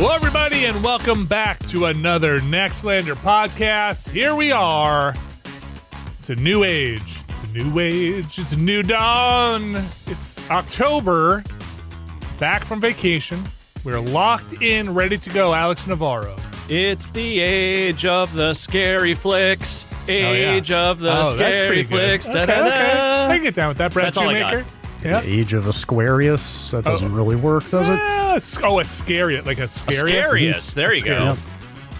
Hello, everybody, and welcome back to another Nextlander podcast. Here we are. It's a new age. It's a new age. It's a new dawn. It's October. Back from vacation. We're locked in, ready to go. Alex Navarro. It's the age of the scary flicks. Age of the scary flicks. Okay. I can get down with that, Brad Shoemaker. Yeah. The age of Aquarius. That doesn't really work, does it? Ascarius. Like Ascarius. There you go.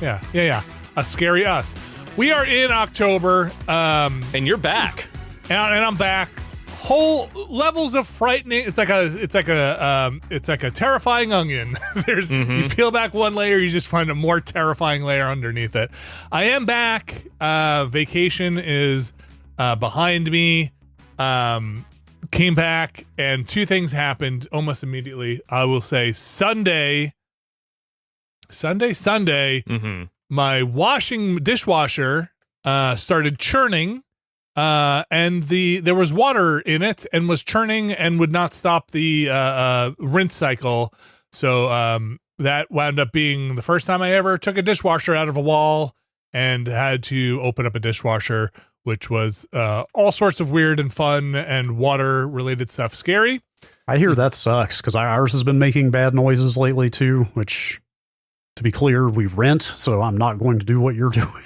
Yeah. A scary us. We are in October. And you're back. And I'm back. Whole levels of frightening. It's like a terrifying onion. You peel back one layer, you just find a more terrifying layer underneath it. I am back. Vacation is behind me. Came back, and two things happened almost immediately. I will say Sunday. My dishwasher started churning. And there was water in it and was churning and would not stop the rinse cycle. So that wound up being the first time I ever took a dishwasher out of a wall and had to open up a dishwasher, which was all sorts of weird and fun and water related stuff. Scary. I hear that sucks because ours has been making bad noises lately too, which, to be clear, we rent. So I'm not going to do what you're doing,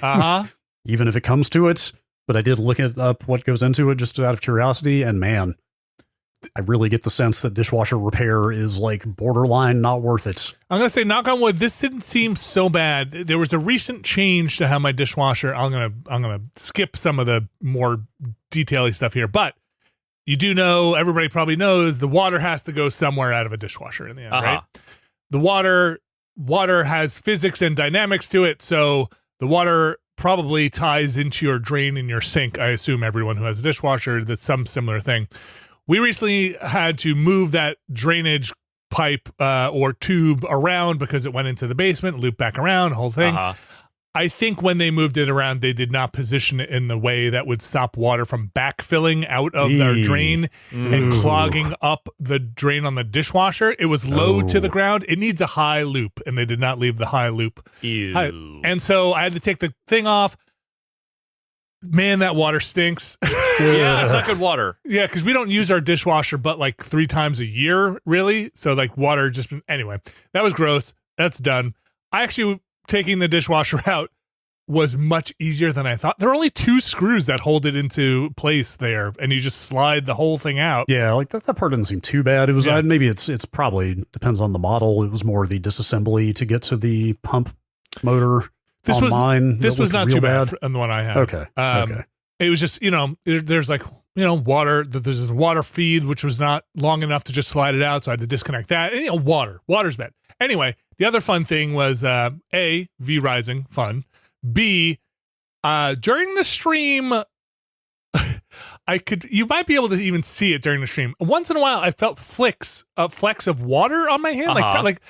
even if it comes to it. But I did look up what goes into it just out of curiosity, and man, I really get the sense that dishwasher repair is like borderline not worth it. I'm going to say, knock on wood, this didn't seem so bad. There was a recent change to how my dishwasher, I'm going to skip some of the more detaily stuff here, but you do know, everybody probably knows, the water has to go somewhere out of a dishwasher in the end, right? The water has physics and dynamics to it, so the water probably ties into your drain in your sink. I assume everyone who has a dishwasher, that's some similar thing. We recently had to move that drainage pipe or tube around because it went into the basement, looped back around, whole thing. I think when they moved it around, they did not position it in the way that would stop water from backfilling out of their drain and clogging up the drain on the dishwasher. It was low to the ground. It needs a high loop, and they did not leave the high loop. And so I had to take the thing off. Man, that water stinks. Yeah, it's not good water. Yeah, because we don't use our dishwasher but like 3 times a year, really. So like water just, anyway, that was gross. That's done. Taking the dishwasher out was much easier than I thought. There are only 2 screws that hold it into place there, and you just slide the whole thing out. Yeah, like that part didn't seem too bad. It was maybe it's probably depends on the model. It was more the disassembly to get to the pump motor. This was not too bad on the one I had. Okay. It was just, there's like, water, there's a water feed, which was not long enough to just slide it out. So I had to disconnect that. And, water's bad. Anyway, the other fun thing was, A, V-Rising, fun. B, during the stream, you might be able to even see it during the stream. Once in a while, I felt flecks of water on my hand. Like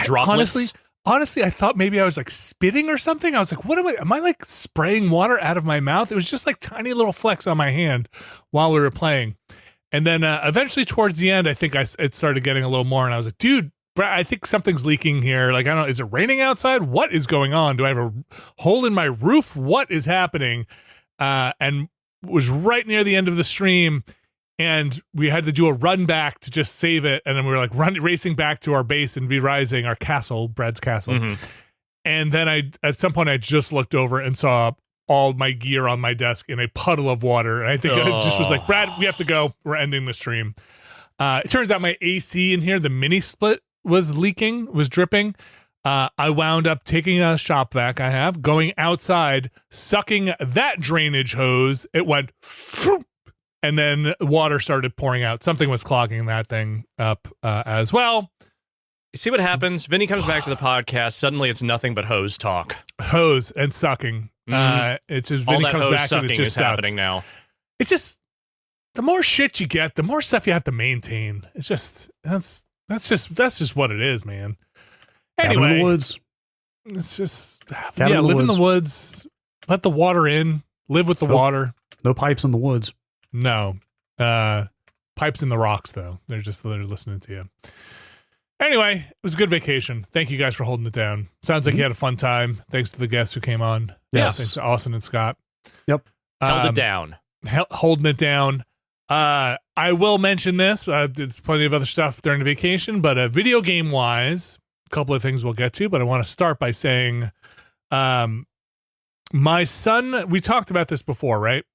droplets. Honestly, I thought maybe I was like spitting or something. I was like, what am I like spraying water out of my mouth? It was just like tiny little flecks on my hand while we were playing. And then eventually towards the end, I think it started getting a little more. And I was like, dude, I think something's leaking here. Like, I don't know, is it raining outside? What is going on? Do I have a hole in my roof? What is happening? And it was right near the end of the stream. And we had to do a run back to just save it. And then we were like racing back to our base in V-Rising, our castle, Brad's castle. And then at some point I just looked over and saw all my gear on my desk in a puddle of water. And I think I just was like, Brad, we have to go. We're ending the stream. It turns out my AC in here, the mini split, was dripping. I wound up taking a shop vac I have, going outside, sucking that drainage hose. It went and then water started pouring out. Something was clogging that thing up as well. You see what happens? Vinny comes back to the podcast. Suddenly it's nothing but hose talk. Hose and sucking. It's just Vinny comes back and it's just happening now. It's just, the more shit you get, the more stuff you have to maintain. It's just, that's just what it is, man. Anyway. Cabin in the woods. It's just, live in the woods. Let the water in. Live with the water. No pipes in the woods. No. Pipes in the rocks, though. They're listening to you. Anyway, it was a good vacation. Thank you guys for holding it down. Sounds like you had a fun time. Thanks to the guests who came on. Yes. Thanks to Austin and Scott. Yep. Held it down. Holding it down. I will mention this. There's plenty of other stuff during the vacation, but video game wise, a couple of things we'll get to. But I want to start by saying, my son. We talked about this before, right?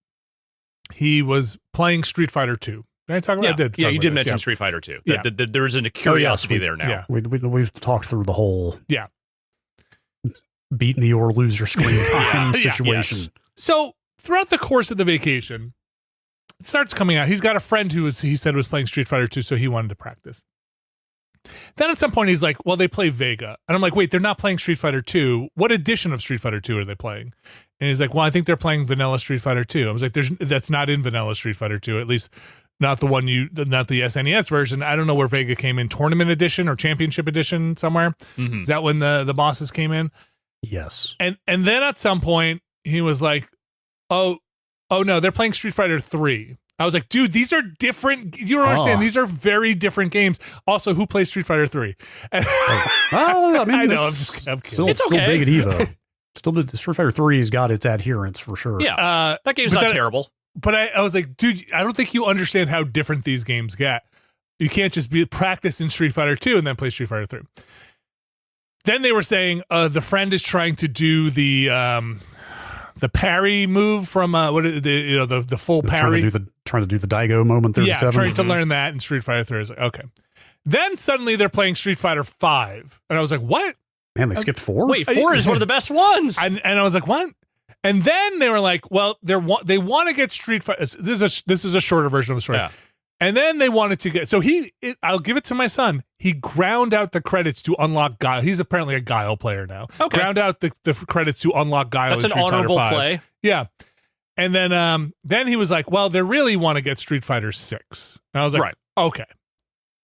He was playing Street Fighter 2. Did I talk about? Yeah, I did. you did this, mention Street Fighter 2. Yeah. There's a curiosity there now. Yeah. We've talked through the whole Yeah. beat me or lose your screen time situation. Yes. So throughout the course of the vacation, it starts coming out. He's got a friend he said was playing Street Fighter 2, so he wanted to practice. Then at some point he's like, well, they play Vega. And I'm like, wait, they're not playing Street Fighter 2. What edition of Street Fighter 2 are they playing? And he's like, well, I think they're playing Vanilla Street Fighter 2. I was like, that's not in Vanilla Street Fighter 2, at least not the SNES version. I don't know where Vega came in, Tournament Edition or Championship Edition somewhere. Mm-hmm. Is that when the bosses came in? Yes. And then at some point he was like, oh no, they're playing Street Fighter 3. I was like, dude, these are different. You don't understand. These are very different games. Also, who plays Street Fighter 3? Well, I mean, I know. I'm still It's okay. big at Evo. Still, Street Fighter 3's got its adherence for sure. Yeah. That game's not terrible. But I was like, dude, I don't think you understand how different these games get. You can't just practice in Street Fighter 2 and then play Street Fighter 3. Then they were saying the friend is trying to do the parry move from the full parry. Trying to do the Daigo moment 37. Yeah, trying to learn that in Street Fighter 3. I was like, okay. Then suddenly they're playing Street Fighter 5. And I was like, what? Man, they skipped 4? Wait, 4 is one of the best ones. And I was like, what? And then they were like, well, they want to get Street Fighter. This is a shorter version of the story. Yeah. And then they wanted to get, so I'll give it to my son. He ground out the credits to unlock Guile. He's apparently a Guile player now. Okay. Ground out the credits to unlock Guile. That's in an Street honorable Fighter 5. play. Yeah. And then he was like, well, they really want to get Street Fighter 6. And I was like, Right. okay,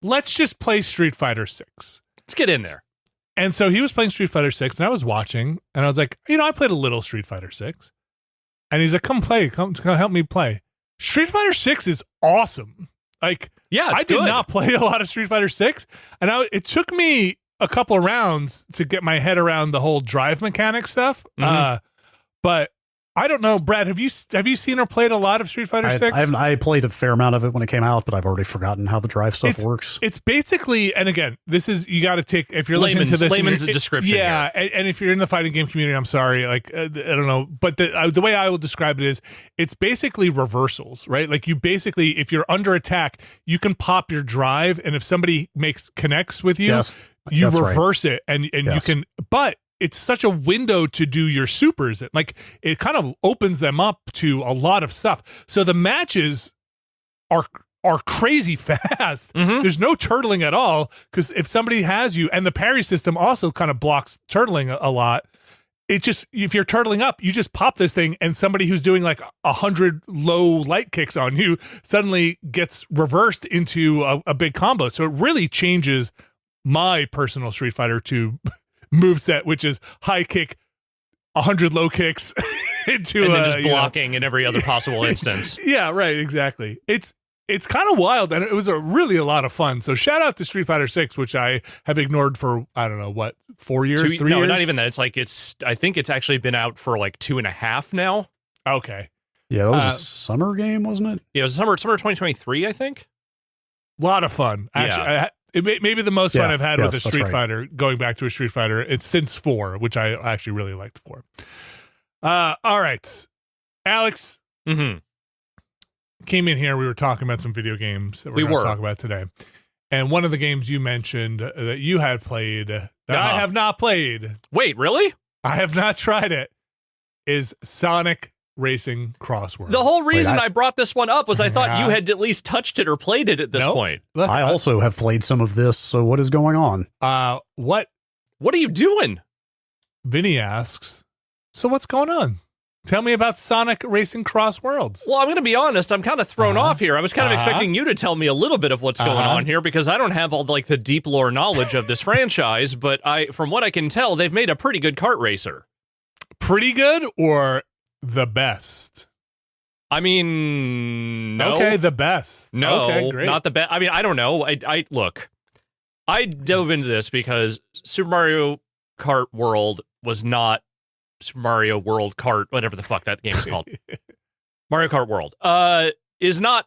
let's just play Street Fighter 6. Let's get in there. And so he was playing Street Fighter 6 and I was watching and I was like, I played a little Street Fighter 6. And he's like, come help me play. Street Fighter 6 is awesome. Like, yeah, I did good. not play a lot of Street Fighter 6, and it took me a couple of rounds to get my head around the whole drive mechanic stuff. Mm-hmm. But I don't know, Brad. Have you seen or played a lot of Street Fighter 6? I played a fair amount of it when it came out, but I've already forgotten how the drive stuff works. It's basically, and again, this is, you got to take, if you're listening to this, layman's description. Yeah, and if you're in the fighting game community, I'm sorry, like I don't know, but the way I will describe it is, it's basically reversals, right? Like you basically, if you're under attack, you can pop your drive, and if somebody connects with you, you reverse it, and you can, but it's such a window to do your supers. Like it kind of opens them up to a lot of stuff. So the matches are crazy fast. Mm-hmm. There's no turtling at all, because if somebody has you, and the parry system also kind of blocks turtling a lot. It just, if you're turtling up, you just pop this thing, and somebody who's doing like 100 low light kicks on you suddenly gets reversed into a big combo. So it really changes my personal Street Fighter 2 moveset, which is high kick, 100 low kicks into and then just blocking in every other possible instance. Yeah, right, exactly. It's kind of wild, and it was really a lot of fun. So shout out to Street Fighter 6, which I have ignored for, I don't know, what, 4 years, 3 years? No, not even that. It's like I think it's actually been out for like 2.5 now. Okay. Yeah, that was a summer game, wasn't it? Yeah, it was summer 2023, I think. A lot of fun. Actually, Yeah. It may be the most fun I've had with a Street right. Fighter, going back to a Street Fighter. It's since 4, which I actually really liked 4. All right. Alex came in here. We were talking about some video games that we're going to talk about today. And one of the games you mentioned that you had played, that I have not played. Wait, really? I have not tried it, is Sonic Racing CrossWorlds. The whole reason I brought this one up was I thought you had at least touched it or played it at this point. Look, I also have played some of this, so what is going on? What are you doing? Vinny asks, so what's going on? Tell me about Sonic Racing CrossWorlds. Well, I'm going to be honest. I'm kind of thrown off here. I was kind of expecting you to tell me a little bit of what's going on here, because I don't have all like the deep lore knowledge of this franchise, but from what I can tell, they've made a pretty good kart racer. Pretty good or the best? I mean, no. Okay, the best. No, okay, great. not the best. I mean, I don't know. I look. I dove into this because Super Mario Kart World was not Super Mario World Kart, whatever the fuck that game's called. Mario Kart World. Is not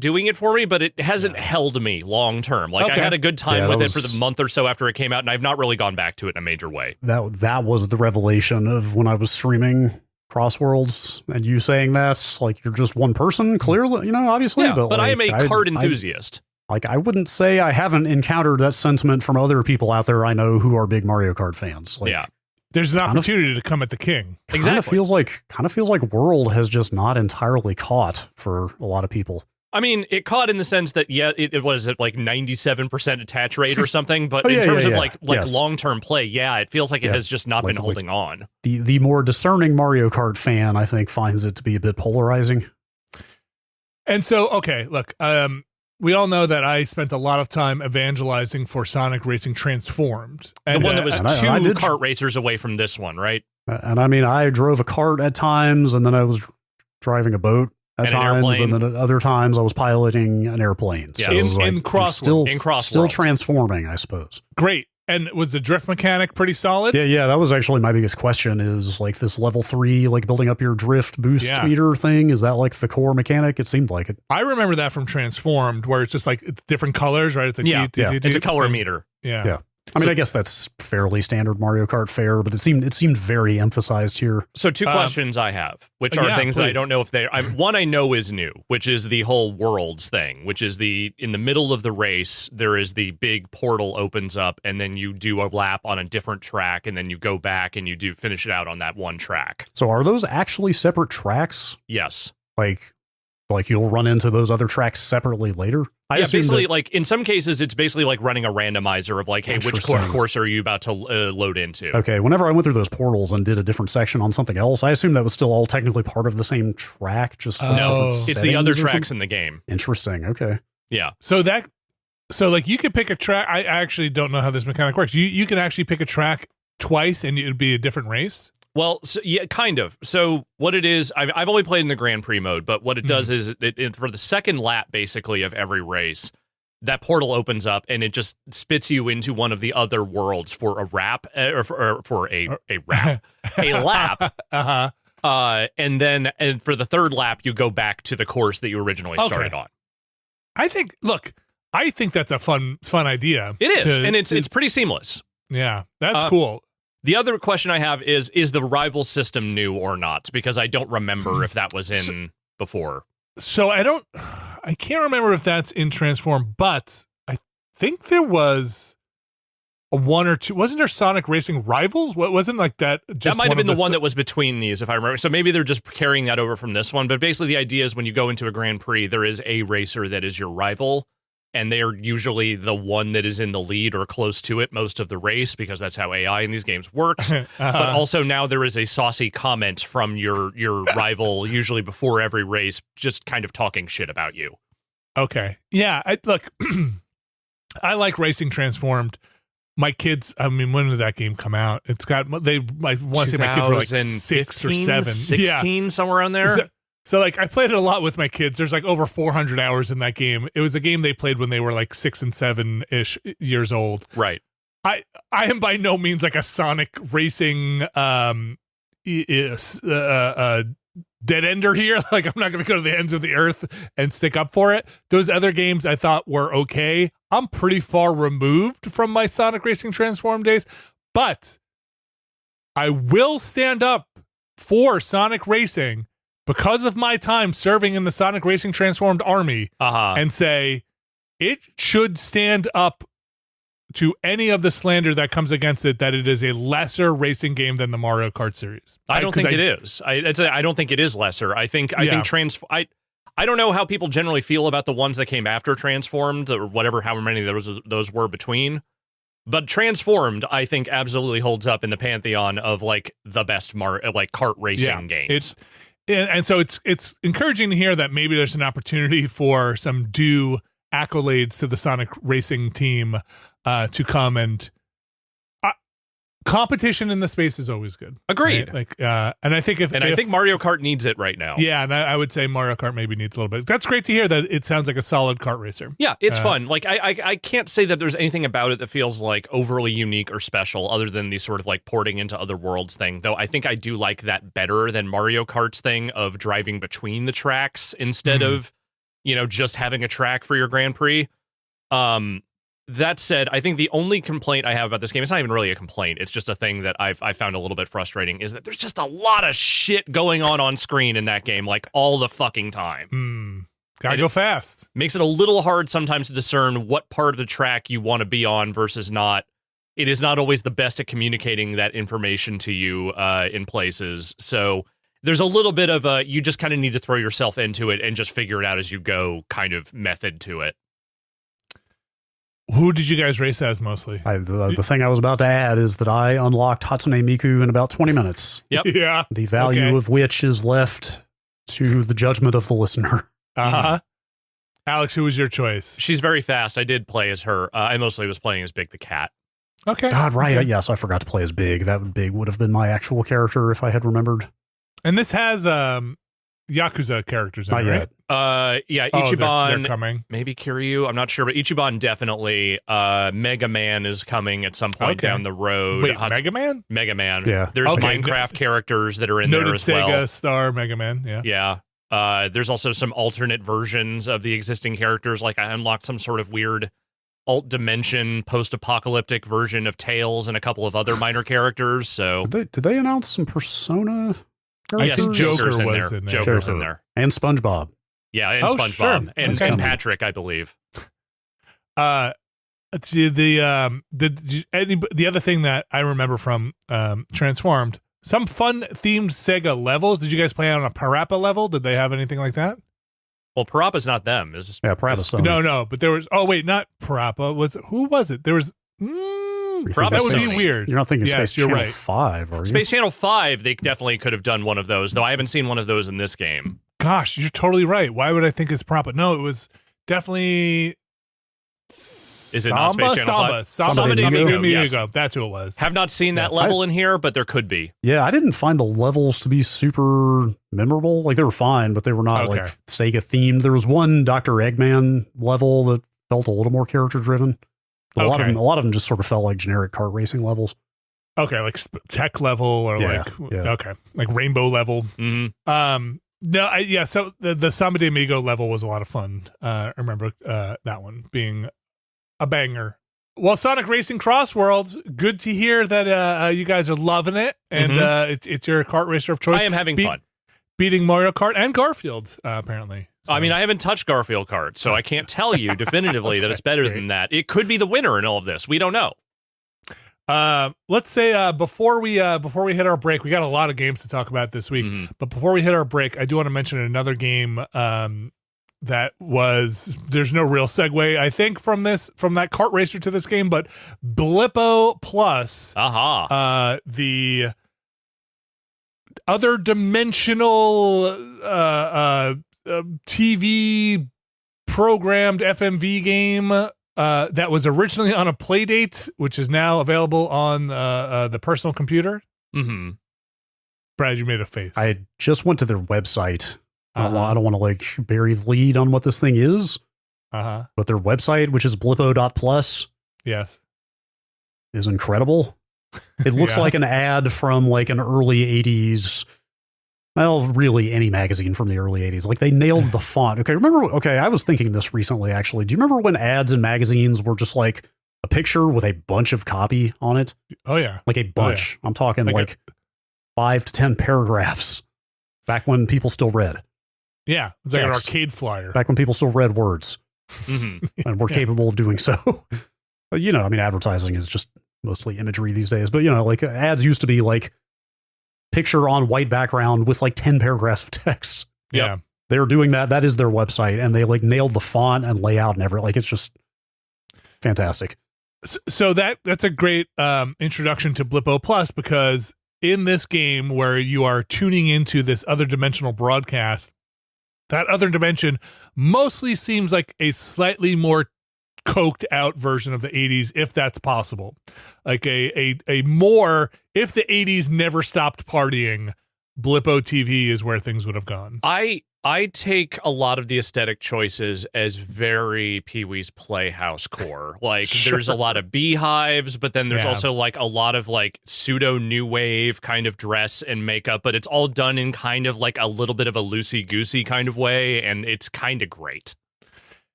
doing it for me, but it hasn't held me long term. Like, I had a good time with it for the month or so after it came out, and I've not really gone back to it in a major way. That was the revelation of when I was streaming CrossWorlds, and you saying that's like you're just one person, clearly, obviously. Yeah, but like, I am a kart enthusiast. I wouldn't say I haven't encountered that sentiment from other people out there I know who are big Mario Kart fans. Like, there's an opportunity to come at the king. Exactly. Kind of feels like World has just not entirely caught for a lot of people. I mean, it caught in the sense that, it was at like 97% attach rate or something, but in terms of long-term play, it feels like it has just not been holding on. The more discerning Mario Kart fan, I think, finds it to be a bit polarizing. And so, okay, look, we all know that I spent a lot of time evangelizing for Sonic Racing Transformed. And, the one that was two kart racers away from this one, right? And I mean, I drove a kart at times, and then I was driving a boat at times, and then at other times I was piloting an airplane. Yeah. So in CrossWorlds. Still transforming, I suppose. Great. And was the drift mechanic pretty solid? Yeah, that was actually my biggest question is like this level 3, like building up your drift boost meter thing. Is that like the core mechanic? It seemed like it. I remember that from Transformed, where it's just like different colors, right? It's like it's a color meter. Yeah. I mean, I guess that's fairly standard Mario Kart fare, but it seemed very emphasized here. So 2 questions I have, which are things that I don't know if one I know is new, which is the whole Worlds thing, which is in the middle of the race, there is the big portal opens up, and then you do a lap on a different track, and then you go back and you do finish it out on that one track. So are those actually separate tracks? Yes. Like you'll run into those other tracks separately later? Basically, like in some cases, it's basically like running a randomizer of like, hey, which course are you about to load into? Okay, whenever I went through those portals and did a different section on something else, I assumed that was still all technically part of the same track. Just no, it's the other tracks in the game. Interesting. Okay. Yeah. So like you could pick a track. I actually don't know how this mechanic works. You can actually pick a track twice, and it would be a different race. Well, kind of. So what it is, I've only played in the Grand Prix mode, but what it does is it for the second lap, basically, of every race, that portal opens up and it just spits you into one of the other worlds for a lap. And then for the third lap, you go back to the course that you originally started on. I think that's a fun idea. It is, and it's pretty seamless. Yeah, that's cool. The other question I have is the rival system new or not? Because I don't remember if that was in before. So I can't remember if that's in Transform, but I think there was a 1 or 2. Wasn't there Sonic Racing Rivals? What wasn't like that? That might have been the one that was between these, if I remember. So maybe they're just carrying that over from this one. But basically, the idea is when you go into a Grand Prix, there is a racer that is your rival. And they're usually the one that is in the lead or close to it most of the race, because that's how AI in these games works. But also now there is a saucy comment from your rival, usually before every race, just kind of talking shit about you. Okay. Yeah. Look, I like Racing Transformed. My kids, I mean, when did that game come out? It's got, I want to say my kids were like 6 or 7. 16, somewhere around there. So like I played it a lot with my kids. There's like over 400 hours in that game. It was a game they played when they were like 6 and 7-ish years old. Right. I am by no means like a Sonic Racing dead ender here. Like I'm not going to go to the ends of the earth and stick up for it. Those other games I thought were okay. I'm pretty far removed from my Sonic Racing Transform days, but I will stand up for Sonic Racing because of my time serving in the Sonic Racing Transformed army, and say it should stand up to any of the slander that comes against it that it is a lesser racing game than the Mario Kart series. I don't think it is. I don't think it is lesser. I think I don't know how people generally feel about the ones that came after Transformed or whatever, however many those were between. But Transformed, I think, absolutely holds up in the pantheon of like the best kart racing games. And so it's encouraging to hear that maybe there's an opportunity for some due accolades to the Sonic Racing team to come. And competition in the space is always good. Agreed. Right? And I think I think Mario Kart needs it right now. Yeah, and I would say Mario Kart maybe needs a little bit. That's great to hear that it sounds like a solid kart racer. Yeah, it's fun. Like I can't say that there's anything about it that feels like overly unique or special, other than the sort of like porting into other worlds thing. Though I think I do like that better than Mario Kart's thing of driving between the tracks instead of, just having a track for your Grand Prix. That said, I think the only complaint I have about this game, it's not even really a complaint, it's just a thing that I found a little bit frustrating, is that there's just a lot of shit going on screen in that game, like all the fucking time. Gotta go fast. Makes it a little hard sometimes to discern what part of the track you want to be on versus not. It is not always the best at communicating that information to you in places. So there's a little bit of a, you just kind of need to throw yourself into it and just figure it out as you go kind of method to it. Who did you guys race as mostly? The thing I was about to add is that I unlocked Hatsune Miku in about 20 minutes. Yep. Yeah. The value of which is left to the judgment of the listener. Uh-huh. Alex, who was your choice? She's very fast. I did play as her. I mostly was playing as Big the Cat. Okay. God, right. Okay. Yes, I forgot to play as Big. Big would have been my actual character if I had remembered. And this has Yakuza characters in Not it, yet. right? Yeah, Oh, Ichiban, they're coming. maybe Kiryu, I'm not sure, but Ichiban definitely. Mega Man is coming at some point down the road. Wait, Mega Man? Mega Man. Yeah. There's Okay. Minecraft characters that are in Noted there as Sega well. star Mega Man, yeah. Yeah. There's also some alternate versions of the existing characters. Like I unlocked some sort of weird alt dimension post-apocalyptic version of Tails and a couple of other minor characters. So Did they announce some Persona I characters? think Joker in was there. in there. Joker's in there. And SpongeBob. Yeah, and Oh, SpongeBob sure. and Okay. Patrick, I believe. Let's see, the other thing that I remember from Transformed, some fun themed Sega levels. Did you guys play on a Parappa level? Did they have anything like that? Well, Parappa's not them. Is Yeah, Parappa's Sony. No, but there was. Oh wait, not Parappa. Who was it? There was. Parappa That would Sony. be weird. You're not thinking Yes, Space you're Channel right. 5, are you? Space Channel 5, they definitely could have done one of those, though I haven't seen one of those in this game. Gosh, you're totally right. Why would I think it's Parappa? No, it was definitely. Is it not Space Channel 5? Samba de Amigo, yes. That's who it was. Have not seen that Yes. level in here, but there could be. Yeah, I didn't find the levels to be super memorable. Like, they were fine, but they were not Okay. like Sega themed. There was one Dr. Eggman level that felt a little more character driven. A lot of them just sort of felt like generic kart racing levels. Okay, like tech level or Yeah, okay, like rainbow level. Mm-hmm. No, so the Samba de Amigo level was a lot of fun. I remember that one being a banger. Well, Sonic Racing CrossWorlds, good to hear that you guys are loving it, and it's your kart racer of choice. I am having fun. Beating Mario Kart and Garfield, apparently. So. I mean, I haven't touched Garfield Kart, so I can't tell you definitively that it's better than that. It could be the winner in all of this. We don't know. Let's say before we hit our break, we got a lot of games to talk about this week. Mm-hmm. But before we hit our break, I do want to mention another game that was, there's no real segue, I think, from that kart racer to this game, but Blippo Plus, the other dimensional TV programmed FMV game that was originally on a Playdate, which is now available on the personal computer. Mm-hmm. Brad, you made a face. I just went to their website. I don't want to like bury the lead on what this thing is. But their website, which is blippo.plus, yes, is incredible. It looks like an ad from like an early 80s. Well, really any magazine from the early 80s. Like they nailed the font. Okay, I was thinking this recently, actually. Do you remember when ads in magazines were just like a picture with a bunch of copy on it? Oh, yeah. Like a bunch. Oh, yeah. I'm talking like 5 to 10 paragraphs back when people still read. Yeah. It's like Text. an arcade flyer. Back when people still read words Mm-hmm. and were capable of doing so. But, I mean, advertising is just mostly imagery these days. But, like ads used to be like picture on white background with like 10 paragraphs of text. Yeah. They're doing that. That is their website. And they like nailed the font and layout and everything. Like it's just fantastic. So that's a great introduction to Blippo Plus, because in this game where you are tuning into this other dimensional broadcast, that other dimension mostly seems like a slightly more coked out version of the 80s, if that's possible. Like a more, if the 80s never stopped partying, Blippo TV is where things would have gone. I take a lot of the aesthetic choices as very Pee-wee's Playhouse core. Like there's a lot of beehives, but then there's also like a lot of like pseudo new wave kind of dress and makeup, but it's all done in kind of like a little bit of a loosey-goosey kind of way, and it's kind of great.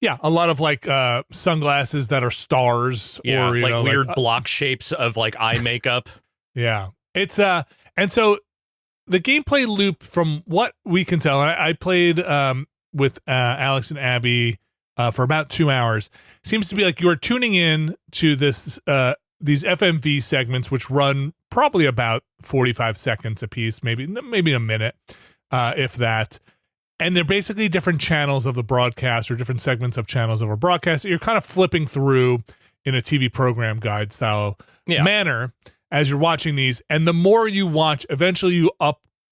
Yeah, a lot of like sunglasses that are stars, yeah, or like weird block shapes of like eye makeup. Yeah, it's and so the gameplay loop, from what we can tell, I played with Alex and Abby for about 2 hours. Seems to be like you're tuning in to this these FMV segments, which run probably about 45 seconds a piece, maybe a minute, if that. And they're basically different channels of the broadcast, or different segments of channels of a broadcast that you're kind of flipping through in a TV program guide style manner as you're watching these. And the more you watch, eventually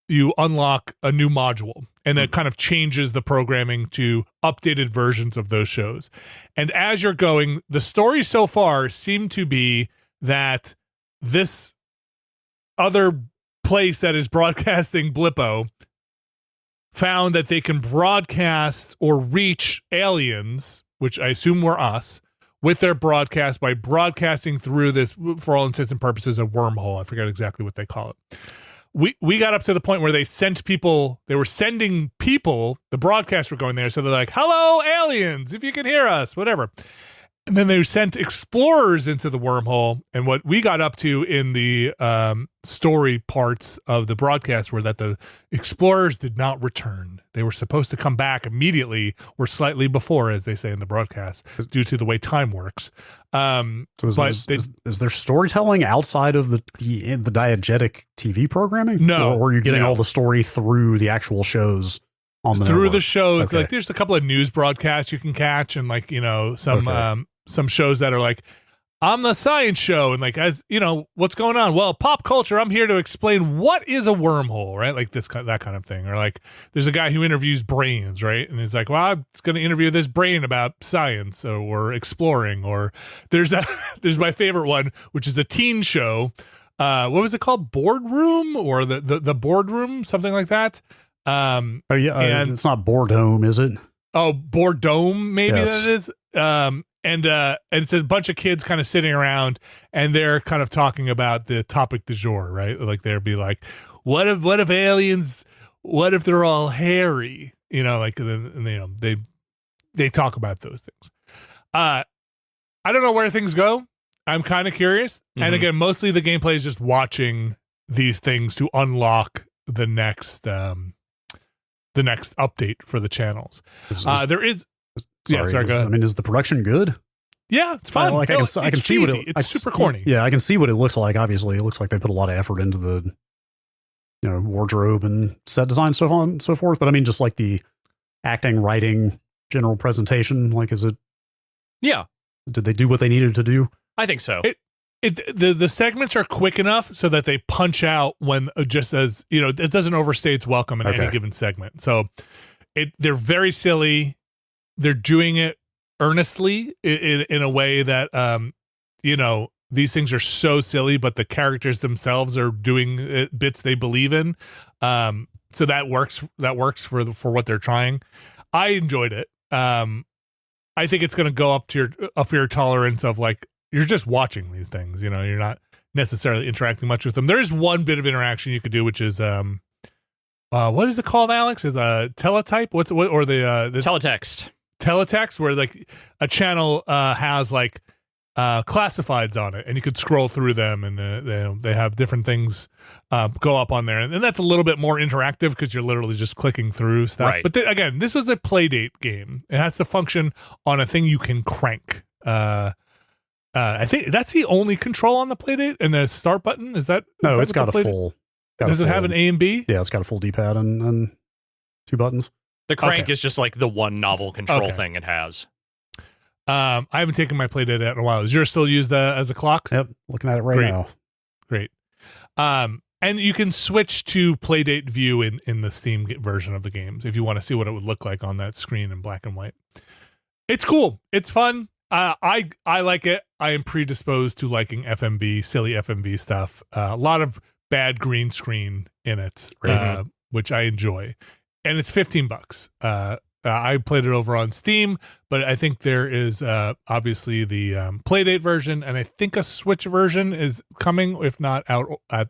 you unlock a new module, and that kind of changes the programming to updated versions of those shows. And as you're going, the story so far seemed to be that this other place that is broadcasting Blippo found that they can broadcast or reach aliens, which I assume were us, with their broadcast by broadcasting through this, for all intents and purposes, a wormhole. I forget exactly what they call it. We got up to the point where they were sending people, the broadcasts were going there, so they're like, hello, aliens, if you can hear us, whatever. And then they sent explorers into the wormhole, and what we got up to in the story parts of the broadcast were that the explorers did not return. They were supposed to come back immediately, or slightly before, as they say in the broadcast, due to the way time works. Is there storytelling outside of the diegetic TV programming? No. Or are you getting all the story through the actual shows? Through the shows, okay. Like there's a couple of news broadcasts you can catch, and like, some shows that are like, I'm the science show, and like, as what's going on? Well, pop culture, I'm here to explain what is a wormhole, right? Like that kind of thing. Or like, there's a guy who interviews brains, right? And he's like, well, I'm going to interview this brain about science or exploring. Or there's my favorite one, which is a teen show. What was it called? Boardroom, or the boardroom, something like that. And it's not boredom, is it? Oh, boredom, maybe yes. That is. And it's a bunch of kids kind of sitting around, and they're kind of talking about the topic du jour, right? Like they'd be like, what if aliens, what if they're all hairy? Like, and they talk about those things. I don't know where things go. I'm kind of curious. Mm-hmm. And again, mostly the gameplay is just watching these things to unlock the next update for the channels. There is. Sorry, go ahead. Is the production good? Yeah, it's fun. I can see what it's super corny. Yeah, I can see what it looks like. Obviously, it looks like they put a lot of effort into the wardrobe and set design, so on and so forth. But just like the acting, writing, general presentation, like, is it? Yeah. Did they do what they needed to do? I think so. The segments are quick enough so that they punch out when, just as it doesn't overstay its welcome in any given segment. So they're very silly. They're doing it earnestly in a way that these things are so silly, but the characters themselves are doing bits they believe in. So that works for what they're trying. I enjoyed it. I think it's going to go up to your tolerance of, like, you're just watching these things. You're not necessarily interacting much with them. There is one bit of interaction you could do, which is what is it called, Alex? Is a teletype? The teletext? Teletext, where like a channel has like classifieds on it, and you could scroll through them, and they have different things go up on there, and that's a little bit more interactive because you're literally just clicking through stuff. Right. But again, this was a Playdate game. It has to function on a thing you can crank. I think that's the only control on the Playdate, and the start button is that? No, it's got a full. Does it have an A and B? Yeah, it's got a full D-pad and 2 buttons. The crank is just like the one novel control thing it has. I haven't taken my Playdate out in a while. Does yours still use as a clock? Yep, looking at it right now. Great. And you can switch to Playdate view in the Steam version of the games if you want to see what it would look like on that screen in black and white. It's cool. It's fun. I like it. I am predisposed to liking FMV, silly FMV stuff. A lot of bad green screen in it, which I enjoy, and it's $15. I played it over on Steam, but I think there is obviously the Playdate version, and I think a Switch version is coming, if not out at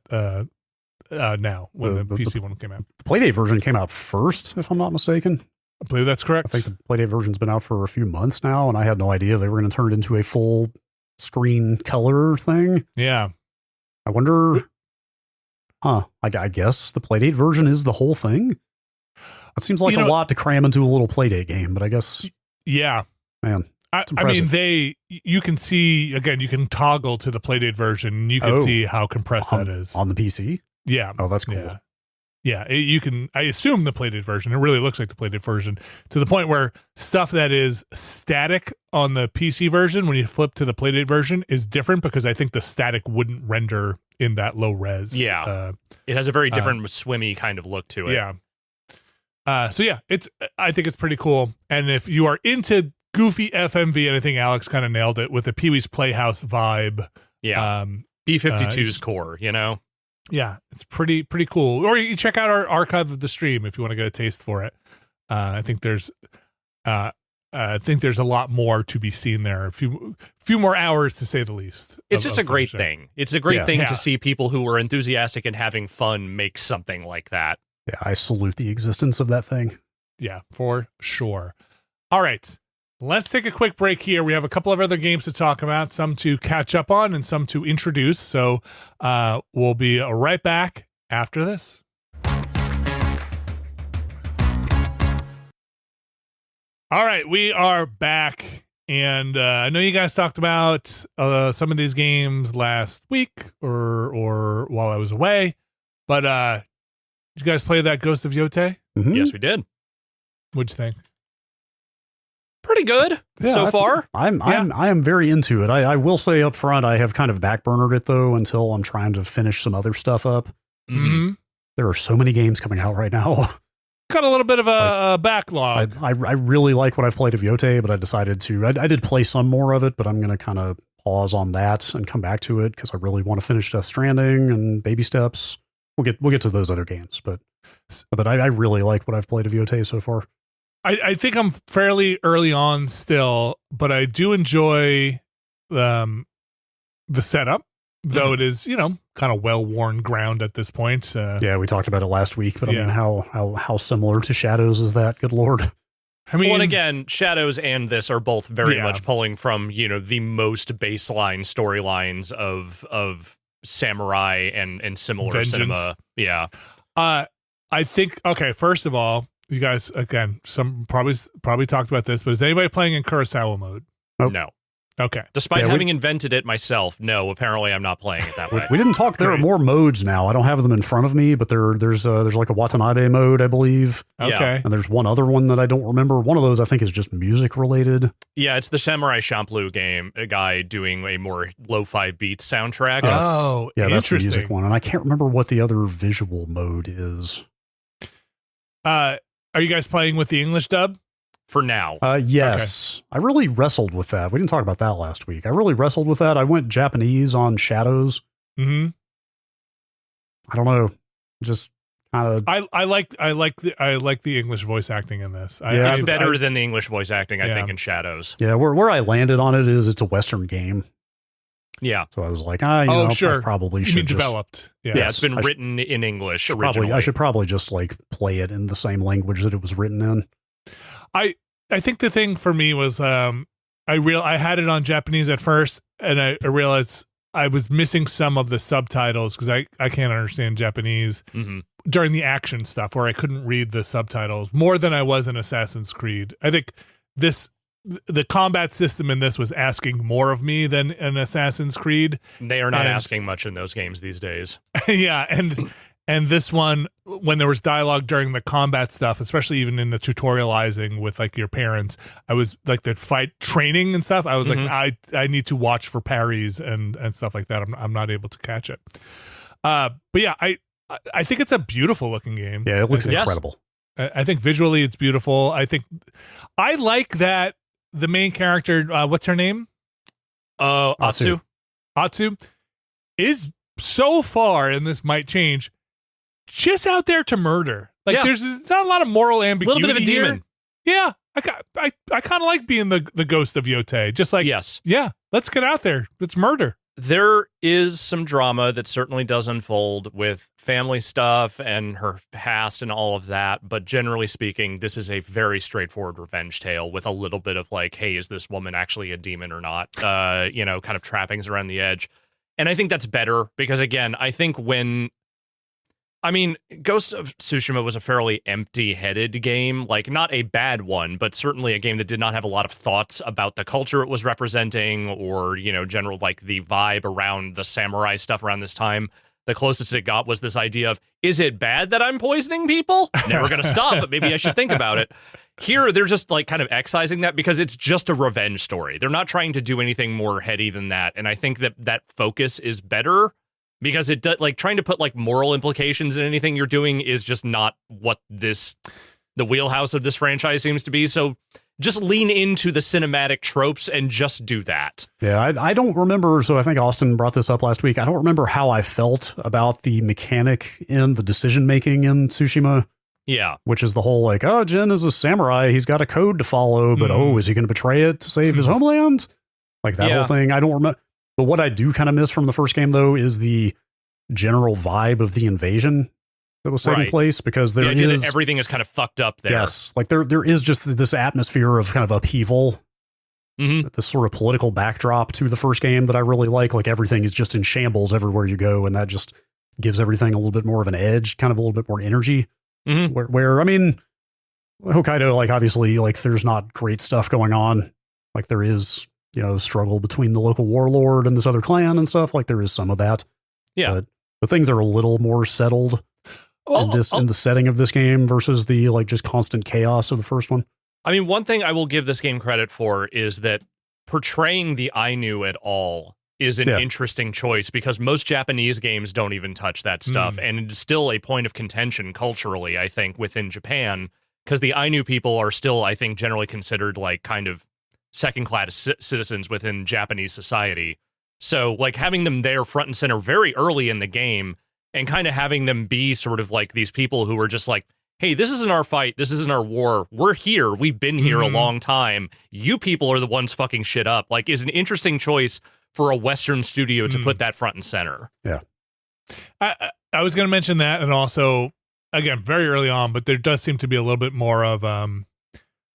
now when the PC one came out. The Playdate version came out first, if I'm not mistaken. I believe that's correct. I think the Playdate version's been out for a few months now, and I had no idea they were going to turn it into a full screen color thing. Yeah. I wonder, I guess the Playdate version is the whole thing? It seems like a lot to cram into a little Playdate game, but I guess. Yeah. Man. I mean, you can see, again, you can toggle to the Playdate version. You can see how compressed that is. On the PC? Yeah. Oh, that's cool. Yeah. You can, I assume the Playdate version, it really looks like the Playdate version, to the point where stuff that is static on the PC version, when you flip to the Playdate version, is different because I think the static wouldn't render in that low res. Yeah. It has a very different swimmy kind of look to it. Yeah. So yeah, I think it's pretty cool. And if you are into goofy FMV, and I think Alex kind of nailed it with the Pee-wee's Playhouse vibe. Yeah. B-52's core, you know? Yeah, it's pretty cool. Or you check out our archive of the stream if you want to get a taste for it. I think there's a lot more to be seen there. A few more hours to say the least. It's just a great thing. It's a great thing to see people who are enthusiastic and having fun make something like that. Yeah, I salute the existence of that thing. Yeah, for sure. All right, let's take a quick break here. We have a couple of other games to talk about, some to catch up on and some to introduce. So we'll be right back after this. All right, we are back. And I know you guys talked about some of these games last week or while I was away. But did you guys play that Ghost of Yotei? Mm-hmm. Yes, we did. What'd you think? Pretty good so far. I am very into it. I will say up front, I have kind of backburnered it though until I'm trying to finish some other stuff up. Mm-hmm. There are so many games coming out right now. Got a little bit of a backlog. I really like what I've played of Yotei, but I decided to. I did play some more of it, but I'm going to kind of pause on that and come back to it because I really want to finish Death Stranding and Baby Steps. We'll get to those other games, but I really like what I've played of Yotei so far. I think I'm fairly early on still, but I do enjoy the setup, though it is, kind of well-worn ground at this point. Yeah, we talked about it last week, but I mean, how similar to Shadows is that? Good Lord. I mean, well, and again, Shadows and this are both very much pulling from, the most baseline storylines of samurai and similar cinema. Yeah. I think, okay, first of all, you guys, again, some probably talked about this, but is anybody playing in Kurosawa mode? Nope. No. Okay. Despite having invented it myself, no, apparently I'm not playing it that way. We didn't talk. There are more modes now. I don't have them in front of me, but there's like a Watanabe mode, I believe. Okay. And there's one other one that I don't remember. One of those I think is just music related. Yeah, it's the Samurai Champloo game, a guy doing a more lo-fi beat soundtrack. Yes. Oh, yeah, that's the interesting. music one. And I can't remember what the other visual mode is. Are you guys playing with the English dub? For now. Yes. Okay. I really wrestled with that. We didn't talk about that last week. I really wrestled with that. I went Japanese on Shadows. Mm-hmm. I don't know. Just kind of. I like the English voice acting in this. It's better than the English voice acting, I think, in Shadows. Yeah, where I landed on it is it's a Western game. Yeah. So I was like, sure. I probably should just developed. Yeah, it's been written in English originally. I should probably just play it in the same language that it was written in. I think the thing for me was I had it on Japanese at first, and I realized I was missing some of the subtitles because I can't understand Japanese during the action stuff where I couldn't read the subtitles more than I was in Assassin's Creed. I think the combat system in this was asking more of me than in Assassin's Creed. They are not asking much in those games these days. Yeah, and this one, when there was dialogue during the combat stuff, especially even in the tutorializing with your parents, I was the fight training and stuff. I was I need to watch for parries and stuff like that. I'm not able to catch it. But yeah, I think it's a beautiful looking game. Yeah, it looks incredible. I think visually it's beautiful. I think I like that the main character, what's her name? Atsu. Atsu is so far, and this might change, just out there to murder. Like there's not a lot of moral ambiguity. A little bit of a demon. Yeah. I kind of like being the Ghost of Yotei. Just like, yeah, let's get out there. Let's murder. There is some drama that certainly does unfold with family stuff and her past and all of that. But generally speaking, this is a very straightforward revenge tale with a little bit of like, hey, is this woman actually a demon or not? Kind of trappings around the edge. And I think that's better because, again, I think Ghost of Tsushima was a fairly empty-headed game, like not a bad one, but certainly a game that did not have a lot of thoughts about the culture it was representing or, general like the vibe around the samurai stuff around this time. The closest it got was this idea of, is it bad that I'm poisoning people? Never going to stop, but maybe I should think about it. Here, they're just like kind of excising that because it's just a revenge story. They're not trying to do anything more heady than that. And I think that focus is better. Because it does, like trying to put like moral implications in anything you're doing is just not what the wheelhouse of this franchise seems to be. So just lean into the cinematic tropes and just do that. Yeah, I don't remember. So I think Austin brought this up last week. I don't remember how I felt about the mechanic in the decision making in Tsushima. Yeah. Which is the whole like, oh, Jin is a samurai. He's got a code to follow, but is he going to betray it to save his homeland? Like that whole thing. I don't remember. But what I do kind of miss from the first game, though, is the general vibe of the invasion that was taking place, because there is everything is kind of fucked up there. Yes, like there is just this atmosphere of kind of upheaval, this sort of political backdrop to the first game that I really like. Like everything is just in shambles everywhere you go, and that just gives everything a little bit more of an edge, kind of a little bit more energy. Where I mean, Hokkaido, like obviously, like there's not great stuff going on. Like there is, the struggle between the local warlord and this other clan and stuff. Like there is some of that. Yeah. But things are a little more settled in the setting of this game versus the like just constant chaos of the first one. I mean, one thing I will give this game credit for is that portraying the Ainu at all is an interesting choice, because most Japanese games don't even touch that stuff. And it's still a point of contention culturally, I think, within Japan, because the Ainu people are still, I think, generally considered like kind of second-class citizens within Japanese society. So, like, having them there front and center very early in the game and kind of having them be sort of like these people who are just like, hey, this isn't our fight. This isn't our war. We're here. We've been here a long time. You people are the ones fucking shit up. Like, is an interesting choice for a Western studio to put that front and center. Yeah. I was going to mention that, and also, again, very early on, but there does seem to be a little bit more of,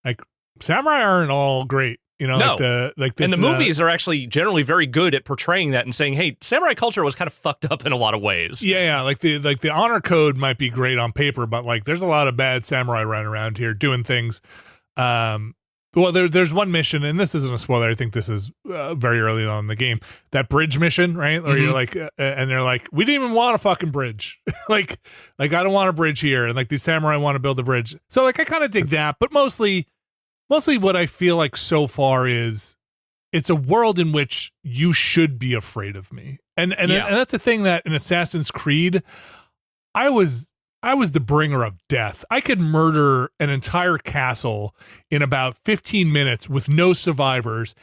like, samurai aren't all great. No. This, and the movies are actually generally very good at portraying that and saying, "Hey, samurai culture was kind of fucked up in a lot of ways." Yeah, like the honor code might be great on paper, but like there's a lot of bad samurai running around here doing things. Well, there's one mission, and this isn't a spoiler. I think this is very early on in the game. That bridge mission, right? Where you're like, and they're like, "We didn't even want a fucking bridge. like I don't want a bridge here." And like these samurai want to build a bridge, so like I kind of dig that, but mostly what I feel like so far is it's a world in which you should be afraid of me. And that's a thing that in Assassin's Creed, I was the bringer of death. I could murder an entire castle in about 15 minutes with no survivors,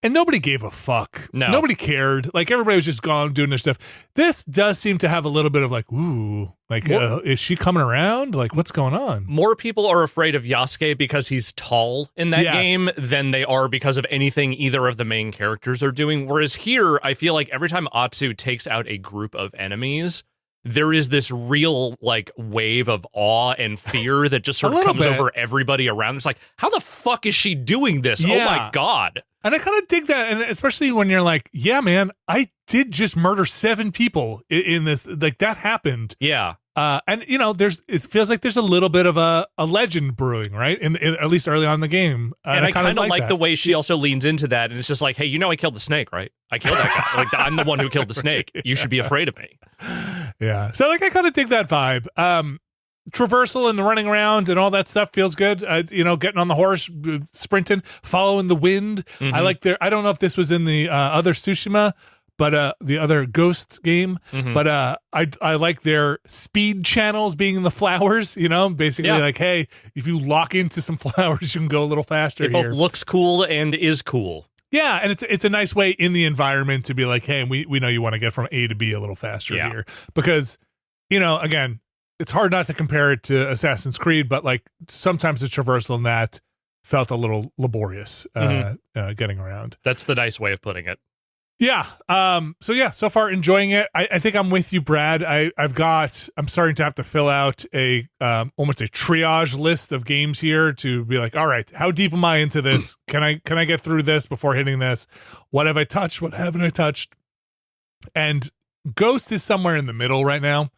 and nobody gave a fuck. No. Nobody cared. Like everybody was just gone doing their stuff. This does seem to have a little bit of like, ooh, like is she coming around? Like what's going on? More people are afraid of Yasuke because he's tall in that game than they are because of anything either of the main characters are doing. Whereas here, I feel like every time Atsu takes out a group of enemies, there is this real like wave of awe and fear that just sort of comes over everybody around. It's like, how the fuck is she doing this? Yeah. Oh my God. And I kind of dig that, and especially when you're like, yeah, man, I did just murder 7 people in this. Like that happened. Yeah. And it feels like there's a little bit of a legend brewing, right? In at least early on in the game. And I kind of like the way she also leans into that, and it's just like, hey, I killed the snake, right? I killed that guy. Like I'm the one who killed the snake. You should be afraid of me. Yeah. So like I kind of dig that vibe. Traversal and the running around and all that stuff feels good. Getting on the horse, sprinting, following the wind. I like I don't know if this was in the other Tsushima, but the other Ghost game. Mhm. But I like their speed channels being the flowers. Basically like, hey, if you lock into some flowers, you can go a little faster. It both looks cool and is cool. Yeah, and it's a nice way in the environment to be like, hey, we know you want to get from A to B a little faster here, because again, it's hard not to compare it to Assassin's Creed, but like sometimes the traversal in that felt a little laborious getting around. That's the nice way of putting it. Yeah. So far enjoying it. I think I'm with you, Brad. I'm starting to have to fill out a almost a triage list of games here to be like, all right, how deep am I into this? Can I get through this before hitting this? What have I touched? What haven't I touched? And Ghost is somewhere in the middle right now.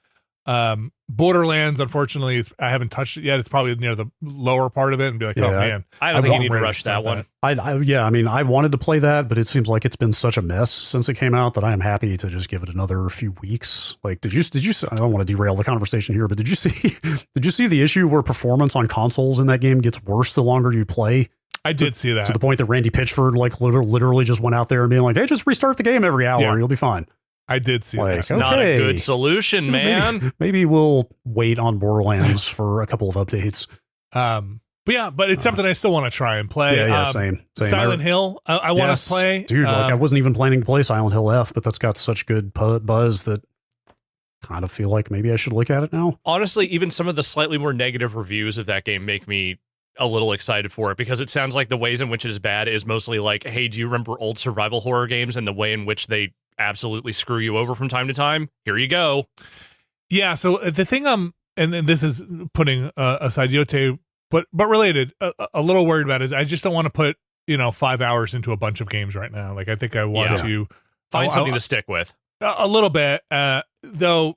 Borderlands, unfortunately, I haven't touched it yet. It's probably near the lower part of it, and be like, oh man, I don't think you need to rush that one. I wanted to play that, but it seems like it's been such a mess since it came out that I am happy to just give it another few weeks. Like, did you? I don't want to derail the conversation here, but did you see the issue where performance on consoles in that game gets worse the longer you play? I did see that, to the point that Randy Pitchford literally just went out there and being like, hey, just restart the game every hour, you'll be fine. I did see that. It's not a good solution, man. Maybe we'll wait on Borderlands for a couple of updates. But it's something I still want to try and play. Same. Silent Hill, I want to play. Dude, I wasn't even planning to play Silent Hill F, but that's got such good buzz that kind of feel like maybe I should look at it now. Honestly, even some of the slightly more negative reviews of that game make me a little excited for it, because it sounds like the ways in which it is bad is mostly like, hey, do you remember old survival horror games and the way in which they absolutely screw you over from time to time? Here you go. Yeah, so the thing and this is putting aside Yotei, but related, a little worried about is I just don't want to put 5 hours into a bunch of games right now. Like, I think I want to find something to stick with a little bit, though.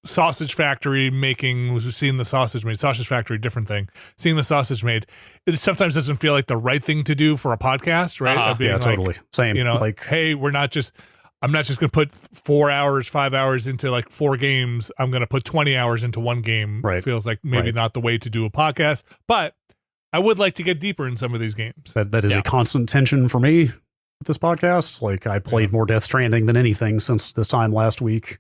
Sausage Factory seeing the sausage made. Sausage Factory, different thing. Seeing the sausage made, it sometimes doesn't feel like the right thing to do for a podcast, right? Yeah, totally. Same. Like, hey, I'm not just going to put 4 hours, 5 hours into like 4 games. I'm going to put 20 hours into one game. Right. It feels like maybe not the way to do a podcast, but I would like to get deeper in some of these games. That is a constant tension for me with this podcast. Like, I played more Death Stranding than anything since this time last week.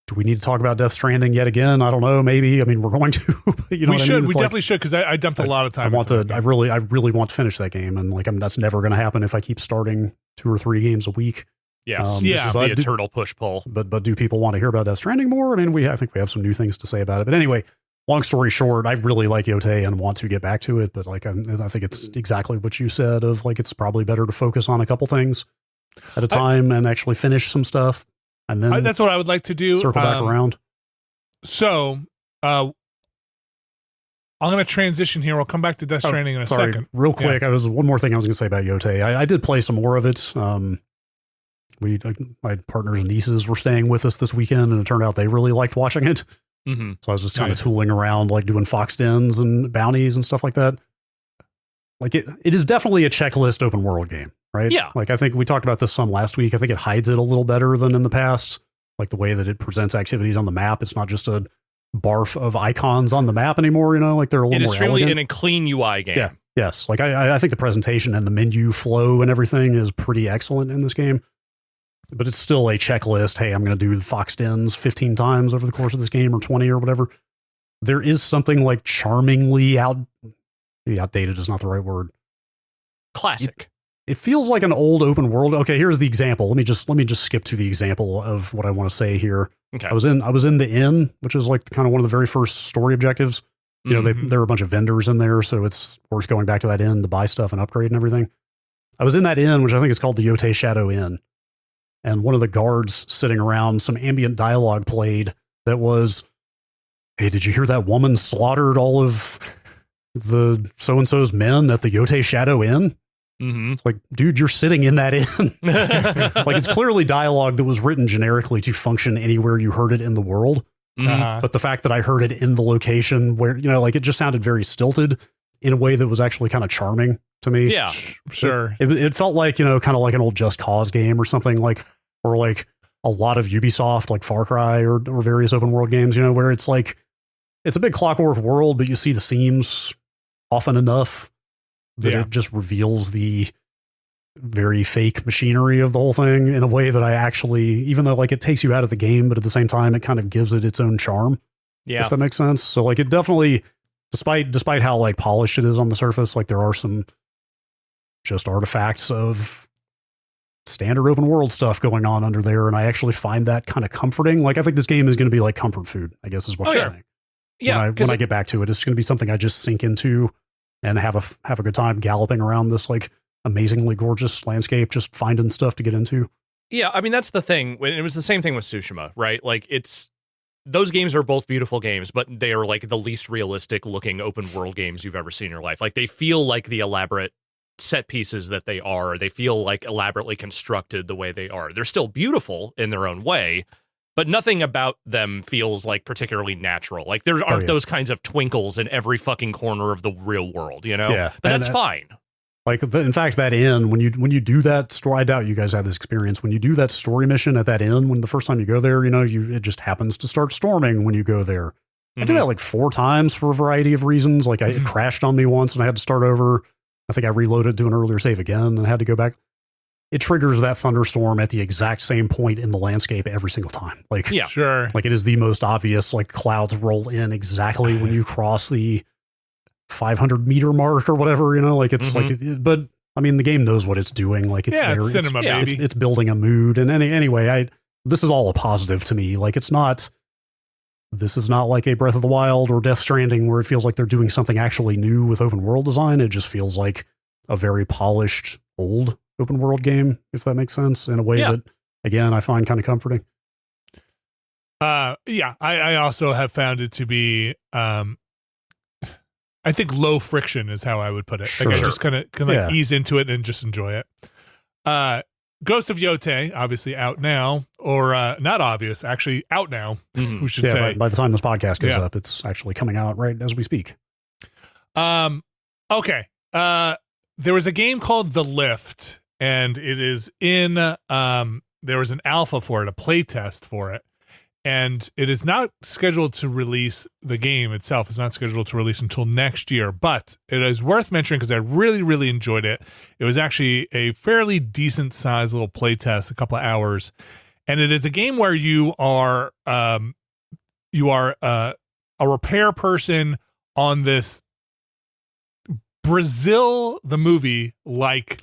Do we need to talk about Death Stranding yet again? I don't know. Maybe. I mean, we're going to. We should. We definitely should, because I dumped a lot of time. I really want to finish that game, and that's never going to happen if I keep starting 2 or 3 games a week. This is the eternal push-pull. But do people want to hear about Death Stranding more? I mean, I think we have some new things to say about it. But anyway, long story short, I really like Yotei and want to get back to it. But like, I think it's exactly what you said of like, it's probably better to focus on a couple things at a time and actually finish some stuff. And then that's what I would like to do. Circle back around. So I'm going to transition here. We'll come back to Death Stranding in a second. Real quick, one more thing I was going to say about Yotei. I did play some more of it. My partners and nieces were staying with us this weekend, and it turned out they really liked watching it. Mm-hmm. So I was just kind of tooling around, like doing fox dens and bounties and stuff like that. Like it is definitely a checklist open world game, right? Yeah. Like I think we talked about this some last week. I think it hides it a little better than in the past. Like the way that it presents activities on the map. It's not just a barf of icons on the map anymore. Like they're a little more elegant. It is truly in a clean UI game. Yeah. Yes. Like I think the presentation and the menu flow and everything is pretty excellent in this game. But it's still a checklist. Hey, I'm going to do the fox dens 15 times over the course of this game, or 20 or whatever. There is something like charmingly maybe outdated is not the right word. Classic. It feels like an old open world. Okay, here's the example. Let me just skip to the example of what I want to say here. Okay. I was in the inn, which is like kind of one of the very first story objectives. There are a bunch of vendors in there, so it's worth going back to that inn to buy stuff and upgrade and everything. I was in that inn, which I think is called the Yotei Shadow Inn. And one of the guards sitting around, some ambient dialogue played that was, hey, did you hear that woman slaughtered all of the so-and-so's men at the Yotei Shadow Inn? Mm-hmm. It's like, dude, you're sitting in that inn. Like, it's clearly dialogue that was written generically to function anywhere you heard it in the world. Mm-hmm. But the fact that I heard it in the location where, like it just sounded very stilted in a way that was actually kind of charming to me. Yeah, sure. It felt like, kind of like an old Just Cause game or something, like, or like a lot of Ubisoft, like Far Cry or various open world games, where it's like, it's a big Clockwork world, but you see the seams often enough that it just reveals the very fake machinery of the whole thing in a way that I actually, even though like it takes you out of the game, but at the same time it kind of gives it its own charm. Yeah. If that makes sense. So like it definitely, despite how like polished it is on the surface, like there are some just artifacts of standard open world stuff going on under there, and I actually find that kind of comforting. Like I think this game is going to be like comfort food, I guess is what you're saying. Yeah, when I get back to it, it's going to be something I just sink into and have a good time galloping around this like amazingly gorgeous landscape, just finding stuff to get into. Yeah, I mean that's the thing. It was the same thing with Tsushima, right? Like those games are both beautiful games, but they are like the least realistic looking open world games you've ever seen in your life. Like they feel like the elaborate set pieces that they are. They feel like elaborately constructed the way they are. They're still beautiful in their own way, but nothing about them feels like particularly natural. Like there aren't those kinds of twinkles in every fucking corner of the real world, you know? Yeah. But that's fine. Like, in fact, that inn, when you do that story, I doubt you guys have this experience. When you do that story mission at that inn, when the first time you go there, you know, it just happens to start storming when you go there. Mm-hmm. I did that like 4 times for a variety of reasons. Like it crashed on me once and I had to start over. I think I reloaded to an earlier save again and had to go back. It triggers that thunderstorm at the exact same point in the landscape every single time. Like, yeah, sure. Like it is the most obvious, like clouds roll in exactly when you cross the 500 meter mark or whatever, you know, like it's like, but I mean, the game knows what it's doing. Like it's there. It's cinema, baby. It's building a mood. And anyway, this is all a positive to me. Like this is not like a Breath of the Wild or Death Stranding where it feels like they're doing something actually new with open world design. It just feels like a very polished old open world game, if that makes sense, in a way that, again, I find kind of comforting. I also have found it to be, I think low friction is how I would put it. Sure. Like I just kind of ease into it and just enjoy it. Ghost of Yotei, obviously out now, or not obvious, actually out now, we should say. By the time this podcast goes up, it's actually coming out right as we speak. Okay. There was a game called The Lift, and it is in, there was an alpha for it, a play test for it. And it is not scheduled to release, the game itself is not scheduled to release until next year, but it is worth mentioning because I really, really enjoyed it. It was actually a fairly decent sized little play test, a couple of hours. And it is a game where you are a repair person on this Brazil, the movie, like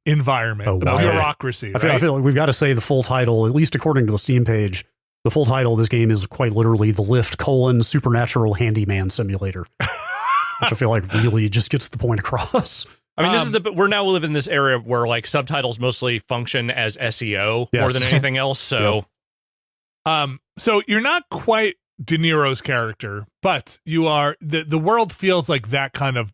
environment, the bureaucracy. I feel like we've got to say the full title, at least according to the Steam page. The full title of this game is quite literally The Lift: Supernatural Handyman Simulator, which I feel like really just gets the point across. I mean, this is we're now living in this area where like subtitles mostly function as SEO more than anything else. So, so you're not quite De Niro's character, but you are. The world feels like that kind of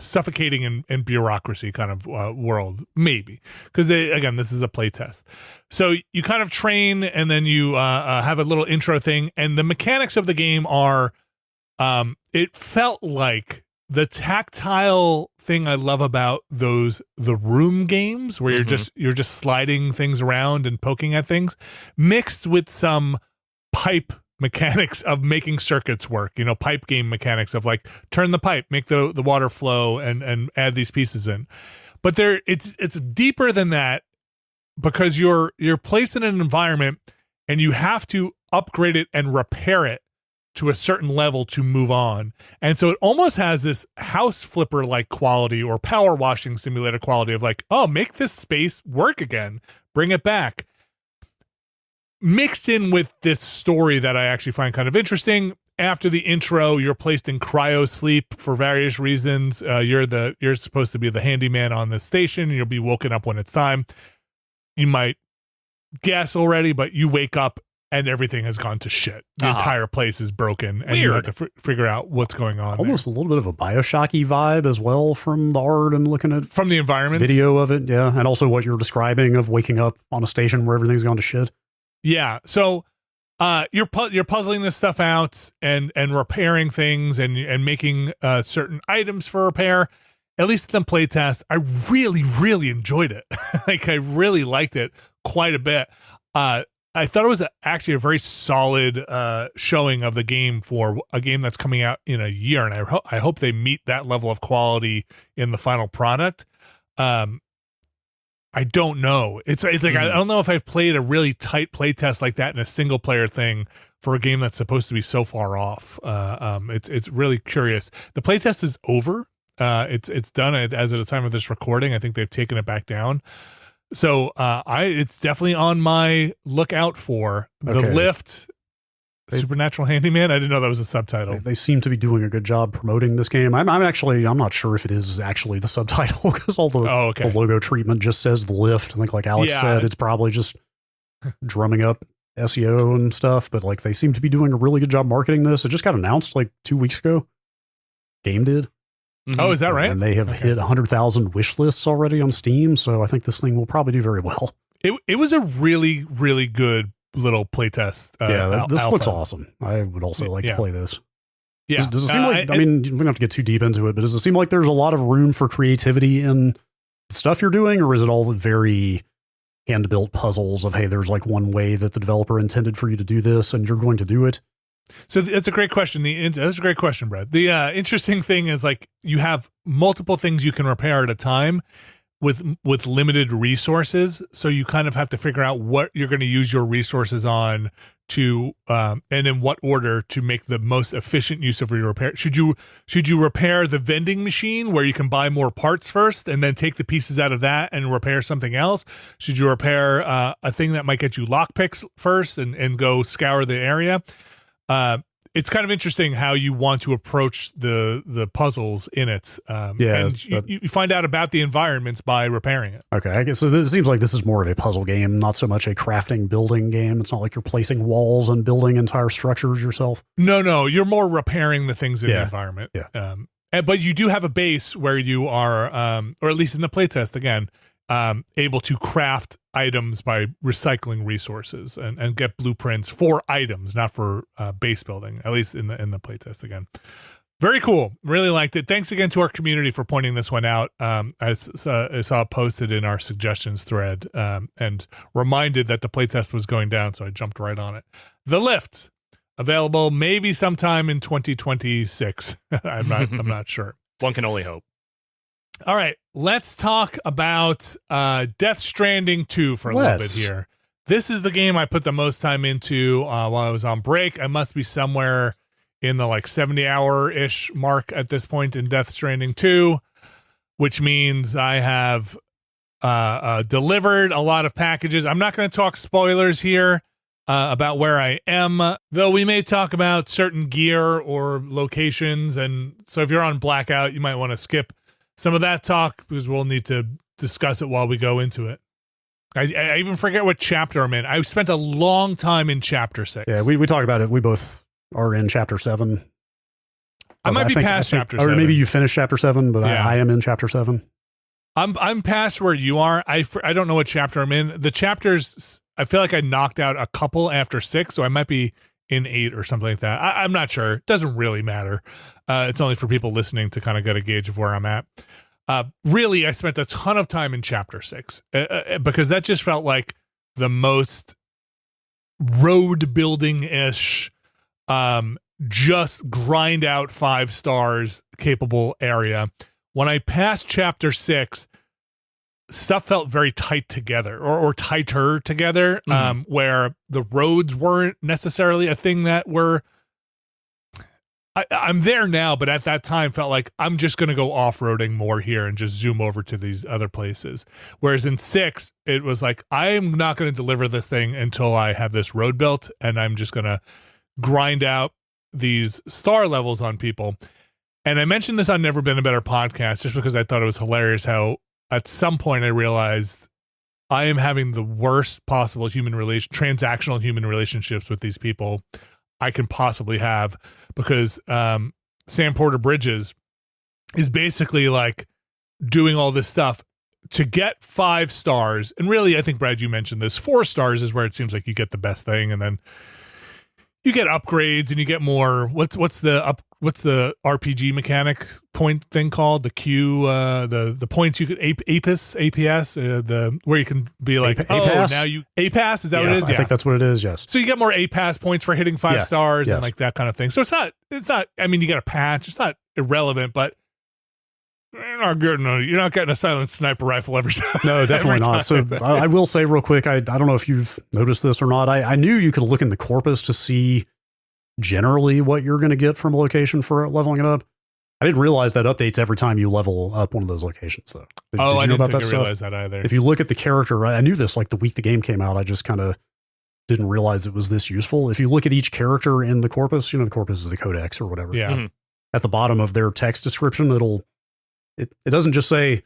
suffocating and bureaucracy kind of world, maybe, because again, this is a play test. So you kind of train and then you have a little intro thing, and the mechanics of the game are it felt like the tactile thing I love about the room games where you're just sliding things around and poking at things, mixed with some pipe mechanics of making circuits work, you know, pipe game mechanics of like turn the pipe, make the water flow and add these pieces in. But it's deeper than that, because you're placed in an environment and you have to upgrade it and repair it to a certain level to move on. And so it almost has this house flipper like quality or power washing simulator quality of like, oh, make this space work again, bring it back. Mixed in with this story that I actually find kind of interesting. After the intro, you're placed in cryo sleep for various reasons. You're supposed to be the handyman on the station. You'll be woken up when it's time. You might guess already, but you wake up and everything has gone to shit. The entire place is broken, and you have to figure out what's going on. Almost a little bit of a Bioshocky vibe as well from the art and looking at from the environment video of it, and also what you're describing of waking up on a station where everything's gone to shit. Yeah, so you're puzzling this stuff out and repairing things and making certain items for repair. At least in the playtest, I really, really enjoyed it. Like I really liked it quite a bit. I thought it was actually a very solid showing of the game for a game that's coming out in a year, and I hope they meet that level of quality in the final product. I don't know. It's like I don't know if I've played a really tight playtest like that in a single player thing for a game that's supposed to be so far off. It's really curious. The playtest is over. It's done as of the time of this recording. I think they've taken it back down. So it's definitely on my lookout for The Lift. Supernatural Handyman. I didn't know that was a subtitle. They seem to be doing a good job promoting this game. I'm not sure if it is actually the subtitle because all the logo treatment just says The Lift. I think, like Alex said, it's probably just drumming up SEO and stuff. But like, they seem to be doing a really good job marketing this. It just got announced like 2 weeks ago. Game did. Mm-hmm. Oh, is that right? And they have hit 100,000 wish lists already on Steam. So I think this thing will probably do very well. It was a really, really good little playtest. This alpha. looks awesome. I would also like to play this. Yeah. Does it seem like, I mean, we don't have to get too deep into it, but does it seem like there's a lot of room for creativity in the stuff you're doing, or is it all very hand-built puzzles of, hey, there's like one way that the developer intended for you to do this and you're going to do it? So that's a great question. That's a great question, Brad. The interesting thing is, like, you have multiple things you can repair at a time with limited resources. So you kind of have to figure out what you're going to use your resources on to, and in what order to make the most efficient use of your repair. Should you repair the vending machine where you can buy more parts first and then take the pieces out of that and repair something else? Should you repair a thing that might get you lockpicks first and go scour the area? It's kind of interesting how you want to approach the puzzles in it. And you find out about the environments by repairing it. Okay, I guess so. This seems like this is more of a puzzle game, not so much a crafting building game. It's not like you're placing walls and building entire structures yourself. No, you're more repairing the things in the environment. Yeah. But you do have a base where you are, or at least in the playtest again, able to craft items by recycling resources and get blueprints for items, not for base building, at least in the playtest again. Very cool. Really liked it. Thanks again to our community for pointing this one out. I saw it posted in our suggestions thread and reminded that the playtest was going down, so I jumped right on it. The Lift, available maybe sometime in 2026. I'm not sure. One can only hope. All right, let's talk about Death Stranding 2 for a little bit here. This is the game I put the most time into while I was on break. I must be somewhere in the like 70-hour-ish mark at this point in Death Stranding 2, which means I have delivered a lot of packages. I'm not going to talk spoilers here about where I am, though we may talk about certain gear or locations. And so if you're on blackout, you might want to skip some of that talk because we'll need to discuss it while we go into it. I even forget what chapter I'm in. I spent a long time in chapter 6. Yeah, we talked about it. We both are in chapter 7. I might be past chapter 7. Or maybe you finished chapter 7, but I am in chapter 7. I'm past where you are. I don't know what chapter I'm in. The chapters, I feel like I knocked out a couple after 6, so I might be in 8 or something like that. I'm not sure. It doesn't really matter. It's only for people listening to kind of get a gauge of where I'm at. Really, I spent a ton of time in chapter 6 because that just felt like the most road building-ish, just grind out 5 stars capable area. When I passed chapter 6, stuff felt very tight together or tighter together, where the roads weren't necessarily a thing that were. I'm there now, but at that time felt like I'm just going to go off-roading more here and just zoom over to these other places. Whereas in 6, it was like, I'm not going to deliver this thing until I have this road built, and I'm just going to grind out these star levels on people. And I mentioned this on Never Been a Better podcast just because I thought it was hilarious how at some point I realized I am having the worst possible transactional human relationships with these people I can possibly have, because Sam Porter Bridges is basically like doing all this stuff to get 5 stars. And really, I think, Brad, you mentioned this, 4 stars is where it seems like you get the best thing. And then you get upgrades and you get more. What's the RPG mechanic point thing called? The Q, the points you could APS, the where you can be like, APAS? Now you APAS, is that what it is? I think that's what it is. Yes. So you get more APAS points for hitting 5 stars and like that kind of thing. So it's not. I mean, you get a patch. It's not irrelevant, but You're not getting a silent sniper rifle every time. No, definitely not. So I will say real quick, I don't know if you've noticed this or not. I knew you could look in the corpus to see generally what you're going to get from a location for leveling it up. I didn't realize that updates every time you level up one of those locations, though. Did you know I didn't about think that I stuff? realized that either. If you look at the character, I knew this like the week the game came out. I just kind of didn't realize it was this useful. If you look at each character in the corpus, the corpus is the codex or whatever. Yeah. Mhm. At the bottom of their text description, it doesn't just say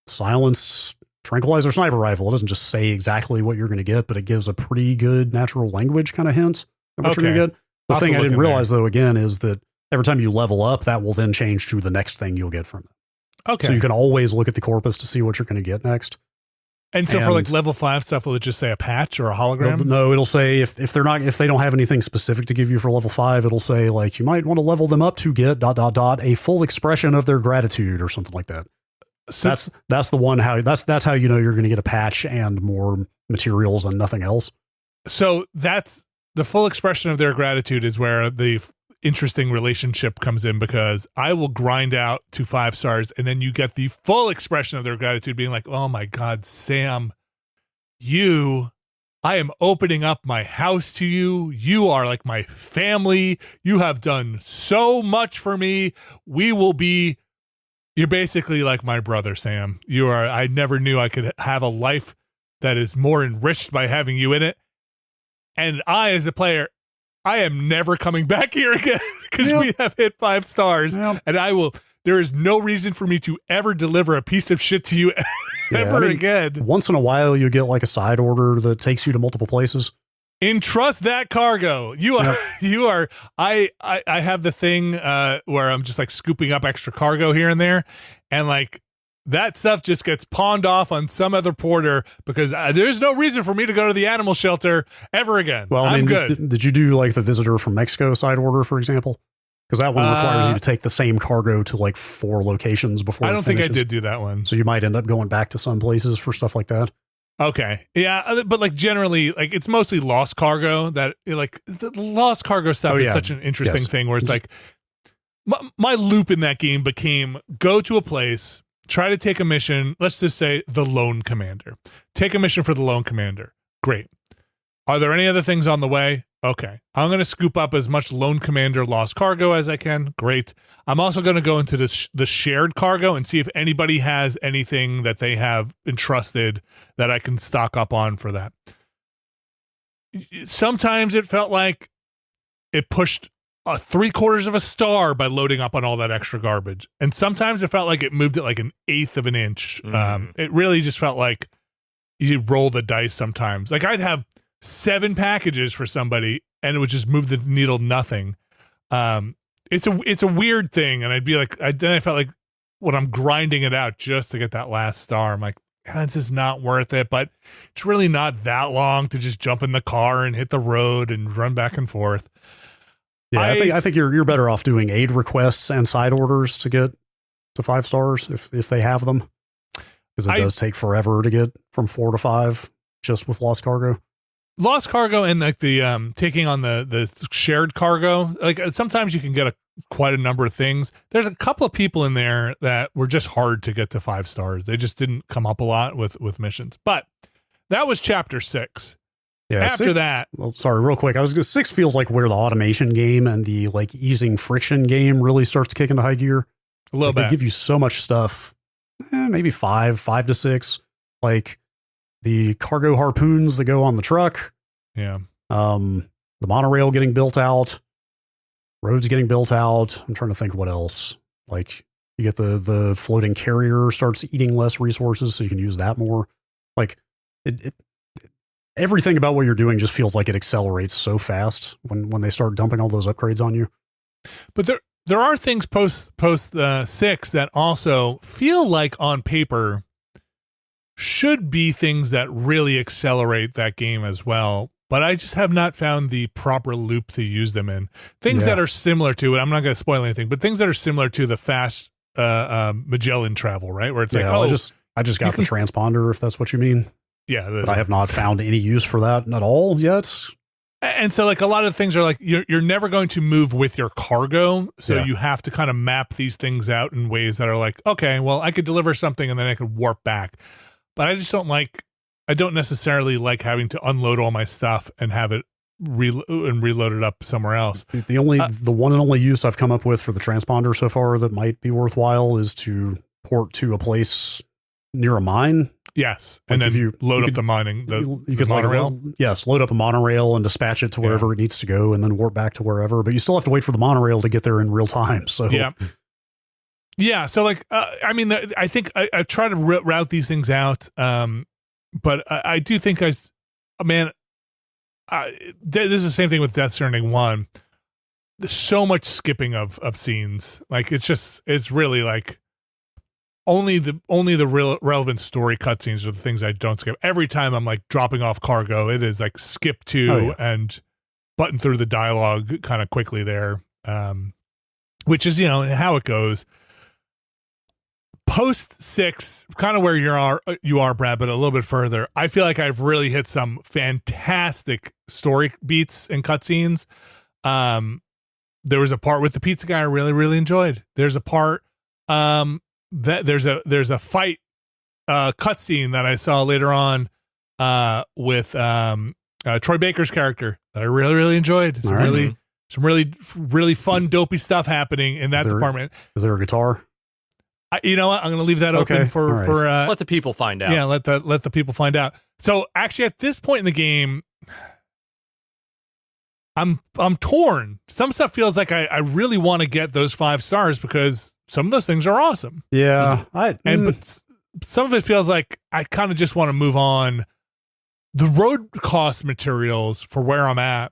silence, tranquilizer, sniper rifle. It doesn't just say exactly what you're going to get, but it gives a pretty good natural language kind of hints of what you're going to get. The thing I didn't realize though, again, is that every time you level up, that will then change to the next thing you'll get from it. Okay. So you can always look at the corpus to see what you're going to get next. And so for like level 5 stuff, will it just say a patch or a hologram? No, it'll say if they don't have anything specific to give you for level 5, it'll say like you might want to level them up to get ... a full expression of their gratitude or something like that. So that's the one that's how you know you're going to get a patch and more materials and nothing else. So that's the full expression of their gratitude is where the interesting relationship comes in, because I will grind out to 5 stars and then you get the full expression of their gratitude being like, oh my God, Sam, I am opening up my house to you. You are like my family. You have done so much for me. You're basically like my brother, Sam. I never knew I could have a life that is more enriched by having you in it. And I, as a player, I am never coming back here again because we have hit 5 stars, and there is no reason for me to ever deliver a piece of shit to you again. Once in a while, you get like a side order that takes you to multiple places. Entrust that cargo. I have the thing where I'm just like scooping up extra cargo here and there, and like that stuff just gets pawned off on some other porter because there's no reason for me to go to the animal shelter ever again. Well, I'm good. Did you do like the visitor from Mexico side order, for example? Because that one requires you to take the same cargo to like 4 locations before. I don't think I did do that one. So you might end up going back to some places for stuff like that. Okay. Yeah. But like generally, like it's mostly lost cargo that like the lost cargo stuff is such an interesting thing where it's like my loop in that game became go to a place, try to take a mission. Let's just say the Lone Commander. Take a mission for the Lone Commander. Great. Are there any other things on the way? Okay. I'm going to scoop up as much Lone Commander lost cargo as I can. Great. I'm also going to go into the shared cargo and see if anybody has anything that they have entrusted that I can stock up on for that. Sometimes it felt like it pushed 3/4 of a star by loading up on all that extra garbage. And sometimes it felt like it moved it like 1/8 of an inch. It really just felt like you roll the dice sometimes. Like I'd have 7 packages for somebody and it would just move the needle nothing. It's a weird thing. And I'd be like, then I felt like when I'm grinding it out just to get that last star, I'm like, this is not worth it, but it's really not that long to just jump in the car and hit the road and run back and forth. Yeah, I think you're better off doing aid requests and side orders to get to 5 stars if they have them, because it does take forever to get from 4 to 5 just with lost cargo. Lost cargo and like the taking on the shared cargo. Like sometimes you can get quite a number of things. There's a couple of people in there that were just hard to get to 5 stars. They just didn't come up a lot with missions. But that was chapter 6. Yeah, after 6, that, well, sorry, real quick. 6 feels like where the automation game and the like easing friction game really starts to kick into high gear. A little bit. They give you so much stuff. Maybe 5 to 6. Like the cargo harpoons that go on the truck. Yeah. The monorail getting built out. Roads getting built out. I'm trying to think what else. Like you get the floating carrier starts eating less resources, so you can use that more. Like everything about what you're doing just feels like it accelerates so fast when they start dumping all those upgrades on you. But there are things post 6 that also feel like on paper should be things that really accelerate that game as well. But I just have not found the proper loop to use them in. Things that are similar to it. I'm not going to spoil anything, but things that are similar to the fast Magellan travel, right? Where it's like, I just got the transponder, if that's what you mean. Yeah. But I have not found any use for that at all yet. And so like a lot of things are like you're never going to move with your cargo, so you have to kind of map these things out in ways that are like, okay, well, I could deliver something and then I could warp back, but I don't necessarily like having to unload all my stuff and have it reload it up somewhere else. The one and only use I've come up with for the transponder so far that might be worthwhile is to port to a place near a mine. Yes, and then you load up the mining, the monorail. Load up a monorail and dispatch it to wherever it needs to go, and then warp back to wherever. But you still have to wait for the monorail to get there in real time. So yeah. So like, I mean, I think I try to route these things out, but I do think this is the same thing with Death Stranding 1. There's so much skipping of scenes. Like it's really like. Only the real relevant story cutscenes are the things I don't skip. Every time I'm like dropping off cargo, it is like skip to and button through the dialogue kind of quickly there, which is how it goes. Post 6, kind of where you are, Brad, but a little bit further. I feel like I've really hit some fantastic story beats and cutscenes. There was a part with the pizza guy I really, really enjoyed. There's a part. There's a fight cutscene that I saw later on with Troy Baker's character that I really, really enjoyed. Some really fun dopey stuff happening in that department. Is there a guitar? You know what? I'm going to leave that open for let the people find out. Yeah, let the people find out. So actually, at this point in the game, I'm torn. Some stuff feels like I really want to get those 5 stars because some of those things are awesome. Yeah. But some of it feels like I kind of just want to move on. The road cost materials for where I'm at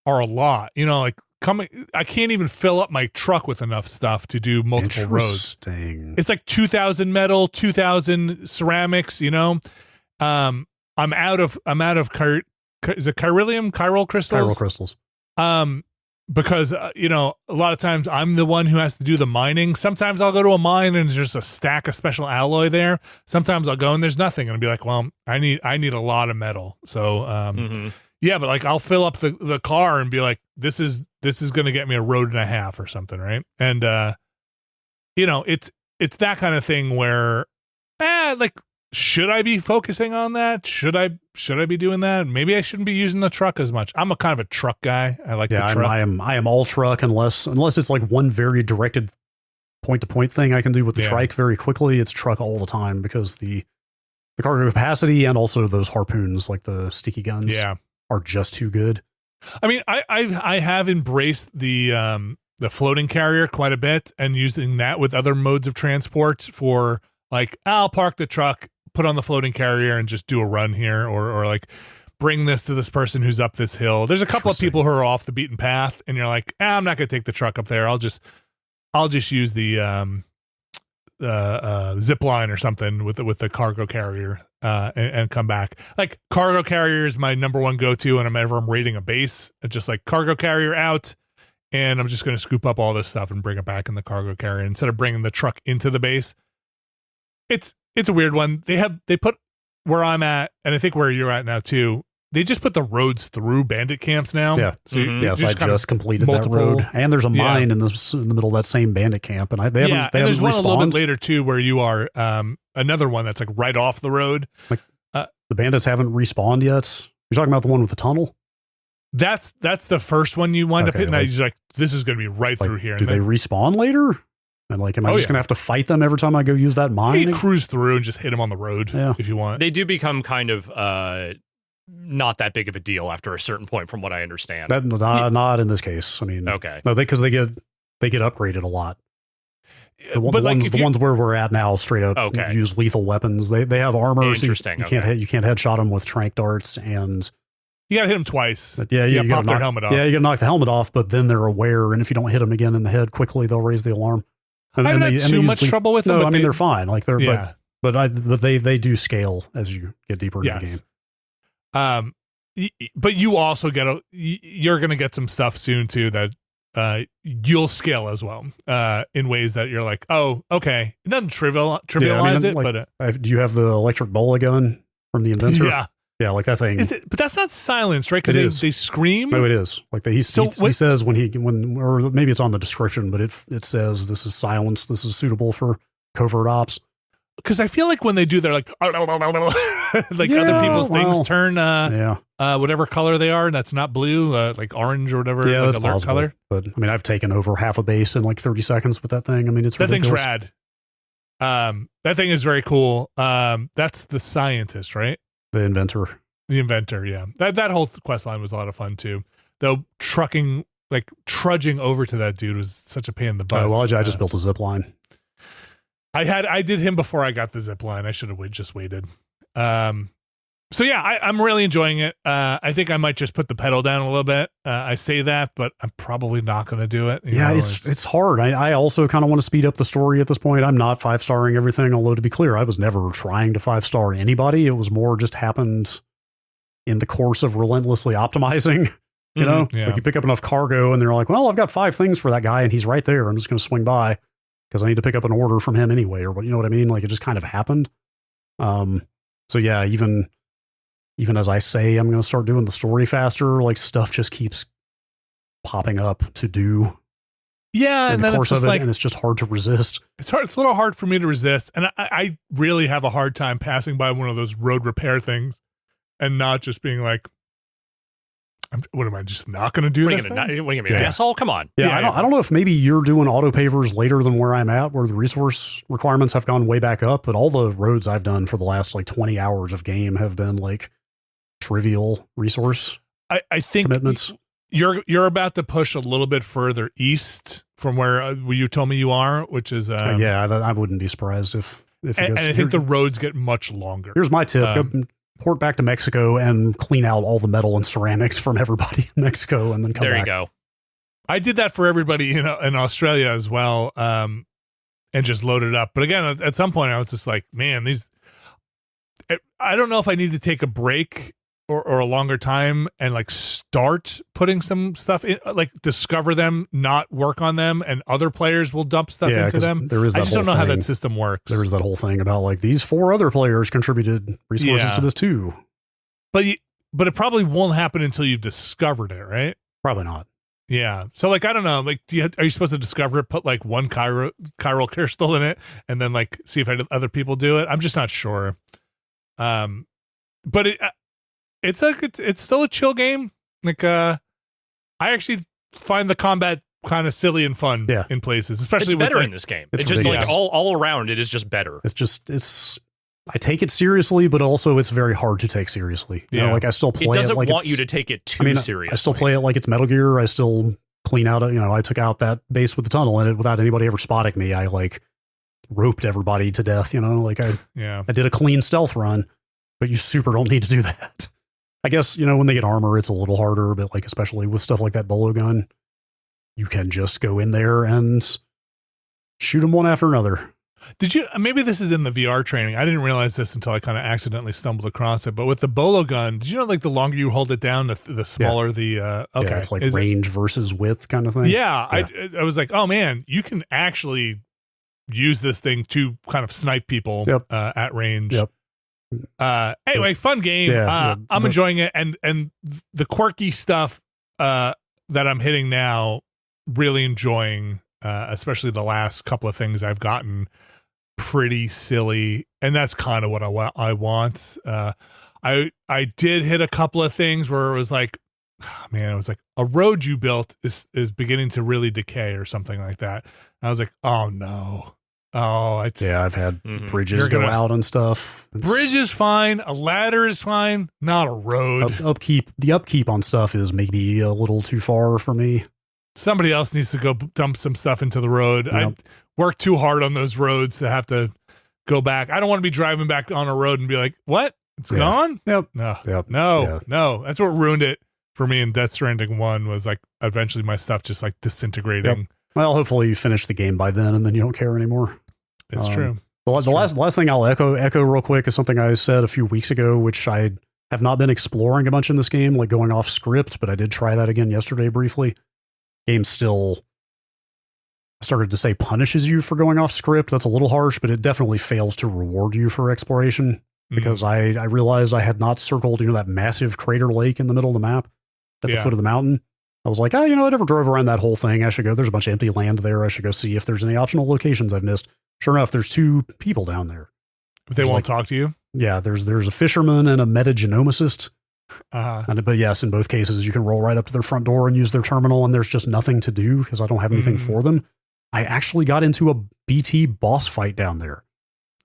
are a lot. I can't even fill up my truck with enough stuff to do multiple roads. It's like 2,000 metal, 2,000 ceramics, I'm out of is it chiral crystals? Chiral crystals. Because a lot of times I'm the one who has to do the mining. Sometimes I'll go to a mine and there's just a stack of special alloy there. Sometimes I'll go and there's nothing and I'll be like, well, I need a lot of metal. So but like I'll fill up the car and be like, this is going to get me a road and a half or something, right? And it's that kind of thing where like, should I be focusing on that? Should I be doing that? Maybe I shouldn't be using the truck as much. I'm a kind of a truck guy. I like the truck. I am all truck unless it's like one very directed point to point thing I can do with the trike very quickly. It's truck all the time because the cargo capacity and also those harpoons, like the sticky guns, are just too good. I mean, I have embraced the floating carrier quite a bit and using that with other modes of transport for like, I'll park the truck, put on the floating carrier and just do a run here or like bring this to this person who's up this hill. There's a couple of people who are off the beaten path and you're like, I'm not going to take the truck up there. I'll just use the zip line or something with the cargo carrier and come back. Like cargo carrier is my number one go-to whenever I'm raiding a base. It's just like cargo carrier out and I'm just going to scoop up all this stuff and bring it back in the cargo carrier instead of bringing the truck into the base. It's a weird one. They put where I'm at, and I think where you're at now too. They just put the roads through bandit camps now. Yeah. So I just completed that road, and there's a mine in the middle of that same bandit camp, and they haven't there's one respawned. a little bit later too, where you are. Another one that's like right off the road. Like, the bandits haven't respawned yet. You're talking about the one with the tunnel. That's the first one you wind up hitting. That you're like, this is going to be right through here. Do they respawn later? And like, am I just going to have to fight them every time I go use that mine? You cruise through and just hit them on the road if you want. They do become kind of not that big of a deal after a certain point, from what I understand. Not in this case. I mean, okay, no, because they get upgraded a lot. The ones where we're at now straight up use lethal weapons. They have armor. Interesting. So you can't headshot them with tranq darts, and you got to hit them twice. But you got to pop their helmet off. Yeah, you got to knock the helmet off, but then they're aware, and if you don't hit them again in the head quickly, they'll raise the alarm. I haven't had too much trouble with them. No, I mean they're fine. Like but they do scale as you get deeper into the game. But you also you're going to get some stuff soon too that you'll scale as well in ways that you're like, oh, okay. It doesn't trivialize it, but do you have the electric bola gun from the inventor? Yeah. Yeah, like that thing. Is it? But that's not silence, right? It Because is. they scream. No, it is. Like he says or maybe it's on the description, but it says this is silence. This is suitable for covert ops. Because I feel like when they do, they're like, like other people's things turn whatever color they are, and that's not blue, like orange or whatever. Yeah, like that's possible. Color. But I mean, I've taken over half a base in like 30 seconds with that thing. I mean, it's ridiculous. That thing's rad. That thing is very cool. That's the scientist, right? The inventor. The inventor, yeah. That whole quest line was a lot of fun too. Though trudging over to that dude was such a pain in the butt. Well, I just built a zip line. I did him before I got the zip line. I should have just waited. So yeah, I'm really enjoying it. I think I might just put the pedal down a little bit. I say that, but I'm probably not going to do it. It's hard. I also kind of want to speed up the story at this point. I'm not 5-starring everything, although to be clear, I was never trying to 5-star anybody. It was more just happened in the course of relentlessly optimizing. You know, like you pick up enough cargo and they're like, well, I've got 5 things for that guy and he's right there. I'm just going to swing by because I need to pick up an order from him anyway, or what, you know what I mean? Like it just kind of happened. So yeah, even as I say, I'm going to start doing the story faster, like stuff just keeps popping up to do. Yeah. And then it's just and it's just hard to resist. It's hard. It's a little hard for me to resist. And I really have a hard time passing by one of those road repair things and not just being like, what am I just not going to do this? What are you going to be an asshole? Come on. Yeah, I don't know if maybe you're doing auto pavers later than where I'm at, where the resource requirements have gone way back up, but all the roads I've done for the last like 20 hours of game have been like trivial resource I think commitments. You're about to push a little bit further east from where you told me you are, which is I wouldn't be surprised if and I think the roads get much longer. Here's my tip. Port back to Mexico and clean out all the metal and ceramics from everybody in Mexico and then come back. There you go. I did that for everybody in Australia as well, and just load it up. But again, at some point I was just like, man, I don't know if I need to take a break or a longer time and like start putting some stuff in, like discover them, not work on them, and other players will dump stuff into them. There is that I just don't know how that system works. There is that whole thing about like these 4 other players contributed resources to this too. But it probably won't happen until you've discovered it, right? Probably not. Yeah. So like, I don't know, like, are you supposed to discover it, put like one chiral crystal in it and then like see if other people do it? I'm just not sure. But it's still a chill game. Like, I actually find the combat kind of silly and fun in places, especially it's better with, in this game. It's just like all around it is just better. I take it seriously, but also it's very hard to take seriously. You know, like I still play it. It doesn't like want you to take it too seriously. I still play it like it's Metal Gear. I still clean out, I took out that base with the tunnel in it without anybody ever spotting me. I like roped everybody to death, like I did a clean stealth run, but you super don't need to do that. I guess, when they get armor, it's a little harder, but like, especially with stuff like that bolo gun, you can just go in there and shoot them one after another. Did you, maybe this is in the VR training. I didn't realize this until I kind of accidentally stumbled across it, but with the bolo gun, did you know, like the longer you hold it down, the smaller okay. Yeah, it's like range versus width kind of thing. Yeah. I was like, oh man, you can actually use this thing to kind of snipe people at range. Yep. Anyway, fun game. I'm enjoying it, and the quirky stuff that I'm hitting now, really enjoying, especially the last couple of things I've gotten pretty silly, and that's kind of what I want. I did hit a couple of things where it was like, man, it was like a road you built is beginning to really decay or something like that. And I was like, oh no. Oh, I've had bridges go out and stuff. Bridge is fine. A ladder is fine. Not a road. The upkeep on stuff is maybe a little too far for me. Somebody else needs to go dump some stuff into the road. Yep. I work too hard on those roads to have to go back. I don't want to be driving back on a road and be like, what? It's gone? Yep. No. That's what ruined it for me in Death Stranding 1 was like eventually my stuff just like disintegrating. Yep. Well, hopefully you finish the game by then and then you don't care anymore. It's true. The last thing I'll echo real quick is something I said a few weeks ago, which I have not been exploring a bunch in this game, like going off script, but I did try that again yesterday briefly. Game still, I started to say punishes you for going off script. That's a little harsh, but it definitely fails to reward you for exploration. because I realized I had not circled, that massive crater lake in the middle of the map at the foot of the mountain. I was like, I never drove around that whole thing. I should go. There's a bunch of empty land there. I should go see if there's any optional locations I've missed. Sure enough, there's 2 people down there. But they won't talk to you? Yeah, there's a fisherman and a metagenomicist. But yes, in both cases, you can roll right up to their front door and use their terminal, and there's just nothing to do because I don't have anything for them. I actually got into a BT boss fight down there.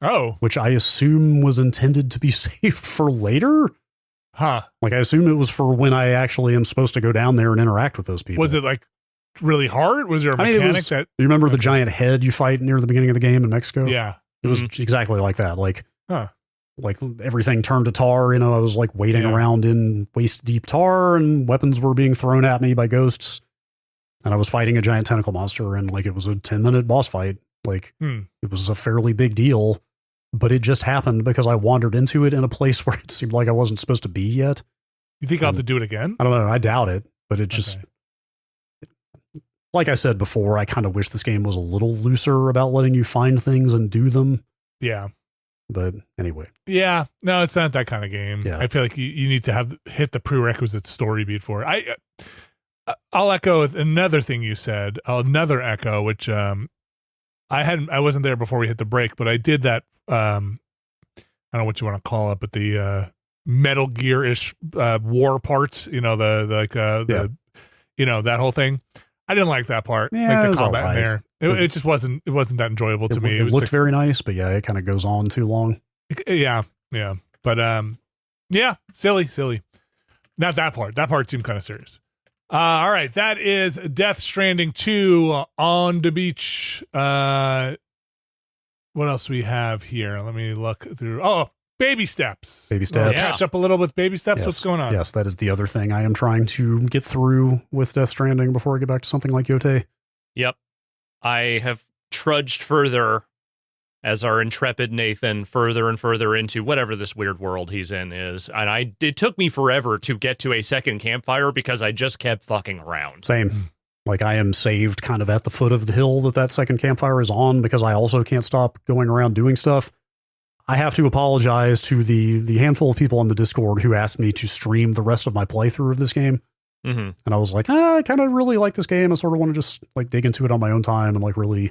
Oh. Which I assume was intended to be saved for later. Huh. Like, I assume it was for when I actually am supposed to go down there and interact with those people. Was it like really hard? Was there a mechanic you remember the giant head you fight near the beginning of the game in Mexico? Yeah. It was exactly like that. Like, like everything turned to tar. I was like wading around in waist deep tar, and weapons were being thrown at me by ghosts. And I was fighting a giant tentacle monster, and like it was a 10-minute boss fight. Like it was a fairly big deal, but it just happened because I wandered into it in a place where it seemed like I wasn't supposed to be yet. You think I'll have to do it again? I don't know. I doubt it, but it just, like I said before, I kind of wish this game was a little looser about letting you find things and do them. Yeah. But anyway. Yeah. No, it's not that kind of game. Yeah. I feel like you need to hit the prerequisite story beat for it. I'll echo another thing you said, another echo, which I wasn't there before we hit the break, but I did that. I don't know what you want to call it, but the Metal Gear-ish war parts, that whole thing. I didn't like that part. Yeah, like the combat in there. It just wasn't that enjoyable to me. It looked very nice, but yeah, it kind of goes on too long. Yeah. But silly. Not that part. That part seemed kind of serious. All right, that is Death Stranding 2 on the beach. What else we have here? Let me look through. Oh, baby steps. Baby steps. Catch up a little with baby steps. Yes. What's going on? Yes, that is the other thing I am trying to get through with Death Stranding before I get back to something like Yotei. Yep. I have trudged further as our intrepid Nathan further and further into whatever this weird world he's in is. And it took me forever to get to a second campfire because I just kept fucking around. Same. Like, I am saved kind of at the foot of the hill that second campfire is on because I also can't stop going around doing stuff. I have to apologize to the handful of people on the Discord who asked me to stream the rest of my playthrough of this game. Mm-hmm. And I was like, I kind of really like this game. I sort of want to just like dig into it on my own time and like really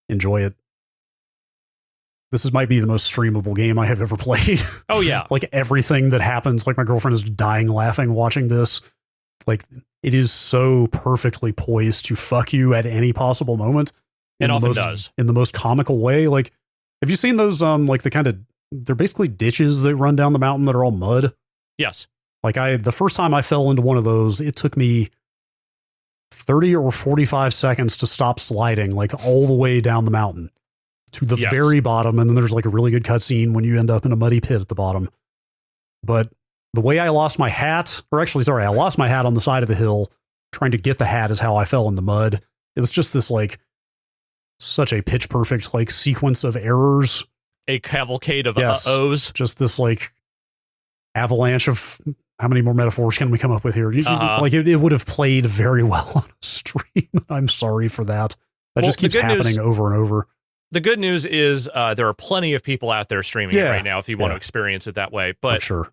enjoy it. This might be the most streamable game I have ever played. Oh, yeah. Like everything that happens, like my girlfriend is dying laughing watching this. Like it is so perfectly poised to fuck you at any possible moment. It often does. In the most comical way. Like, have you seen those, like the kind of, they're basically ditches that run down the mountain that are all mud? Yes. Like the first time I fell into one of those, it took me 30 or 45 seconds to stop sliding, like all the way down the mountain to the very bottom. And then there's like a really good cutscene when you end up in a muddy pit at the bottom. But the way I lost my hat, I lost my hat on the side of the hill. Trying to get the hat is how I fell in the mud. It was just this like, such a pitch perfect like sequence of errors. A cavalcade of uh-ohs. Just this like avalanche of, how many more metaphors can we come up with here? Like it would have played very well on a stream. I'm sorry for that. That just keeps happening over and over. The good news is there are plenty of people out there streaming it right now if you want to experience it that way. But I'm sure.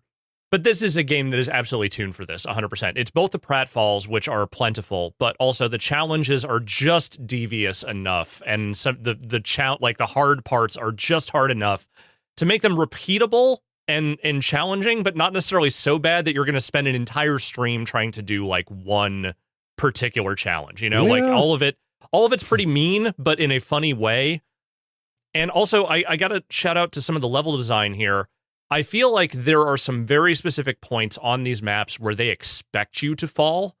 But this is a game that is absolutely tuned for this, 100%. It's both the pratfalls, which are plentiful, but also the challenges are just devious enough, and some the hard parts are just hard enough to make them repeatable and challenging, but not necessarily so bad that you're going to spend an entire stream trying to do like one particular challenge. Like all of it's pretty mean, but in a funny way. And also, I got to shout out to some of the level design here. I feel like there are some very specific points on these maps where they expect you to fall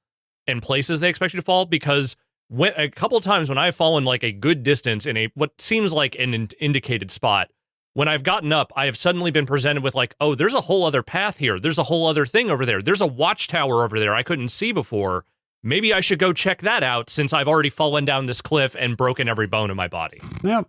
and places they expect you to fall, because a couple of times when I've fallen like a good distance in what seems like an indicated spot, when I've gotten up, I have suddenly been presented with like, oh, there's a whole other path here. There's a whole other thing over there. There's a watchtower over there I couldn't see before. Maybe I should go check that out since I've already fallen down this cliff and broken every bone in my body. Yep.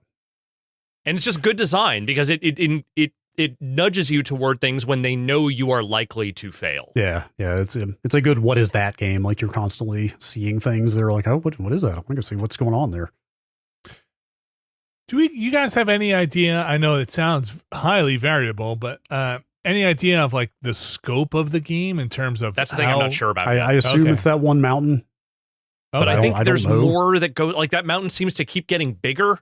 And it's just good design because it nudges you toward things when they know you are likely to fail. Yeah. It's a good what is that game? Like you're constantly seeing things. They're like, oh, what is that? I want to go see what's going on there. You guys have any idea? I know it sounds highly variable, but any idea of like the scope of the game in terms of That's the thing I'm not sure about. I assume it's that one mountain. But I think there's more that go, like that mountain seems to keep getting bigger.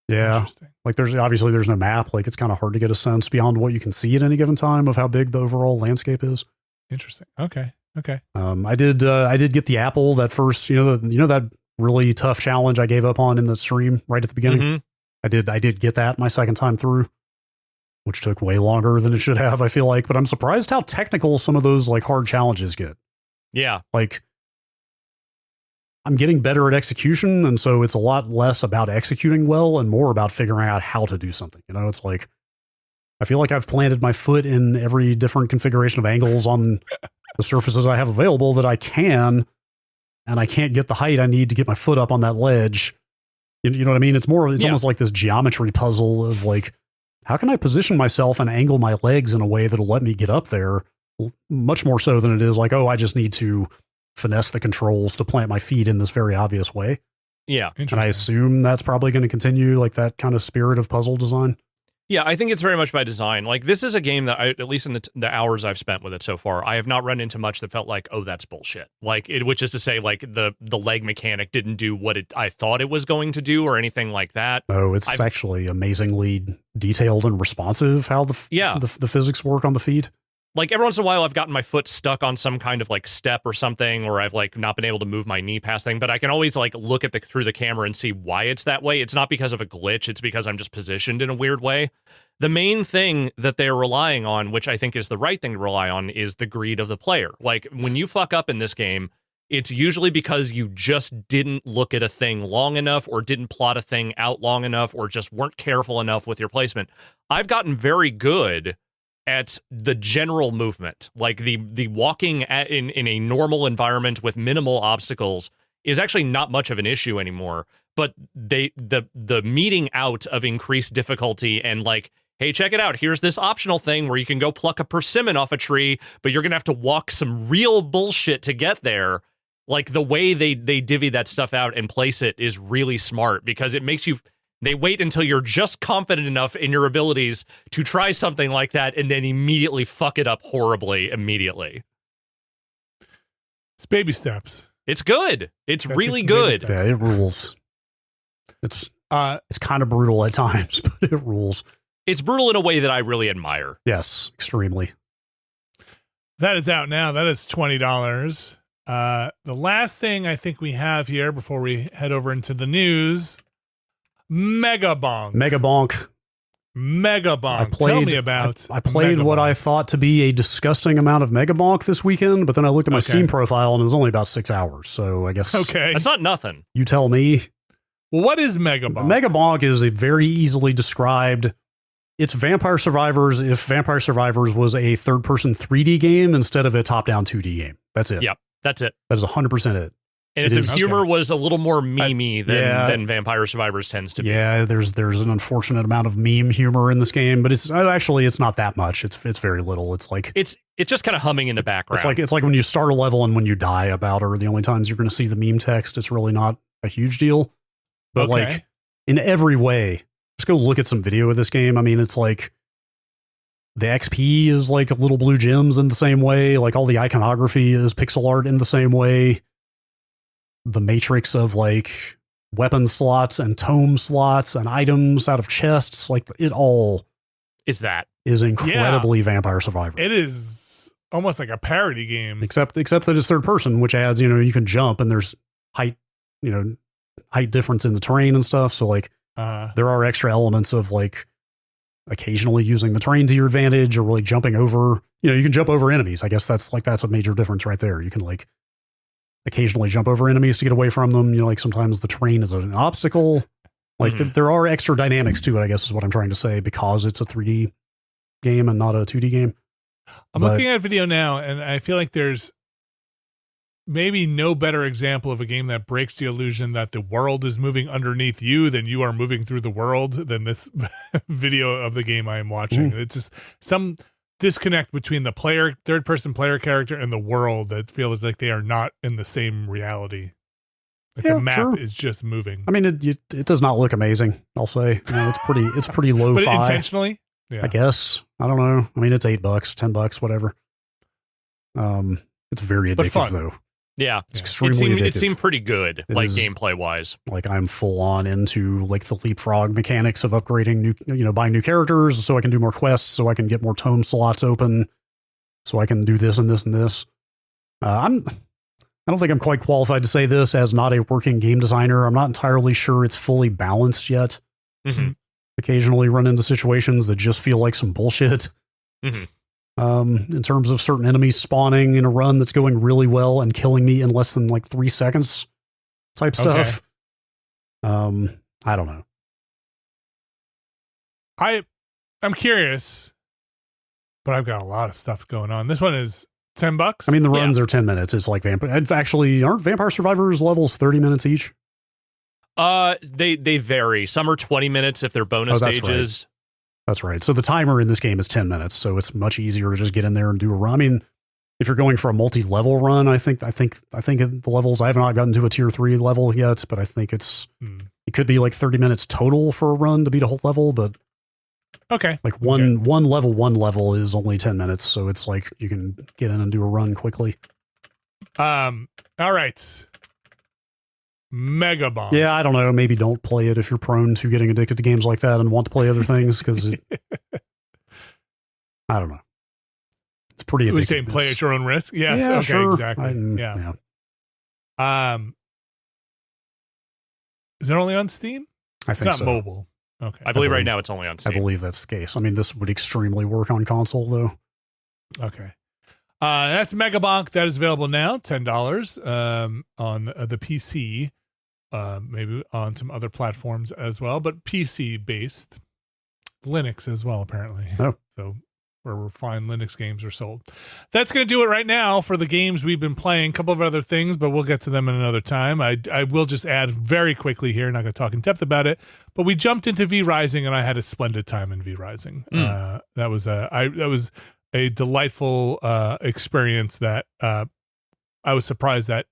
Yeah. Like there's no map. Like it's kind of hard to get a sense beyond what you can see at any given time of how big the overall landscape is. Interesting. Okay. I did get the apple that first, that really tough challenge I gave up on in the stream right at the beginning. Mm-hmm. I did get that my second time through, which took way longer than it should have, I feel like, but I'm surprised how technical some of those like hard challenges get. Yeah. Like I'm getting better at execution, and so it's a lot less about executing well and more about figuring out how to do something. It's like I feel like I've planted my foot in every different configuration of angles on the surfaces I have available that I can, and I can't get the height I need to get my foot up on that ledge. You know what I mean? It's almost like this geometry puzzle of like, how can I position myself and angle my legs in a way that'll let me get up there? Much more so than it is like, oh, I just need to finesse the controls to plant my feet in this very obvious way. Yeah. And I assume that's probably going to continue, like that kind of spirit of puzzle design. Yeah, I think it's very much by design. Like, this is a game that, at least in the hours I've spent with it so far, I have not run into much that felt like, oh, that's bullshit. Like, which is to say, like, the leg mechanic didn't do what I thought it was going to do or anything like that. Oh, it's actually amazingly detailed and responsive how the physics work on the feet. Like, every once in a while, I've gotten my foot stuck on some kind of, like, step or something, or I've, like, not been able to move my knee past thing, but I can always, like, look at through the camera and see why it's that way. It's not because of a glitch. It's because I'm just positioned in a weird way. The main thing that they're relying on, which I think is the right thing to rely on, is the greed of the player. Like, when you fuck up in this game, it's usually because you just didn't look at a thing long enough, or didn't plot a thing out long enough, or just weren't careful enough with your placement. I've gotten very good at the general movement, like the walking in a normal environment with minimal obstacles is actually not much of an issue anymore. But the meeting out of increased difficulty and like, hey, check it out, here's this optional thing where you can go pluck a persimmon off a tree, but you're gonna have to walk some real bullshit to get there. Like, the way they divvy that stuff out and place it is really smart, because it makes you. They wait until you're just confident enough in your abilities to try something like that and then immediately fuck it up horribly immediately. It's baby steps. It's good. It's really good. Yeah, it rules. It's kind of brutal at times, but it rules. It's brutal in a way that I really admire. Yes, extremely. That is out now. That is $20. The last thing I think we have here before we head over into the news, Megabonk. Tell me about. I played what I thought to be a disgusting amount of Megabonk this weekend, but then I looked at my Steam profile and it was only about 6 hours. So I guess that's not nothing. You tell me. Well, what is Megabonk? Megabonk is a very easily described. It's Vampire Survivors if Vampire Survivors was a third-person 3D game instead of a top-down 2D game. That's it. Yep, that's it. That is 100% it. And if the humor was a little more memey than Vampire Survivors tends to be. Yeah, there's an unfortunate amount of meme humor in this game, but it's not that much. It's very little. It's like it's just kind of humming in the background. It's like when you start a level and when you die about are the only times you're going to see the meme text. It's really not a huge deal. But like in every way, just go look at some video of this game. I mean, it's like the XP is like little blue gems in the same way. Like all the iconography is pixel art in the same way. The matrix of like weapon slots and tome slots and items out of chests, like it all is incredibly Vampire Survivor. It is almost like a parody game, except that it's third person, which adds, you can jump and there's height difference in the terrain and stuff. So like there are extra elements of like occasionally using the terrain to your advantage or really jumping over, you can jump over enemies. I guess that's a major difference right there. You can like occasionally jump over enemies to get away from them. Like sometimes the terrain is an obstacle. Like there are extra dynamics to it, I guess is what I'm trying to say, because it's a 3D game and not a 2D game. I'm looking at a video now and I feel like there's maybe no better example of a game that breaks the illusion that the world is moving underneath you than you are moving through the world than this video of the game I am watching. It's just some disconnect between the third person player character and the world that feels like they are not in the same reality. Like the map is just moving. I mean, it does not look amazing. I'll say it's pretty lo-fi. But intentionally, I guess. I don't know. I mean, it's $8, $10, whatever. It's very addictive though. Yeah, it's extremely addictive. It seemed pretty good, gameplay wise. Like I'm full on into like the leapfrog mechanics of upgrading buying new characters so I can do more quests, so I can get more tome slots open, so I can do this and this and this. I don't think I'm quite qualified to say this as not a working game designer. I'm not entirely sure it's fully balanced yet. Mm-hmm. Occasionally run into situations that just feel like some bullshit. Mm-hmm. In terms of certain enemies spawning in a run that's going really well and killing me in less than like 3 seconds type stuff. I don't know. I'm curious, but I've got a lot of stuff going on. This one is $10. I mean, the runs are 10 minutes. It's like Vampire. Actually, aren't Vampire Survivors levels 30 minutes each? They vary. Some are 20 minutes if they're bonus stages. Right. That's right. So the timer in this game is 10 minutes, so it's much easier to just get in there and do a run. I mean, if you're going for a multi-level run, I think the levels, I have not gotten to a tier 3 level yet, but I think it could be like 30 minutes total for a run to beat a whole level, but like one level is only 10 minutes, so it's like you can get in and do a run quickly. All right. Megabonk. Yeah, I don't know. Maybe don't play it if you're prone to getting addicted to games like that and want to play other things, because I don't know. It's pretty addictive. We're saying play at your own risk? Yes. Yeah, okay, sure. Exactly. Yeah. Is it only on Steam? It's not mobile. Okay. I believe right now it's only on Steam. I believe that's the case. I mean, this would extremely work on console, though. Okay. That's Megabonk. That is available now, $10 on the PC, maybe on some other platforms as well, but PC-based. Linux as well, apparently. Oh. So where refined Linux games are sold. That's going to do it right now for the games we've been playing. A couple of other things, but we'll get to them in another time. I will just add very quickly here, not going to talk in depth about it, but we jumped into V Rising, and I had a splendid time in V Rising. That was a delightful experience that I was surprised at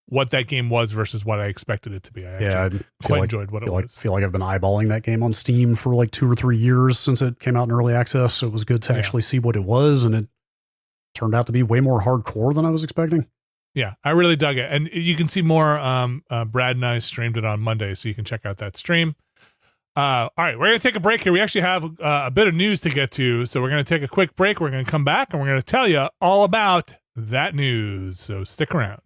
what that game was versus what I expected it to be. I actually quite enjoyed what it was. I feel like I've been eyeballing that game on Steam for like 2 or 3 years since it came out in early access. So it was good to actually see what it was, and it turned out to be way more hardcore than I was expecting. Yeah, I really dug it. And you can see more. Brad and I streamed it on Monday, so you can check out that stream. All right, we're going to take a break here. We actually have a bit of news to get to, so we're going to take a quick break. We're going to come back, and we're going to tell you all about that news. So stick around.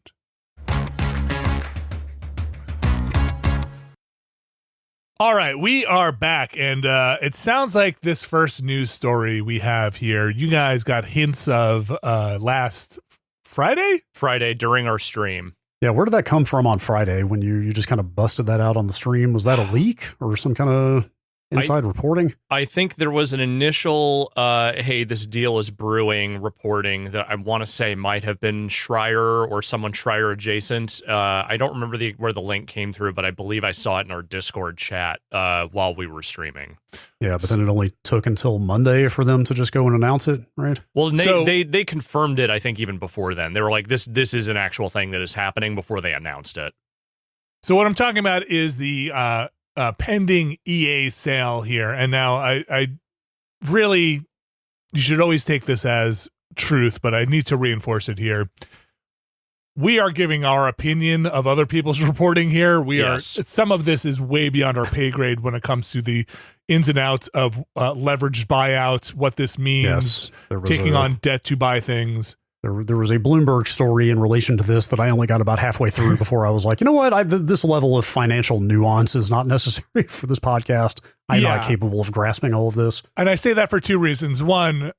All right, we are back, and it sounds like this first news story we have here, you guys got hints of last Friday? Friday during our stream. Yeah, where did that come from on Friday when you just kind of busted that out on the stream? Was that a leak or some kind of inside reporting? I think there was an initial, hey, this deal is brewing reporting that I want to say might have been Schreier or someone Schreier adjacent. I don't remember where the link came through, but I believe I saw it in our Discord chat while we were streaming. Yeah, but then it only took until Monday for them to just go and announce it, right? Well, they confirmed it, I think, even before then. They were like, this is an actual thing that is happening before they announced it. So what I'm talking about is the pending EA sale here. And now I really, you should always take this as truth, but I need to reinforce it here. We are giving our opinion of other people's reporting here. Some of this is way beyond our pay grade when it comes to the ins and outs of leveraged buyouts, what this means, taking on debt to buy things. There was a Bloomberg story in relation to this that I only got about halfway through before I was like, you know what? This level of financial nuance is not necessary for this podcast. I'm not capable of grasping all of this. And I say that for 2 reasons. One,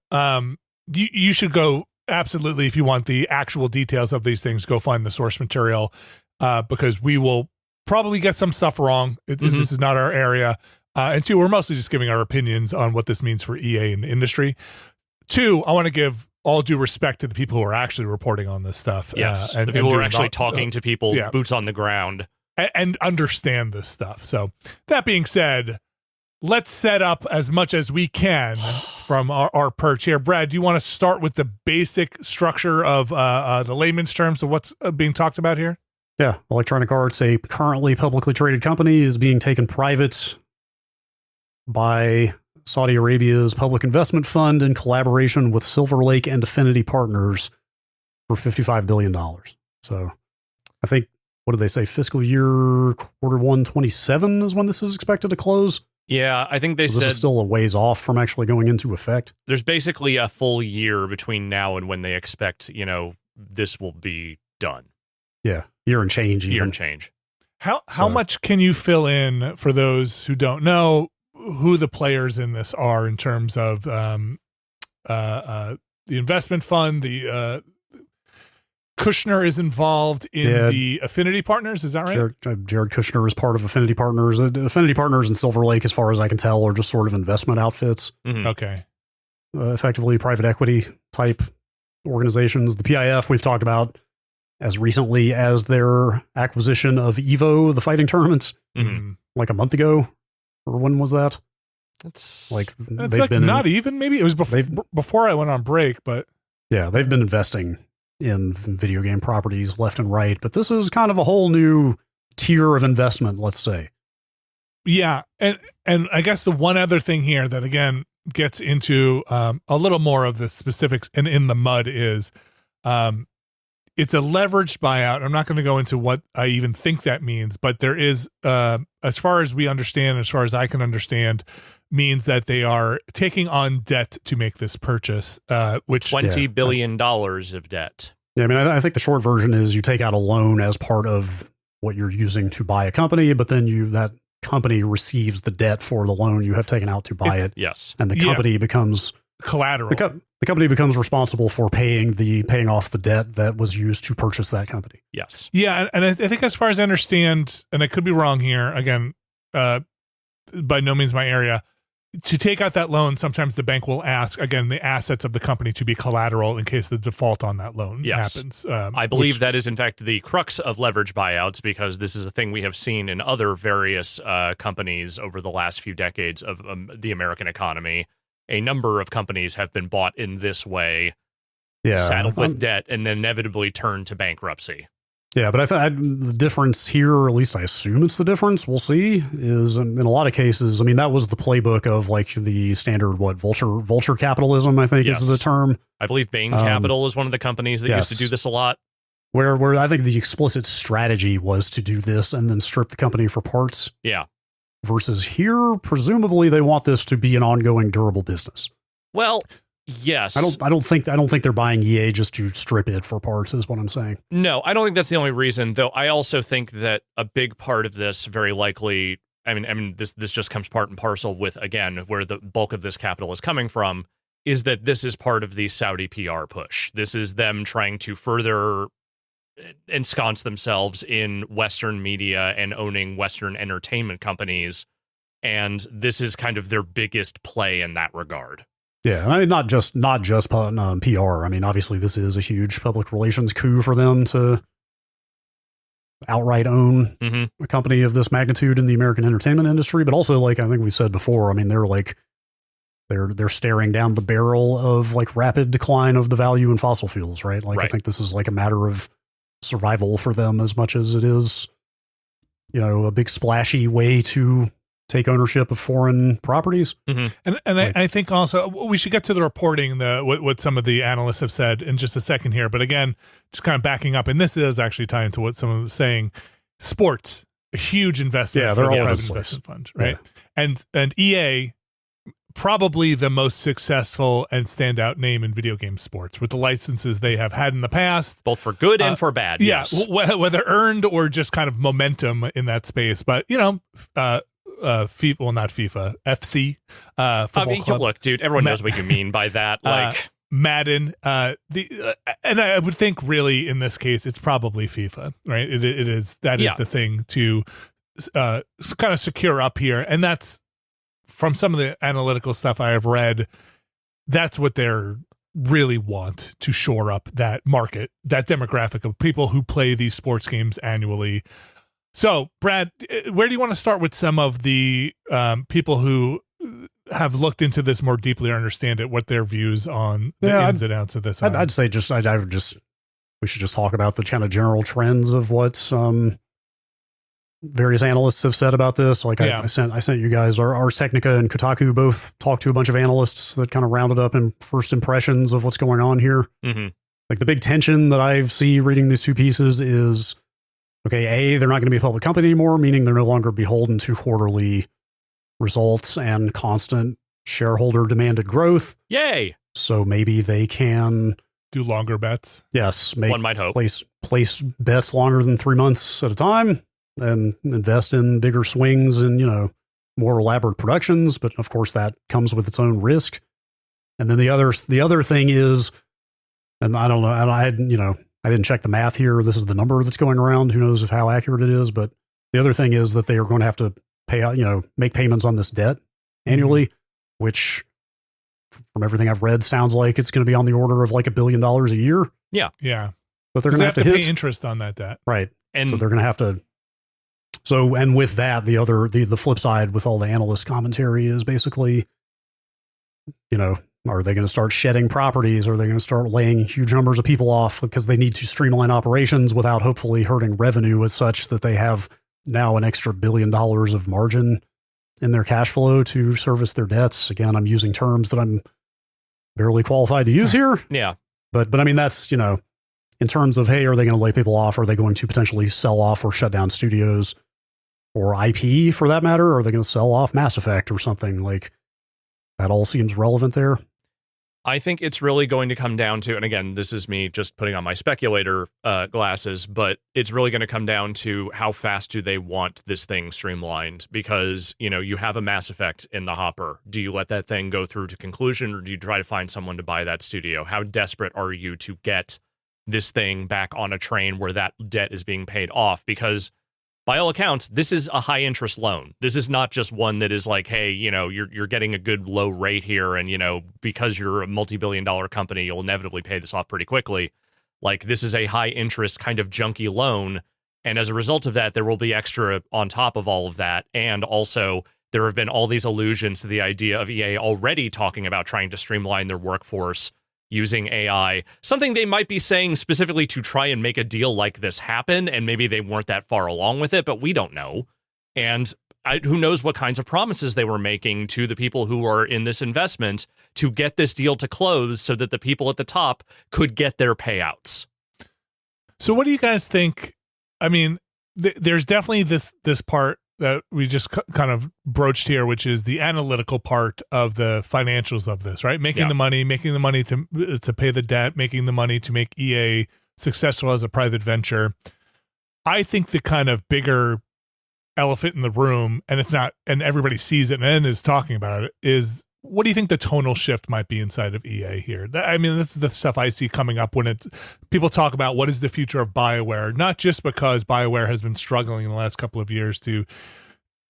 you should go absolutely, if you want the actual details of these things, go find the source material because we will probably get some stuff wrong. This is not our area. And 2, we're mostly just giving our opinions on what this means for EA and the industry. 2, I want to give all due respect to the people who are actually reporting on this stuff. Yes, the people who are actually talking to people, boots on the ground. And understand this stuff. So that being said, let's set up as much as we can from our perch here. Brad, do you want to start with the basic structure of the layman's terms of what's being talked about here? Yeah, Electronic Arts, a currently publicly traded company, is being taken private by Saudi Arabia's public investment fund in collaboration with Silver Lake and Affinity Partners for $55 billion. So I think, what did they say? Fiscal year quarter 1 27 is when this is expected to close. Yeah, I think they so this said is still a ways off from actually going into effect. There's basically a full year between now and when they expect, this will be done. Yeah, year and change. Year even. and change. How much can you fill in for those who don't know who the players in this are in terms of the investment fund? The Kushner is involved in the Affinity Partners. Is that right? Jared Kushner is part of Affinity Partners. Affinity Partners and Silver Lake, as far as I can tell, are just sort of investment outfits. Mm-hmm. Okay. Effectively private equity type organizations. The PIF we've talked about as recently as their acquisition of Evo, the fighting tournaments, like a month ago. Or when was that? It's they've been not even. Maybe it was before I went on break, but yeah, they've been investing in video game properties left and right. But this is kind of a whole new tier of investment, let's say. Yeah, and I guess the one other thing here that again gets into a little more of the specifics and in the mud is it's a leveraged buyout. I'm not going to go into what I even think that means, but there is, as far as we understand, as far as I can understand, means that they are taking on debt to make this purchase, which $20 billion of debt. Yeah, I mean, I think the short version is you take out a loan as part of what you're using to buy a company, but then that company receives the debt for the loan you have taken out to buy it. Yes. And the company becomes collateral. The company becomes responsible for paying off the debt that was used to purchase that company. Yes. Yeah, and I think as far as I understand, and I could be wrong here, again, by no means my area, to take out that loan, sometimes the bank will ask, again, the assets of the company to be collateral in case the default on that loan happens. I believe that is, in fact, the crux of leverage buyouts, because this is a thing we have seen in other various companies over the last few decades of the American economy. A number of companies have been bought in this way, saddled with debt, and then inevitably turned to bankruptcy. Yeah, but I thought the difference here, or at least I assume it's the difference, we'll see, is in a lot of cases, I mean, that was the playbook of like the standard, vulture capitalism, I think is the term. I believe Bain Capital is one of the companies that used to do this a lot. Where I think the explicit strategy was to do this and then strip the company for parts. Yeah. Versus here, presumably they want this to be an ongoing durable business. Well, yes. I don't think they're buying EA just to strip it for parts, is what I'm saying. No, I don't think that's the only reason, though. I also think that a big part of this, very likely, I mean, this just comes part and parcel with, again, where the bulk of this capital is coming from, is that this is part of the Saudi PR push. This is them trying to further ensconce themselves in Western media and owning Western entertainment companies, and this is kind of their biggest play in that regard. Yeah, and I mean, not just PR. I mean, obviously, this is a huge public relations coup for them to outright own a company of this magnitude in the American entertainment industry. But also, like I think we said before, I mean, they're staring down the barrel of like rapid decline of the value in fossil fuels, right? Like, I think this is like a matter of survival for them as much as it is, a big splashy way to take ownership of foreign properties. And I think also we should get to the reporting, what some of the analysts have said in just a second here. But again, just kind of backing up, and this is actually tying to what someone was saying. Sports, a huge investment. Yeah, they're all the over private the place. investment fund, right? Yeah. And EA, probably the most successful and standout name in video game sports with the licenses they have had in the past, both for good and for bad. Yeah, yes. Whether earned or just kind of momentum in that space. But FIFA, well, not FIFA, FC, football club. Look, dude, everyone knows what you mean by that. Like Madden, and I would think really in this case it's probably FIFA, right? It is the thing to kind of secure up here, and that's from some of the analytical stuff I have read. That's what they're really want to shore up that market, that demographic of people who play these sports games annually. So, Brad, where do you want to start with some of the people who have looked into this more deeply or understand it, what their views on the ins and outs of this are? I'd say I would just we should just talk about the kind of general trends of what various analysts have said about this. Like I sent you guys Ars Technica and Kotaku both talked to a bunch of analysts that kind of rounded up in first impressions of what's going on here. Mm-hmm. Like the big tension that I see reading these two pieces is, okay, A, they're not going to be a public company anymore, meaning they're no longer beholden to quarterly results and constant shareholder demanded growth. Yay! So maybe they can do longer bets. Yes, one might hope place bets longer than 3 months at a time and invest in bigger swings and, more elaborate productions. But of course, that comes with its own risk. And then the other thing is, and I don't know, I didn't check the math here. This is the number that's going around. Who knows how accurate it is? But the other thing is that they are going to have to pay out, make payments on this debt annually, which from everything I've read sounds like it's going to be on the order of like $1 billion a year. Yeah. Yeah. But they're going to have to pay interest on that debt. Right. And so they're going to have to. So, and with that, the flip side with all the analyst commentary is basically, are they going to start shedding properties? Are they going to start laying huge numbers of people off because they need to streamline operations without hopefully hurting revenue as such that they have now an extra $1 billion of margin in their cash flow to service their debts? Again, I'm using terms that I'm barely qualified to use here. Yeah. But I mean, that's, in terms of, hey, are they going to lay people off? Are they going to potentially sell off or shut down studios or IP for that matter? Or are they going to sell off Mass Effect or something? Like, that all seems relevant there. I think it's really going to come down to, and again, this is me just putting on my speculator glasses, but it's really going to come down to how fast do they want this thing streamlined? Because, you have a Mass Effect in the hopper. Do you let that thing go through to conclusion, or do you try to find someone to buy that studio? How desperate are you to get this thing back on a train where that debt is being paid off? Because by all accounts, this is a high interest loan. This is not just one that is like, hey, you're getting a good low rate here, and because you're a multi-billion-dollar company, you'll inevitably pay this off pretty quickly. Like, this is a high interest kind of junky loan, and as a result of that, there will be extra on top of all of that. And also, there have been all these allusions to the idea of EA already talking about trying to streamline their workforce using AI, something they might be saying specifically to try and make a deal like this happen, and maybe they weren't that far along with it, but we don't know. And who knows what kinds of promises they were making to the people who are in this investment to get this deal to close so that the people at the top could get their payouts. So what do you guys think? I mean, there's definitely this part that we just kind of broached here, which is the analytical part of the financials of this, right? Making the money to pay the debt, making the money to make EA successful as a private venture. I think the kind of bigger elephant in the room, and it's not, and everybody sees it and is talking about it, is what do you think the tonal shift might be inside of EA here? I mean, this is the stuff I see coming up when people talk about what is the future of BioWare, not just because BioWare has been struggling in the last couple of years to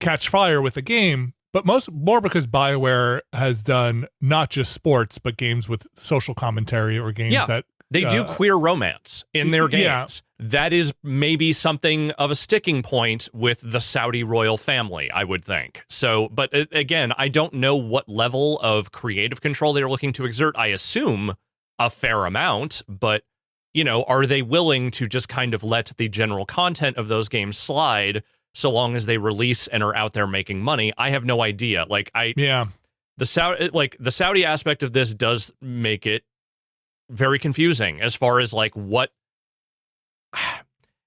catch fire with the game, but more because BioWare has done not just sports, but games with social commentary or games that they do queer romance in their games. Yeah. That is maybe something of a sticking point with the Saudi royal family, I would think. So, but again, I don't know what level of creative control they're looking to exert. I assume a fair amount, but, are they willing to just kind of let the general content of those games slide so long as they release and are out there making money? I have no idea. The Saudi aspect of this does make it very confusing as far as what,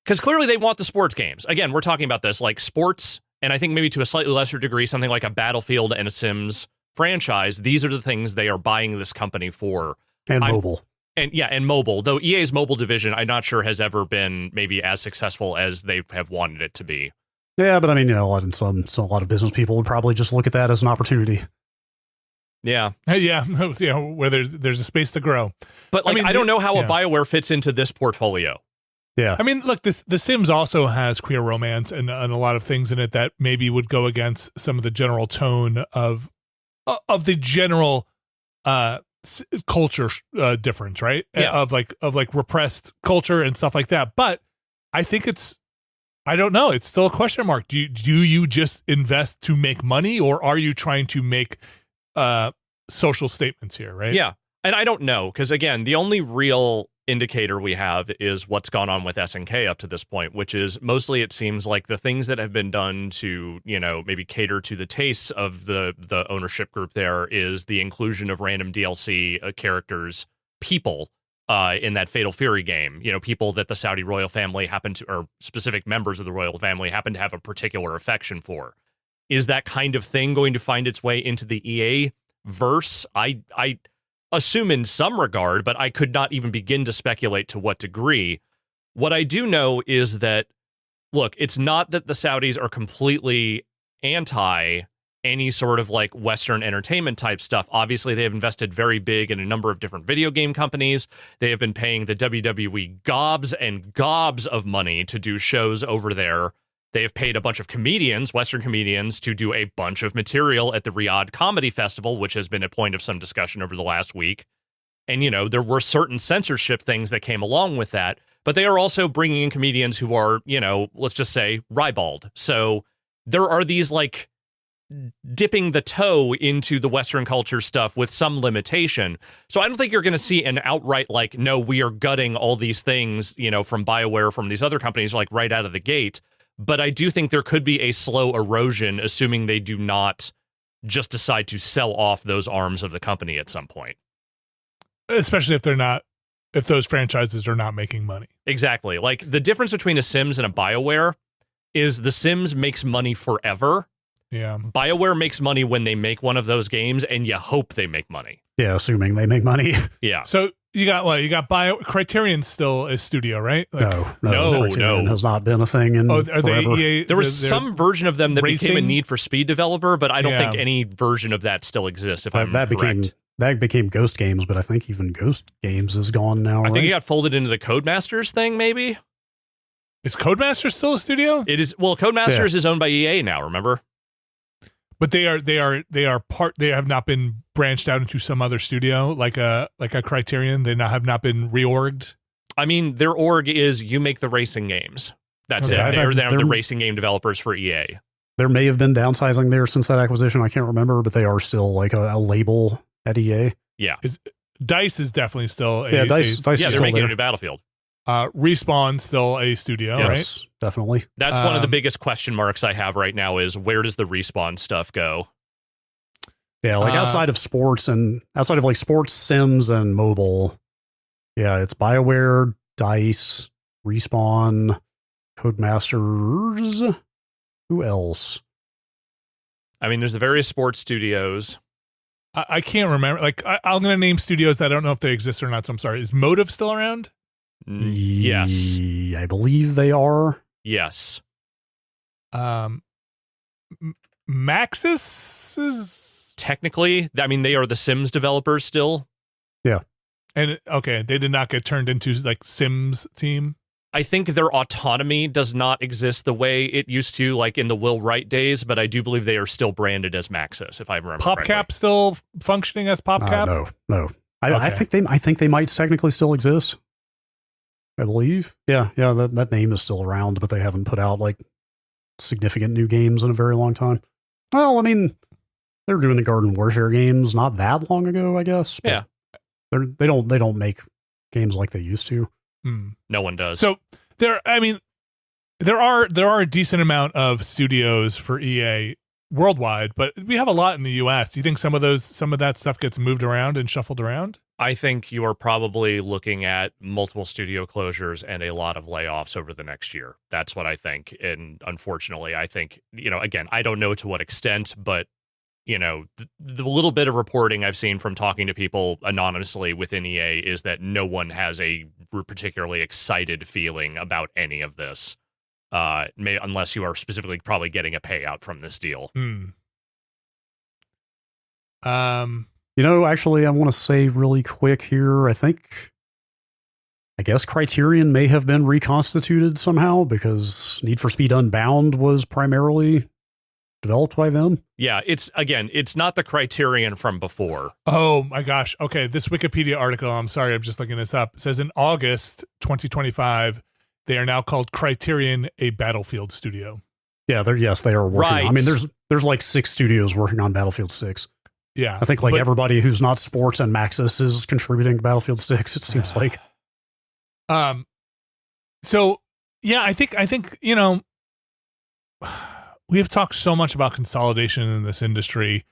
because clearly they want the sports games. Again, we're talking about this sports, and I think maybe to a slightly lesser degree, something like a Battlefield and a Sims franchise. These are the things they are buying this company for. And mobile. And mobile. Though EA's mobile division, I'm not sure has ever been maybe as successful as they have wanted it to be. Yeah, but I mean, a lot of business people would probably just look at that as an opportunity. Yeah. Yeah. Where there's a space to grow. But I don't know how a BioWare fits into this portfolio. Yeah. I mean, look, The Sims also has queer romance and a lot of things in it that maybe would go against some of the general tone of the general culture difference, right? Yeah. Of repressed culture and stuff like that. But I think I don't know. It's still a question mark. Do you just invest to make money, or are you trying to make social statements here, right? Yeah. And I don't know, because again, the only real indicator we have is what's gone on with SNK up to this point, which is mostly it seems like the things that have been done to, maybe cater to the tastes of the ownership group there is the inclusion of random DLC characters, people in that Fatal Fury game, people that the Saudi royal family or specific members of the royal family happen to have a particular affection for. Is that kind of thing going to find its way into the EA verse? I assume in some regard, but I could not even begin to speculate to what degree. What I do know is that, look, it's not that the Saudis are completely anti any sort of like Western entertainment type stuff. Obviously, they have invested very big in a number of different video game companies. They have been paying the WWE gobs and gobs of money to do shows over there. They have paid a bunch of comedians, Western comedians, to do a bunch of material at the Riyadh Comedy Festival, which has been a point of some discussion over the last week. And, there were certain censorship things that came along with that, but they are also bringing in comedians who are, let's just say, ribald. So there are these, like, dipping the toe into the Western culture stuff with some limitation. So I don't think you're going to see an outright, like, no, we are gutting all these things, from BioWare, from these other companies, like, right out of the gate. But I do think there could be a slow erosion, assuming they do not just decide to sell off those arms of the company at some point. Especially if those franchises are not making money. Exactly. Like, the difference between a Sims and a BioWare is the Sims makes money forever. Yeah. BioWare makes money when they make one of those games, and you hope they make money. Yeah, assuming they make money. Yeah. So you got what? You got Criterion's still a studio, right? No. No. Has not been a thing in forever. There was some version of them that became a racing? Need for Speed developer, but I don't think any version of that still exists, if I'm correct. That became Ghost Games, but I think even Ghost Games is gone now. I think it got folded into the Codemasters thing, maybe? Is Codemasters still a studio? It is. Well, Codemasters is owned by EA now, remember? But they have not been branched out into some other studio like a Criterion. They have not been reorged. I mean, their org is you make the racing games. That's it. They're the racing game developers for EA. There may have been downsizing there since that acquisition. I can't remember, but they are still like a label at EA. Yeah. DICE is definitely still DICE they're making a new Battlefield. Respawn still a studio, yes, right? Definitely. That's one of the biggest question marks I have right now is where does the Respawn stuff go? Yeah, like outside of sports and outside of like sports, Sims, and mobile. Yeah, it's BioWare, DICE, Respawn, Codemasters. Who else? I mean, there's the various sports studios. I can't remember. Like, I'm going to name studios that I don't know if they exist or not. So I'm sorry. Is Motive still around? Yes. I believe they are. Yes. Maxis is technically, I mean, they are the Sims developers still. Yeah. And okay, they did not get turned into like Sims team. I think their autonomy does not exist the way it used to, like in the Will Wright days, but I do believe they are still branded as Maxis, if I remember PopCap correctly. still functioning as PopCap? No. I think they might technically still exist. I believe. Yeah, that name is still around, but they haven't put out like significant new games in a very long time. Well, I mean, they were doing the Garden Warfare games not that long ago, I guess. Yeah. They don't make games like they used to. No one does. So there are a decent amount of studios for EA worldwide, but we have a lot in the US. Do you think some of that stuff gets moved around and shuffled around? I think you are probably looking at multiple studio closures and a lot of layoffs over the next year. That's what I think. And unfortunately, I think, again, I don't know to what extent, but the little bit of reporting I've seen from talking to people anonymously within EA is that no one has a particularly excited feeling about any of this, unless you are specifically probably getting a payout from this deal. Actually, I want to say really quick here, I guess Criterion may have been reconstituted somehow because Need for Speed Unbound was primarily developed by them. Yeah, it's not the Criterion from before. Oh my gosh. Okay, this Wikipedia article, I'm sorry, I'm just looking this up. It says in August 2025, they are now called Criterion, a Battlefield studio. Yeah, they are working. Right. I mean, there's like 6 studios working on Battlefield 6. Yeah. I think everybody who's not sports and Maxis is contributing to Battlefield 6, it seems like. So yeah, I think we have talked so much about consolidation in this industry.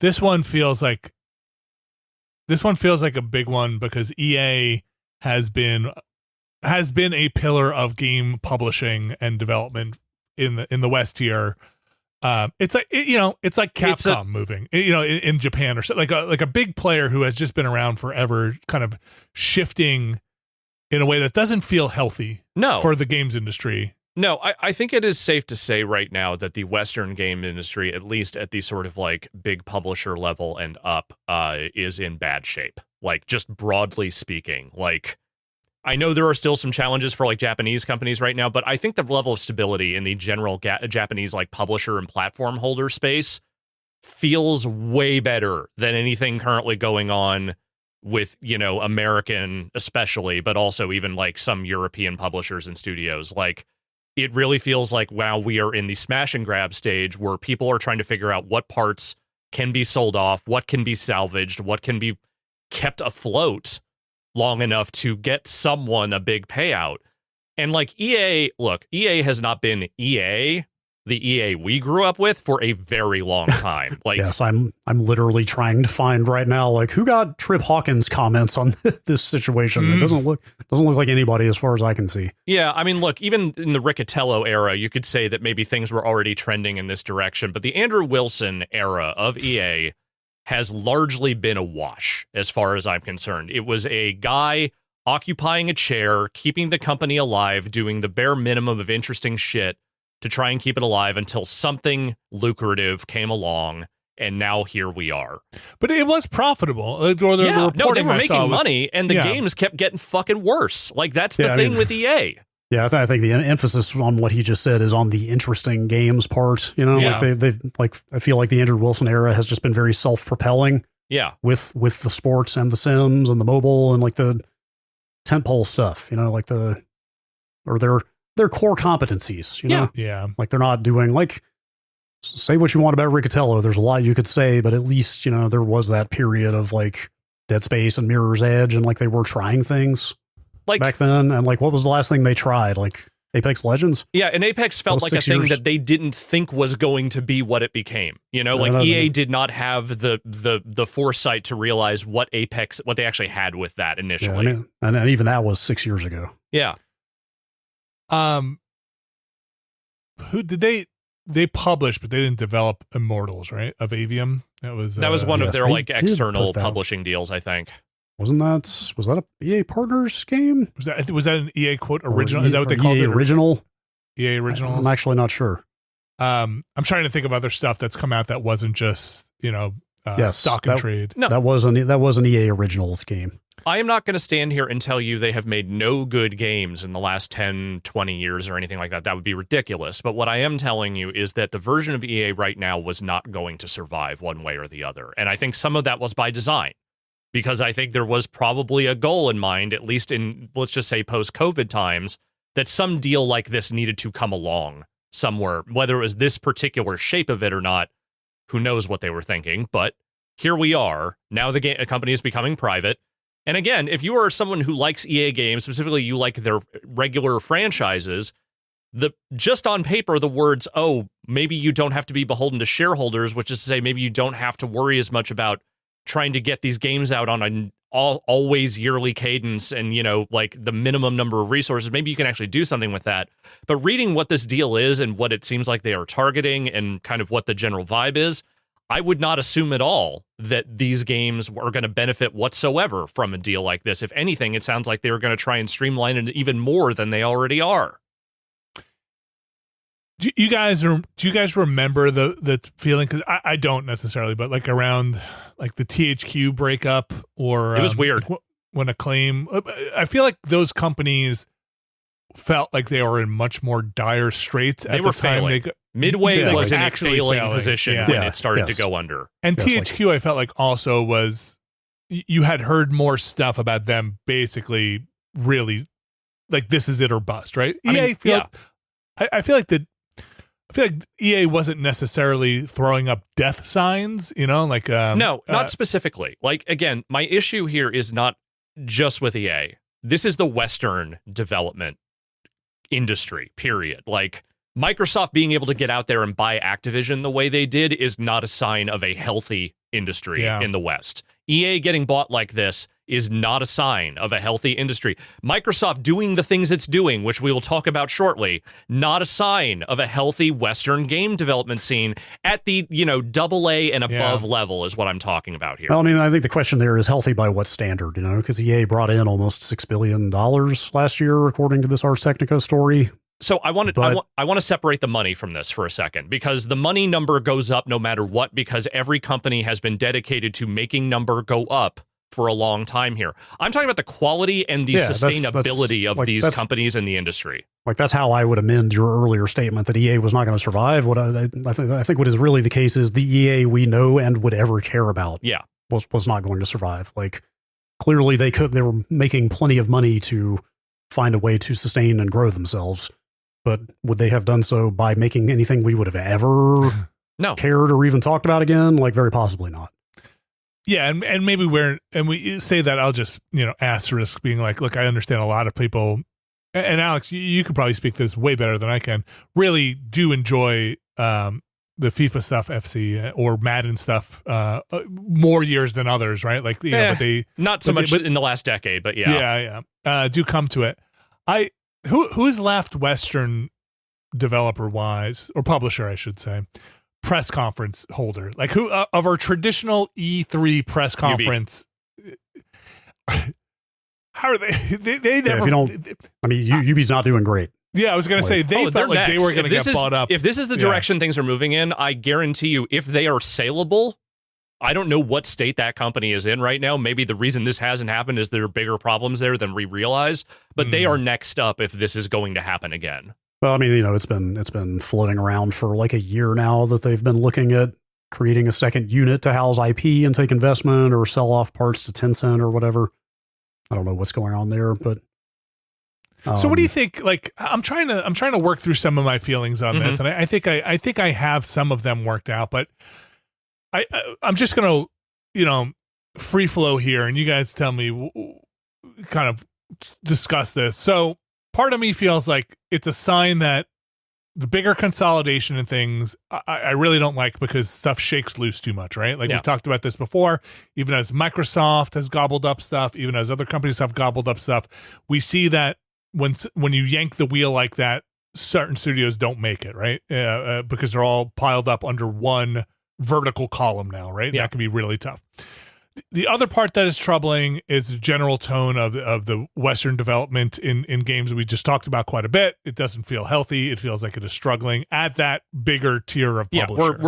This one feels like a big one because EA has been a pillar of game publishing and development in the West here. It's like it's like Capcom moving, in Japan or so, like a big player who has just been around forever, kind of shifting in a way that doesn't feel healthy for the games industry. No, I think it is safe to say right now that the Western game industry, at least at the sort of like big publisher level and up, is in bad shape. Like, just broadly speaking, like, I know there are still some challenges for like Japanese companies right now, but I think the level of stability in the general Japanese like publisher and platform holder space feels way better than anything currently going on with, American especially, but also even like some European publishers and studios. Like, it really feels like, wow, we are in the smash and grab stage where people are trying to figure out what parts can be sold off, what can be salvaged, what can be kept afloat long enough to get someone a big payout. And like EA has not been EA, the EA we grew up with, for a very long time. Like, yes, I'm literally trying to find right now, like, who got Trip Hawkins' comments on this situation. It doesn't look like anybody as far as I can see. Yeah, I mean, look, even in the Riccatello era, you could say that maybe things were already trending in this direction, but the Andrew Wilson era of EA has largely been a wash as far as I'm concerned. It was a guy occupying a chair, keeping the company alive, doing the bare minimum of interesting shit to try and keep it alive until something lucrative came along, and now here we are. But it was profitable. They were making money, and the games kept getting fucking worse. Like, that's the thing with EA. Yeah, I think the emphasis on what he just said is on the interesting games part. Like I feel like the Andrew Wilson era has just been very self-propelling. Yeah, with the sports and the Sims and the mobile and like the tentpole stuff. Like their core competencies. Yeah. Like they're not doing like, say what you want about Riccatello. There's a lot you could say, but at least there was that period of like Dead Space and Mirror's Edge, and like they were trying things. Like back then, and like what was the last thing they tried? Like Apex Legends? Yeah, and Apex felt like a thing that they didn't think was going to be what it became. EA did not have the foresight to realize what they actually had with that initially. Yeah, and even that was 6 years ago. Yeah. Who did they published, but they didn't develop Immortals, right? Of Avium. That was one of their like external publishing deals, I think. Was that a EA Partners game? Was that an EA quote original? Is that what they called it? Original? EA Originals? I'm actually not sure. I'm trying to think of other stuff that's come out that wasn't just, stock and trade. No. That was an EA Originals game. I am not going to stand here and tell you they have made no good games in the last 10, 20 years or anything like that. That would be ridiculous. But what I am telling you is that the version of EA right now was not going to survive one way or the other. And I think some of that was by design, because I think there was probably a goal in mind, at least in, let's just say, post-COVID times, that some deal like this needed to come along somewhere. Whether it was this particular shape of it or not, who knows what they were thinking. But here we are. Now the company is becoming private. And again, if you are someone who likes EA games, specifically you like their regular franchises, just on paper, the words, oh, maybe you don't have to be beholden to shareholders, which is to say maybe you don't have to worry as much about trying to get these games out on an always yearly cadence and, like the minimum number of resources. Maybe you can actually do something with that. But reading what this deal is and what it seems like they are targeting and kind of what the general vibe is, I would not assume at all that these games are going to benefit whatsoever from a deal like this. If anything, it sounds like they're going to try and streamline it even more than they already are. Do you guys remember the feeling? Because I don't necessarily, but like around like the THQ breakup, or it was weird when Acclaim. I feel like those companies felt like they were in much more dire straits at the time. Failing. Midway was in a failing position when it started to go under. And THQ, I felt like also was, you had heard more stuff about them basically really like this is it or bust, right? I feel like EA wasn't necessarily throwing up death signs, no, not specifically. Like, again, my issue here is not just with EA. this is the Western development industry, period. Like, Microsoft being able to get out there and buy Activision the way they did is not a sign of a healthy industry in the West. EA getting bought like this is not a sign of a healthy industry. Microsoft doing the things it's doing, which we will talk about shortly, not a sign of a healthy Western game development scene at the, AA and above level is what I'm talking about here. Well, I mean, I think the question there is healthy by what standard, because EA brought in almost $6 billion last year, according to this Ars Technica story. So I want to separate the money from this for a second, because the money number goes up no matter what, because every company has been dedicated to making number go up for a long time here. I'm talking about the quality and the sustainability of these companies in the industry. Like, that's how I would amend your earlier statement that EA was not going to survive. What I think what is really the case is the EA we know and would ever care about was not going to survive. Like, clearly they were making plenty of money to find a way to sustain and grow themselves. But would they have done so by making anything we would have ever cared or even talked about again? Like, very possibly not. Yeah, and maybe we say that, I'll just, asterisk being like, look, I understand a lot of people, and Alex, you could probably speak this way better than I can, really do enjoy the FIFA stuff, FC, or Madden stuff more years than others, right? Like, but they not so much in the last decade, but do come to it. Who's left Western developer wise, or publisher, I should say, press conference holder, like who of our traditional E3 press conference? How are they? They never. If you don't, I mean, Ubi's not doing great. Yeah, I was going to say they felt like they were going to get bought up. If this is the direction things are moving in, I guarantee you, if they are saleable, I don't know what state that company is in right now. Maybe the reason this hasn't happened is there are bigger problems there than we realize, but they are next up if this is going to happen again. Well, I mean, it's been floating around for like a year now that they've been looking at creating a second unit to house IP and take investment or sell off parts to Tencent or whatever. I don't know what's going on there, but so what do you think? Like, I'm trying to work through some of my feelings on this, and I think I have some of them worked out, but I'm just gonna free flow here, and you guys tell me, kind of discuss this. So part of me feels like it's a sign that the bigger consolidation and things I really don't like, because stuff shakes loose too much, right? Like, we've talked about this before, even as Microsoft has gobbled up stuff, even as other companies have gobbled up stuff, we see that when you yank the wheel like that, certain studios don't make it, right? Because they're all piled up under one vertical column now, right? That can be really tough. The other part that is troubling is the general tone of the Western development in games we just talked about quite a bit. It doesn't feel healthy. It feels like it is struggling at that bigger tier of publisher.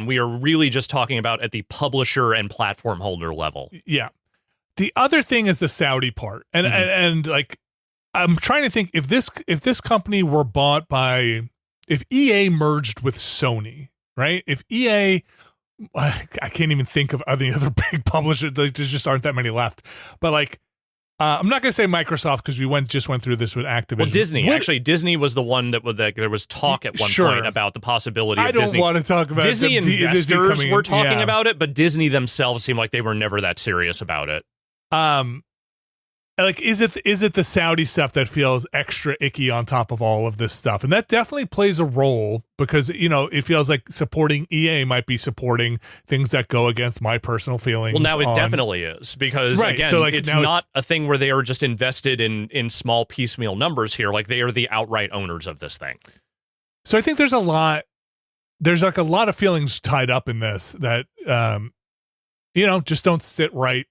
We are really just talking about at the publisher and platform holder level. Yeah. The other thing is the Saudi part. And like, I'm trying to think, if this company were bought by, if EA merged with Sony, right? If EA, I can't even think of any other big publisher. There just aren't that many left. But like, I'm not going to say Microsoft, because we just went through this with Activision. Well, Disney. Actually, Disney was the one that there was talk at one point about the possibility of Disney. I don't want to talk about Disney investors were talking about it, but Disney themselves seemed like they were never that serious about it. Like, is it the Saudi stuff that feels extra icky on top of all of this stuff? And that definitely plays a role, because, it feels like supporting EA might be supporting things that go against my personal feelings. Well, now it definitely is, because, again, so like, it's not a thing where they are just invested in small piecemeal numbers here. Like, they are the outright owners of this thing. So I think there's a lot of feelings tied up in this that, just don't sit right.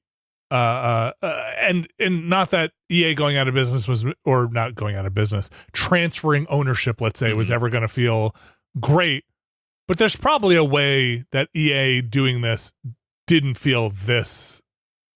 And not that EA going out of business or not going out of business, transferring ownership, let's say, was ever going to feel great, but there's probably a way that EA doing this didn't feel this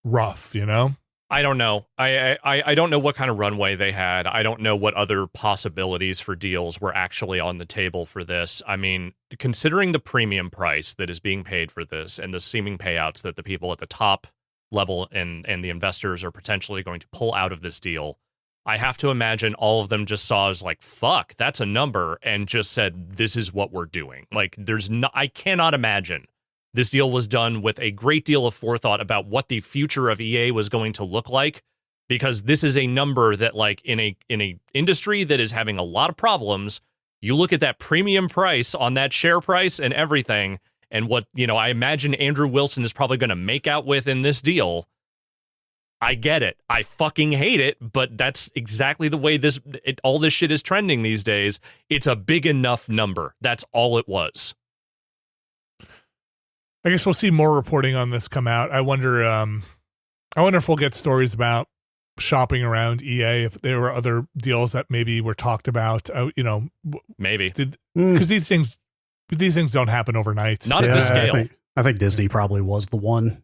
rough, I don't know. I don't know what kind of runway they had. I don't know what other possibilities for deals were actually on the table for this. I mean, considering the premium price that is being paid for this and the seeming payouts that the people at the top level and the investors are potentially going to pull out of this deal, I have to imagine all of them just saw as like, fuck, that's a number, and just said, this is what we're doing. Like, I cannot imagine this deal was done with a great deal of forethought about what the future of EA was going to look like, because this is a number that, like, in a industry that is having a lot of problems, you look at that premium price on that share price and everything, and what, I imagine Andrew Wilson is probably going to make out with in this deal. I get it. I fucking hate it, but that's exactly the way all this shit is trending these days. It's a big enough number. That's all it was. I guess we'll see more reporting on this come out. I wonder if we'll get stories about shopping around EA, if there were other deals that maybe were talked about. Maybe because these things don't happen overnight. Not at this scale. I think Disney probably was the one.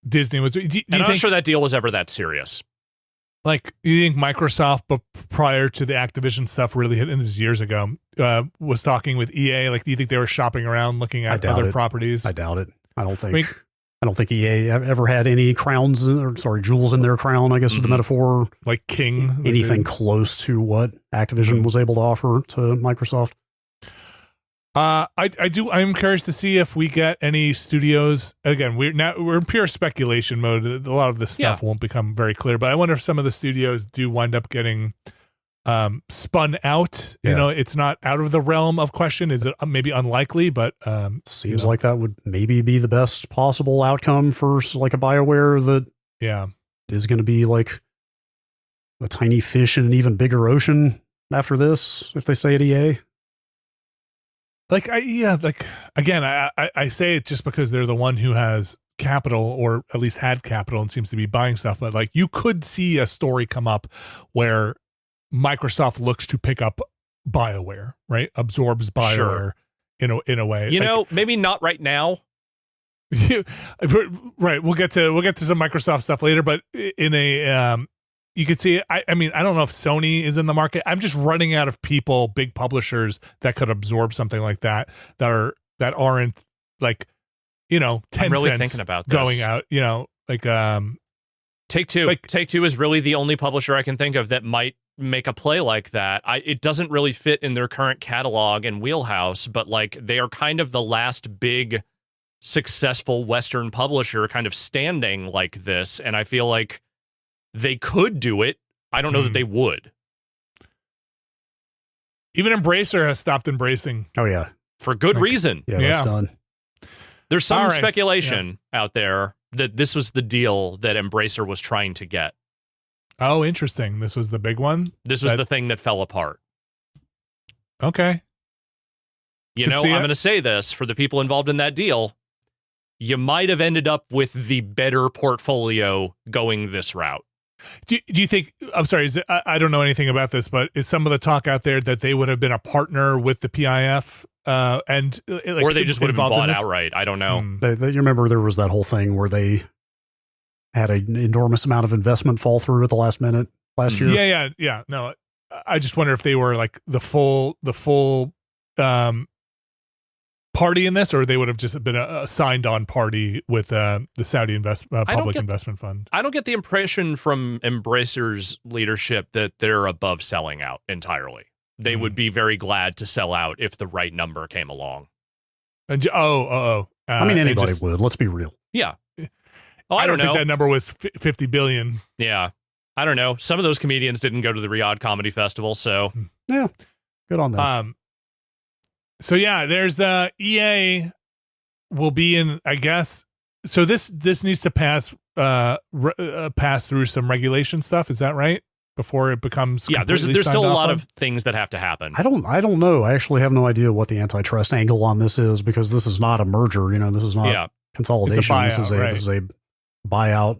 Disney was. And I'm not sure that deal was ever that serious. Like, you think Microsoft, but prior to the Activision stuff really hitting this years ago, was talking with EA? Like, do you think they were shopping around looking at other properties? I doubt it. I don't think EA ever had any jewels in their crown, I guess is the metaphor. Like King. Anything close to what Activision was able to offer to Microsoft. I'm curious to see if we get any studios. Again, we're in pure speculation mode. A lot of this stuff won't become very clear, but I wonder if some of the studios do wind up getting spun out. Yeah. It's not out of the realm of question. Is it maybe unlikely, but seems like that would maybe be the best possible outcome for like a BioWare that is going to be like a tiny fish in an even bigger ocean after this, if they stay at EA. I say it just because they're the one who has capital, or at least had capital, and seems to be buying stuff. But like, you could see a story come up where Microsoft looks to pick up BioWare, right? Absorbs BioWare in a way. Maybe not right now. Right. We'll get to some Microsoft stuff later, but in a you could see, I mean, I don't know if Sony is in the market. I'm just running out of people, big publishers that could absorb something like that aren't like, 10 I'm really cents thinking about this. Going out, Take-Two. Take-Two is really the only publisher I can think of that might make a play like that. It doesn't really fit in their current catalog and wheelhouse, but like, they are kind of the last big successful Western publisher kind of standing like this, and I feel like they could do it. I don't know that they would. Even Embracer has stopped embracing. Oh, yeah. For good reason. Yeah, that's done. There's some speculation out there that this was the deal that Embracer was trying to get. Oh, interesting. This was the big one? This was the thing that fell apart. Okay. I'm going to say this for the people involved in that deal. You might have ended up with the better portfolio going this route. Do you think, I'm sorry, I don't know anything about this, but is some of the talk out there that they would have been a partner with the PIF or they just would have been bought outright? I don't know. You remember there was that whole thing where they had an enormous amount of investment fall through at the last minute last year? Yeah. No, I just wonder if they were like the full party in this, or they would have just been a signed on party with the Saudi public investment fund. I don't get the impression from Embracer's leadership that they're above selling out entirely. They would be very glad to sell out if the right number came along. And I mean, anybody would. Let's be real. Yeah. I don't think that number was 50 billion. Yeah. I don't know. Some of those comedians didn't go to the Riyadh Comedy Festival, so yeah, good on them. So yeah, there's EA will be in, I guess. So this needs to pass through some regulation stuff. Is that right? Before it becomes there's still a lot of things that have to happen. I don't know. I actually have no idea what the antitrust angle on this is, because this is not a merger. This is not consolidation. It's a buyout, this is a buyout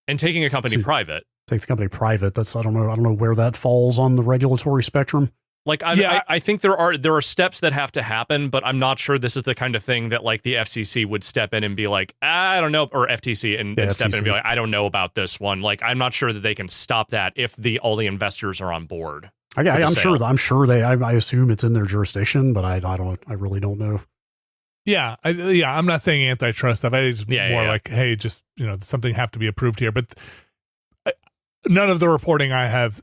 and taking a company private. Take the company private. That's I don't know where that falls on the regulatory spectrum. Like, I think there are steps that have to happen, but I'm not sure this is the kind of thing that like the FCC would step in and be like, I don't know, or FTC and step in and be like, I don't know about this one. Like, I'm not sure that they can stop that if all the investors are on board. I'm sure they. I assume it's in their jurisdiction, but I really don't know. Yeah, I'm not saying antitrust stuff. It's like, hey, just something have to be approved here, but none of the reporting I have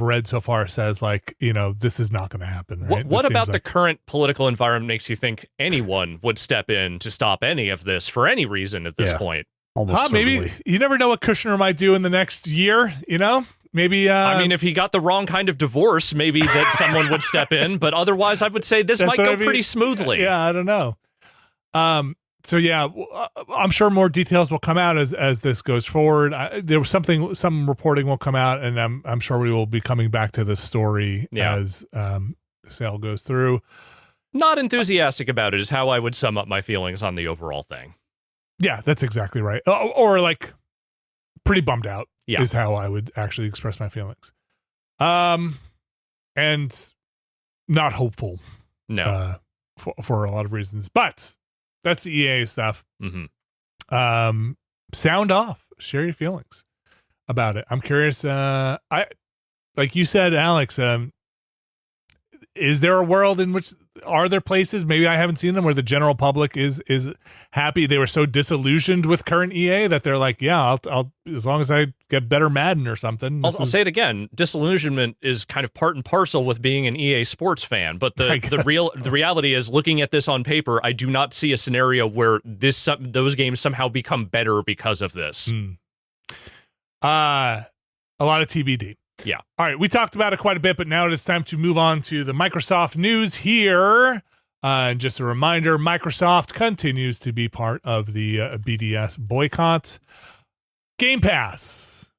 read so far says like, this is not going to happen. Right? What about the current political environment makes you think anyone would step in to stop any of this for any reason at this point? Almost maybe certainly. you never know what Kushner might do in the next year. Maybe. I mean, if he got the wrong kind of divorce, maybe that someone would step in. But otherwise, I would say this might go pretty smoothly. Yeah, I don't know. So yeah, I'm sure more details will come out as this goes forward. There was some reporting will come out, and I'm sure we will be coming back to this story as the sale goes through. Not enthusiastic about it is how I would sum up my feelings on the overall thing. Yeah, that's exactly right. Or like pretty bummed out is how I would actually express my feelings. And not hopeful. No. For a lot of reasons, but that's EA stuff. Mm-hmm. Sound off. Share your feelings about it. I'm curious. Like you said, Alex, is there a world in which are there places, maybe I haven't seen them, where the general public is happy? They were so disillusioned with current EA that they're like, yeah, I'll as long as I get better Madden or something. I'll say it again. Disillusionment is kind of part and parcel with being an EA Sports fan, but the reality is, looking at this on paper, I do not see a scenario where those games somehow become better because of this. A lot of TBD. Yeah. All right. We talked about it quite a bit, but now it is time to move on to the Microsoft news here. And just a reminder, Microsoft continues to be part of the BDS boycott. Game Pass.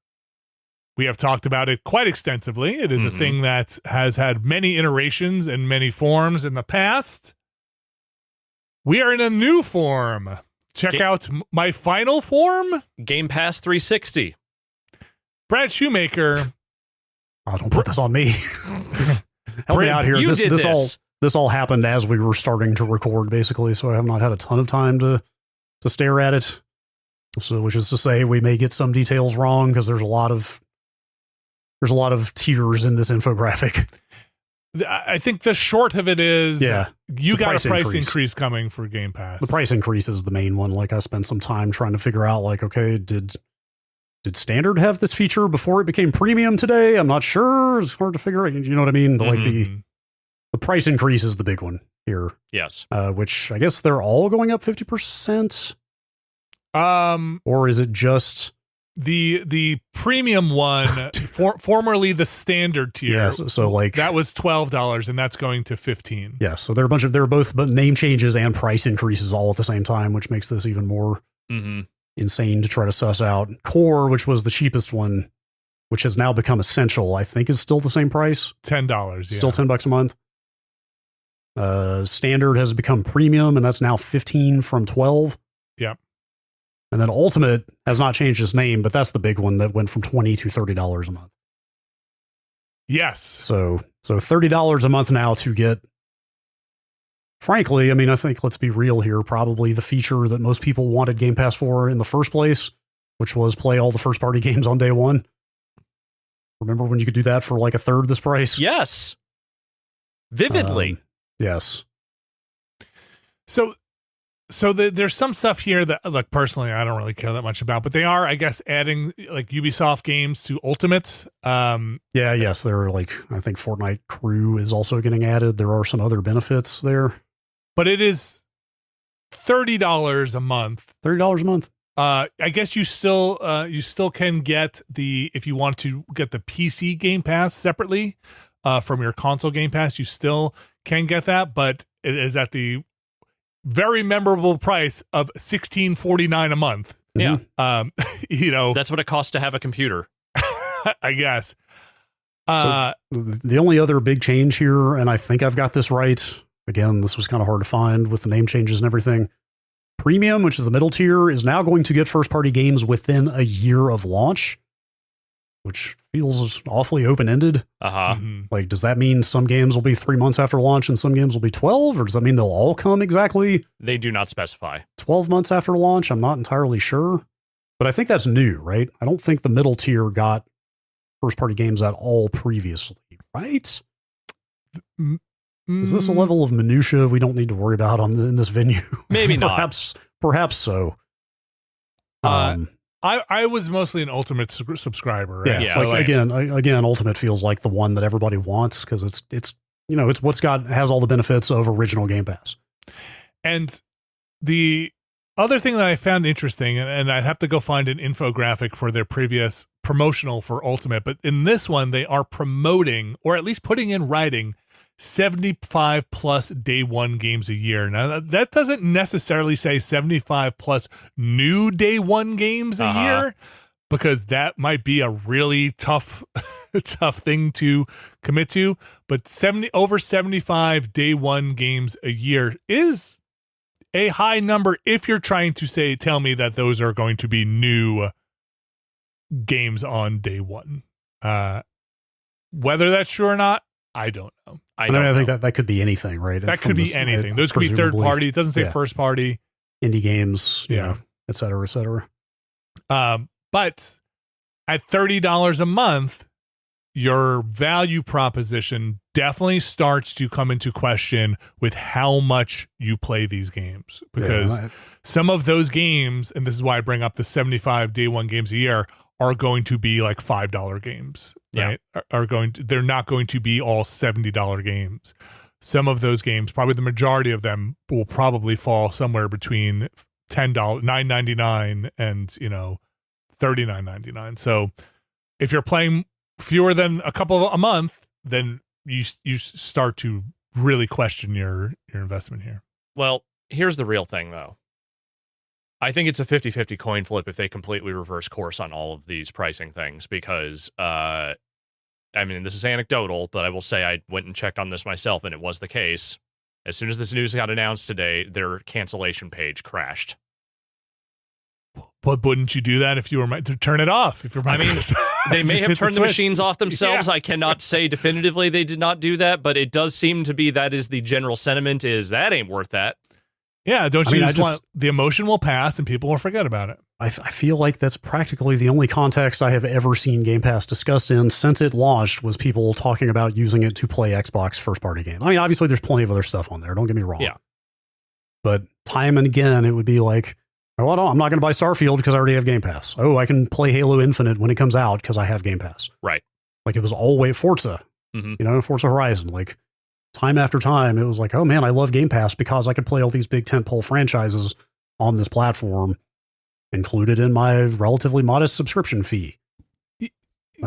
We have talked about it quite extensively. It is a thing that has had many iterations and many forms in the past. We are in a new form. Check out my final form. Game Pass 360. Brad Shoemaker. Oh, don't put this on me. Help me out here. This all happened as we were starting to record, basically, so I have not had a ton of time to stare at it. So, which is to say, we may get some details wrong because there's a lot of tiers in this infographic. I think the short of it is, you got a price increase coming for Game Pass. The price increase is the main one. Like, I spent some time trying to figure out, like, okay, did Standard have this feature before it became premium today? I'm not sure. It's hard to figure out. You know what I mean? But like the price increase is the big one here. Yes. Which I guess they're all going up 50%. Or is it just the premium one, formerly the standard tier? Yes. So like that was $12, and that's going to $15. Yes. So they're both name changes and price increases all at the same time, which makes this even more insane to try to suss out. Core, which was the cheapest one, which has now become Essential, I think is still the same price. $10. Still $10 a month. Standard has become Premium, and that's now $15 from $12. Yep. And then Ultimate has not changed its name, but that's the big one that went from $20 to $30 a month. Yes. So $30 a month now to get, frankly, I mean, I think, let's be real here, probably the feature that most people wanted Game Pass for in the first place, which was play all the first-party games on day one. Remember when you could do that for like a third this price? Yes. Vividly. Yes. So there's some stuff here that, like, personally, I don't really care that much about, but they are, I guess, adding like Ubisoft games to Ultimate. Yes, they're like, I think Fortnite Crew is also getting added. There are some other benefits there. But it is $30 a month. $30 a month. I guess you still can get if you want to get the PC Game Pass separately from your console Game Pass, you still can get that, but it is at the very memorable price of $16.49 a month. Yeah. That's what it costs to have a computer, I guess. So the only other big change here, and I think I've got this right, again, this was kind of hard to find with the name changes and everything. Premium, which is the middle tier, is now going to get first-party games within a year of launch, which feels awfully open-ended. Like, does that mean some games will be 3 months after launch and some games will be 12? Or does that mean they'll all come exactly? They do not specify. 12 months after launch? I'm not entirely sure. But I think that's new, right? I don't think the middle tier got first-party games at all previously, right? Is this a level of minutia we don't need to worry about in this venue? Maybe not. Perhaps so. I was mostly an Ultimate subscriber. Right? Yeah. So again, Ultimate feels like the one that everybody wants because it's what's has all the benefits of original Game Pass. And the other thing that I found interesting, and I'd have to go find an infographic for their previous promotional for Ultimate, but in this one, they are promoting, or at least putting in writing, 75 plus day one games a year. Now, that doesn't necessarily say 75 plus new day one games a year, because that might be a really tough thing to commit to. But over 75 day one games a year is a high number if you're trying to tell me that those are going to be new games on day one. Whether that's true or not, I don't know. I think that could be anything, right? That could be anything. Those could be third party. It doesn't say first party. Indie games, et cetera, et cetera. But at $30 a month, your value proposition definitely starts to come into question with how much you play these games. Because some of those games, and this is why I bring up the 75 day one games a year, are going to be like $5 games, right? They're not going to be all $70 games. Some of those games, probably the majority of them, will probably fall somewhere between $10, $9.99 and $39.99. So if you're playing fewer than a couple a month, then you start to really question your investment here. Well, here's the real thing, though. I think it's a 50-50 coin flip if they completely reverse course on all of these pricing things, because, I mean, this is anecdotal, but I will say I went and checked on this myself, and it was the case. As soon as this news got announced today, their cancellation page crashed. But wouldn't you do that if you were to turn it off? If you're, I mean, they may have turned the machines off themselves. I cannot say definitively they did not do that, but it does seem to be that is the general sentiment, is that ain't worth that. Yeah, don't you just want the emotion will pass and people will forget about it? I feel like that's practically the only context I have ever seen Game Pass discussed in since it launched, was people talking about using it to play Xbox first-party games. I mean, obviously there's plenty of other stuff on there, don't get me wrong. Yeah. But time and again, it would be like, oh, I'm not going to buy Starfield because I already have Game Pass. Oh, I can play Halo Infinite when it comes out because I have Game Pass. Right. Like it was always Forza, Forza Horizon. Like time after time, it was like, oh man, I love Game Pass because I could play all these big tentpole franchises on this platform, included in my relatively modest subscription fee.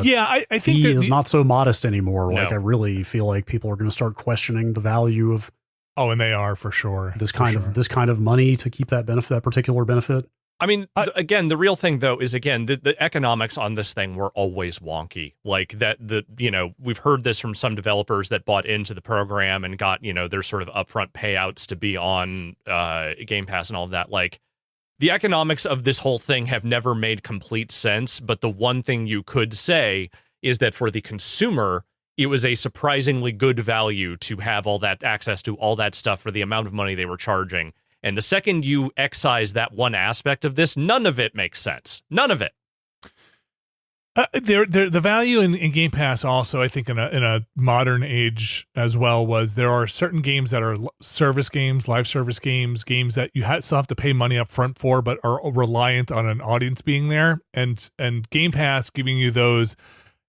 Yeah, I think fee is not so modest anymore. No. Like I really feel like people are going to start questioning the value of. Oh, and they are for sure. This kind of money to keep that particular benefit. I mean, again, the real thing though is the economics on this thing were always wonky. Like that, we've heard this from some developers that bought into the program and got their sort of upfront payouts to be on Game Pass and all of that. Like the economics of this whole thing have never made complete sense. But the one thing you could say is that for the consumer, it was a surprisingly good value to have all that access to all that stuff for the amount of money they were charging. And the second you excise that one aspect of this, none of it makes sense. None of it. The value in Game Pass also, I think, in a modern age as well, was there are certain games that are service games, live service games that you still have to pay money up front for, but are reliant on an audience being there. And Game Pass giving you those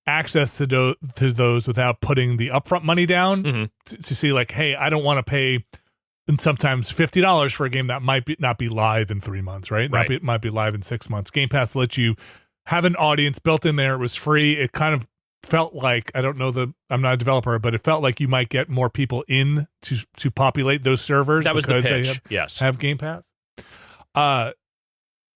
access to those without putting the upfront money down to see like, hey, I don't want to pay. And sometimes $50 for a game that might not be live in 3 months, right? Might be live in 6 months. Game Pass lets you have an audience built in there. It was free. It kind of felt like, I'm not a developer, but it felt like you might get more people in to populate those servers. That was the pitch. Have Game Pass.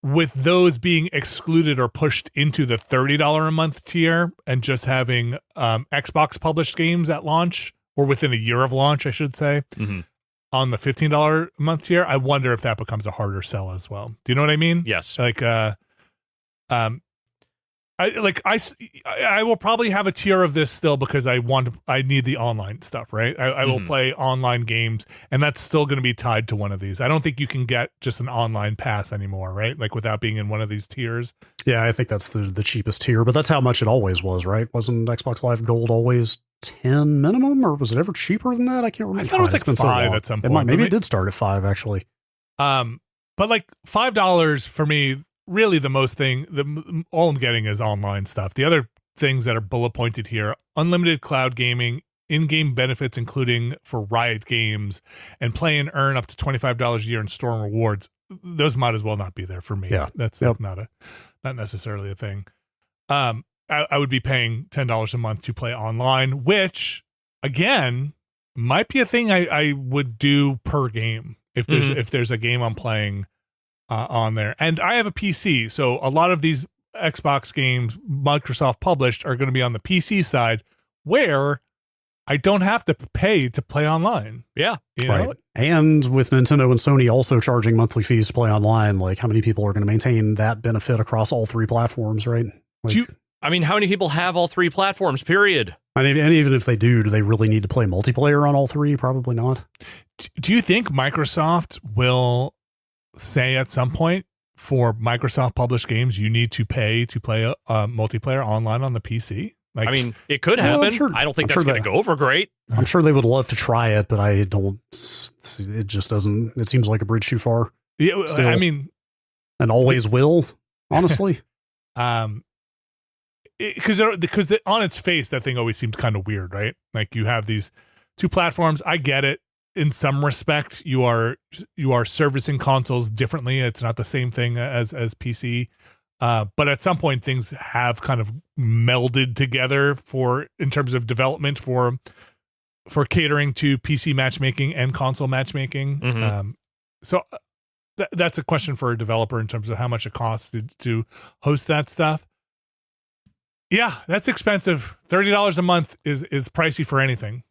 With those being excluded or pushed into the $30 a month tier and just having Xbox published games at launch, or within a year of launch, I should say. On the $15 a month tier, I wonder if that becomes a harder sell as well. Do you know what I mean? Yes. Like, I will probably have a tier of this still because I need the online stuff, right? I will play online games, and that's still going to be tied to one of these. I don't think you can get just an online pass anymore, right? Like without being in one of these tiers. Yeah, I think that's the cheapest tier, but that's how much it always was, right? Wasn't Xbox Live Gold always 10 minimum, or was it ever cheaper than that? I can't remember. I thought it was like 5 at some point. Maybe it did start at 5 actually. But like $5 for me, really the most all I'm getting is online stuff. The other things that are bullet pointed here: unlimited cloud gaming, in-game benefits, including for Riot Games, and play and earn up to $25 a year in store and rewards. those might as well not be there for me. Yeah. That's like not necessarily a thing. I would be paying $10 a month to play online, which again might be a thing I would do per game if there's a game I'm playing on there. And I have a PC, so a lot of these Xbox games Microsoft published are going to be on the PC side, where I don't have to pay to play online. Yeah. You know? And with Nintendo and Sony also charging monthly fees to play online, like how many people are going to maintain that benefit across all three platforms, right? Like, how many people have all three platforms, period? And even if they do they really need to play multiplayer on all three? Probably not. Do you think Microsoft will say at some point for Microsoft published games, you need to pay to play a multiplayer online on the PC? Like, I mean, it could happen. I don't think that's going to go over great. I'm sure they would love to try it, but I don't. It just doesn't. It seems like a bridge too far. Yeah, Still, I mean, and always will. Honestly, because on its face, that thing always seems kind of weird, right? Like you have these two platforms. I get it. In some respect, you are servicing consoles differently. It's not the same thing as PC. But at some point, things have kind of melded together in terms of development for catering to PC matchmaking and console matchmaking. Mm-hmm. So that's a question for a developer in terms of how much it costs to host that stuff. Yeah, that's expensive. $30 a month is pricey for anything.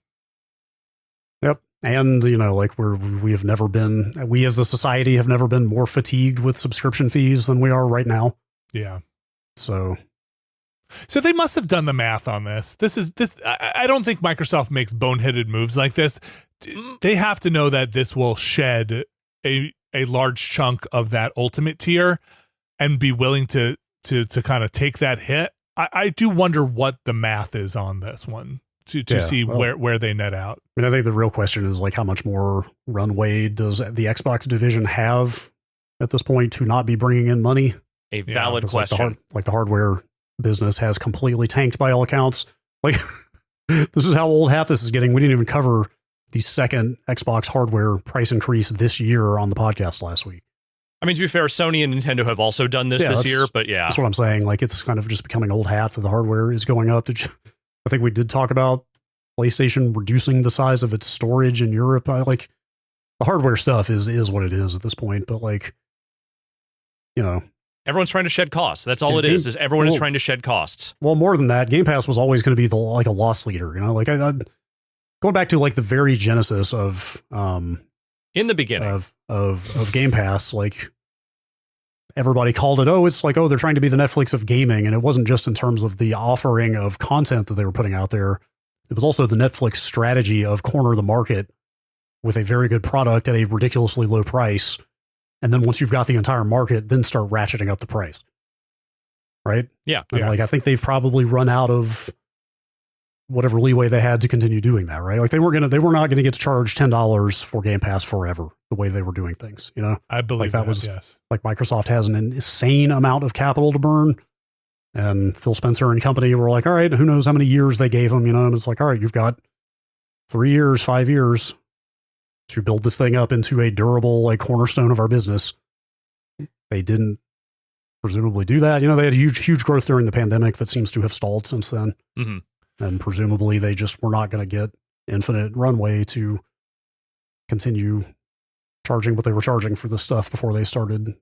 Yep. And, like we as a society have never been more fatigued with subscription fees than we are right now. Yeah. So they must have done the math on this. I don't think Microsoft makes boneheaded moves like this. They have to know that this will shed a large chunk of that ultimate tier and be willing to kind of take that hit. I do wonder what the math is on this one to see where they net out. I mean, I think the real question is like how much more runway does the Xbox division have at this point to not be bringing in money? A valid question. Like the hardware business has completely tanked by all accounts. Like this is how old half this is getting. We didn't even cover the second Xbox hardware price increase this year on the podcast last week. I mean, to be fair, Sony and Nintendo have also done this year, but yeah. That's what I'm saying. Like it's kind of just becoming old hat that the hardware is going up. I think we did talk about PlayStation reducing the size of its storage in Europe. Like the hardware stuff is what it is at this point, but like, everyone's trying to shed costs. That's all it is everyone is trying to shed costs. Well, more than that, Game Pass was always going to be like a loss leader, like I going back to like the very genesis of in the beginning of Game Pass, like everybody called it, they're trying to be the Netflix of gaming. And it wasn't just in terms of the offering of content that they were putting out there. It was also the Netflix strategy of corner the market with a very good product at a ridiculously low price. And then once you've got the entire market, then start ratcheting up the price. Right? Yeah. And like I think they've probably run out of whatever leeway they had to continue doing that, right? Like they were not gonna get charged $10 for Game Pass forever, the way they were doing things, I believe like that was yes. Like Microsoft has an insane amount of capital to burn. And Phil Spencer and company were like, all right, who knows how many years they gave them, and it's like, all right, you've got 3 years, 5 years to build this thing up into a durable, like cornerstone of our business. They didn't presumably do that. They had huge growth during the pandemic that seems to have stalled since then. Mm-hmm. And presumably they just were not going to get infinite runway to continue charging what they were charging for this stuff before they started,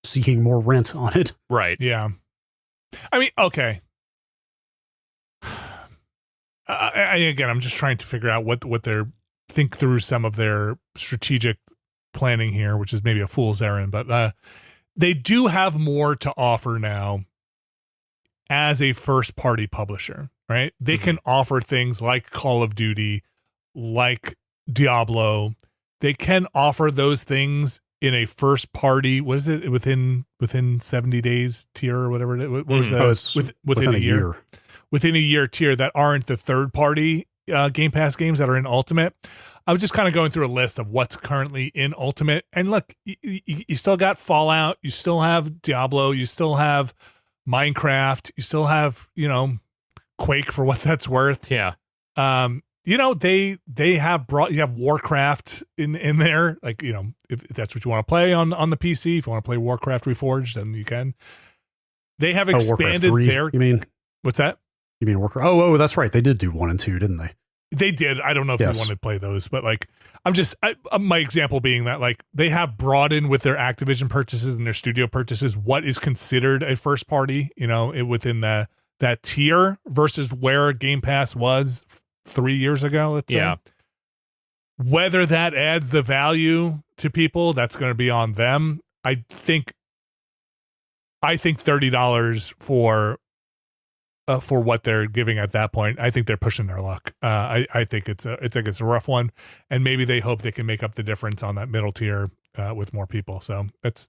seeking more rent on it. Right. Yeah. I mean, okay. Again, I'm just trying to figure out what they're think through some of their strategic planning here, which is maybe a fool's errand, but they do have more to offer now as a first party publisher, right? They can offer things like Call of Duty, like Diablo. They can offer those things in a first party, what is it, within 70 days tier or whatever it is. What was that? Within a year. Within a year tier that aren't the third party Game Pass games that are in Ultimate. I was just kind of going through a list of what's currently in Ultimate. And look, you still got Fallout, you still have Diablo, you still have Minecraft, you still have, Quake for what that's worth. Yeah. they have brought, you have Warcraft in there, like, if that's what you want to play on the PC, if you want to play Warcraft Reforged, then you can. They have expanded 3, their. You mean? What's that? You mean Warcraft? Oh, that's right. They did do 1 and 2, didn't they? They did. I don't know if you wanted to play those, but like, my example being that like they have broadened with their Activision purchases and their studio purchases what is considered a first party, within that tier versus where Game Pass was 3 years ago. Let's say. Whether that adds the value to people, that's going to be on them. I think $30 for what they're giving at that point, I think they're pushing their luck. I think it's a rough one, and maybe they hope they can make up the difference on that middle tier with more people. So that's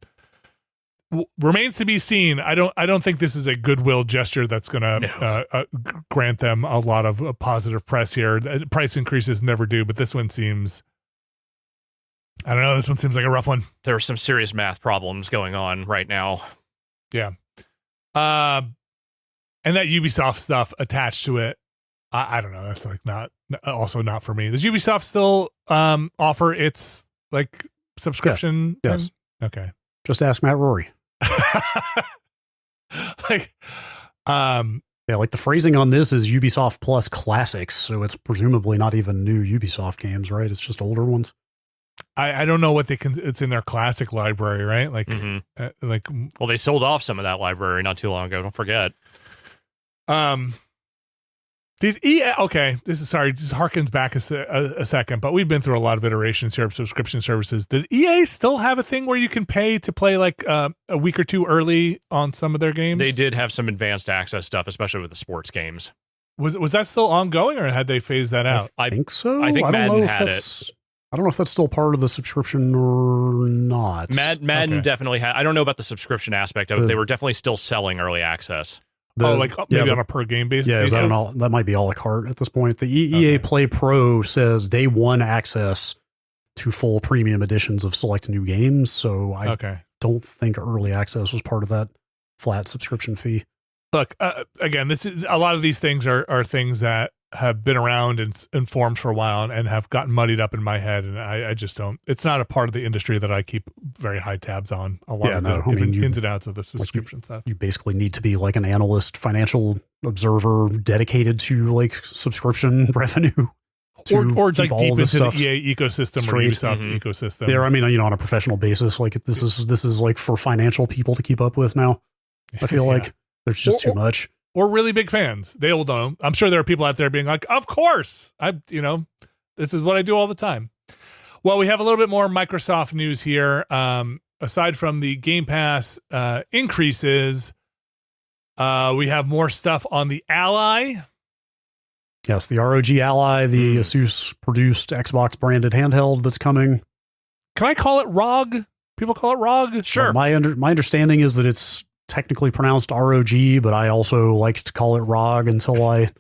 remains to be seen. I don't think this is a goodwill gesture that's going to grant them a lot of positive press here. Price increases never do, but this one seems. I don't know. This one seems like a rough one. There are some serious math problems going on right now. Yeah. And that Ubisoft stuff attached to it, I don't know. That's like not for me. Does Ubisoft still offer its like subscription? Yeah. Yes. Okay. Just ask Matt Rory. like, like the phrasing on this is Ubisoft Plus Classics, so it's presumably not even new Ubisoft games, right? It's just older ones. I don't know what it's in their classic library, right? Like, well, they sold off some of that library not too long ago. Don't forget. Did EA? Okay, this harkens back a second, but we've been through a lot of iterations here of subscription services. Did EA still have a thing where you can pay to play like a week or two early on some of their games? They did have some advanced access stuff, especially with the sports games. Was that still ongoing, or had they phased that out? I think so. I think Madden had it. I don't know if that's still part of the subscription or not. Madden definitely had. I don't know about the subscription aspect of it. They were definitely still selling early access. Maybe on a per game basis. Yeah, that might be a la carte at this point. The EA Play Pro says day one access to full premium editions of select new games. So I don't think early access was part of that flat subscription fee. Look, again, this is a lot of these things are things that have been around and formed for a while and have gotten muddied up in my head, and I just don't. It's not a part of the industry that I keep very high tabs on. A lot of the ins and outs of the subscription stuff. You basically need to be like an analyst, financial observer, dedicated to like subscription revenue, or like deep into the EA ecosystem or Ubisoft ecosystem. Yeah, I mean, on a professional basis, like this is like for financial people to keep up with now. I feel like there's just too much. Or really big fans. They all know. I'm sure there are people out there being like, of course, this is what I do all the time. Well, we have a little bit more Microsoft news here. Aside from the Game Pass increases, we have more stuff on the Ally. Yes, the ROG Ally, the Asus produced Xbox branded handheld that's coming. Can I call it ROG? People call it ROG? Sure. My understanding is that it's technically pronounced ROG, but I also like to call it ROG until I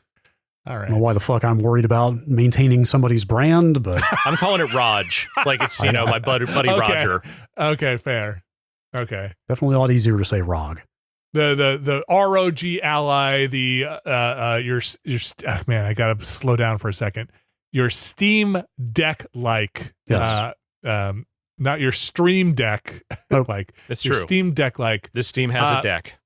don't know why the fuck I'm worried about maintaining somebody's brand, but I'm calling it Raj, like it's my buddy Roger. Okay, fair. Okay, definitely a lot easier to say ROG. The ROG Ally, your man, I gotta slow down for a second. Your Steam Deck not your Stream Deck, like it's your true. Steam Deck, like this Steam has a deck.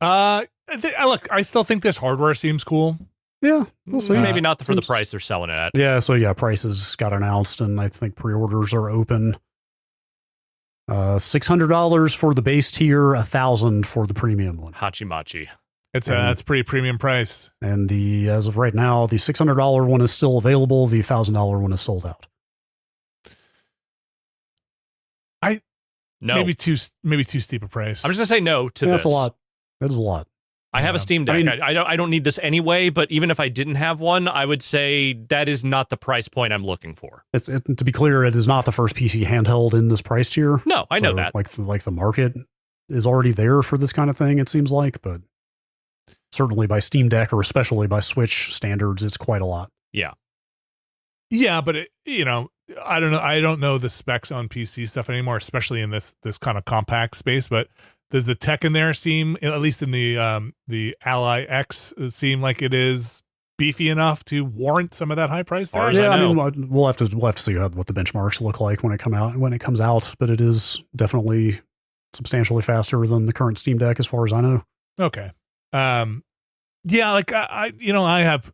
Look, I still think this hardware seems cool. Yeah, we'll see. Maybe not for the price they're selling it at. Yeah, so prices got announced, and I think pre-orders are open. $600 for the base tier, $1,000 for the premium one. Hachi-machi. That's a pretty premium price. And as of right now, the $600 one is still available. The $1,000 one is sold out. No. Maybe too steep a price. I'm just gonna say no to this. That's a lot. That is a lot. I have a Steam Deck. I don't need this anyway. But even if I didn't have one, I would say that is not the price point I'm looking for. To be clear, it is not the first PC handheld in this price tier. No, I know that. Like the market is already there for this kind of thing. It seems like, but certainly by Steam Deck or especially by Switch standards, it's quite a lot. Yeah. Yeah, but I don't know. I don't know the specs on PC stuff anymore, especially in this kind of compact space. But does the tech in there seem, at least in the Ally X, seem like it is beefy enough to warrant some of that high price there? Ours, Yeah, I I mean, know. we'll have to see what the benchmarks look like when it comes out. But it is definitely substantially faster than the current Steam Deck, as far as I know. Okay. Yeah, like I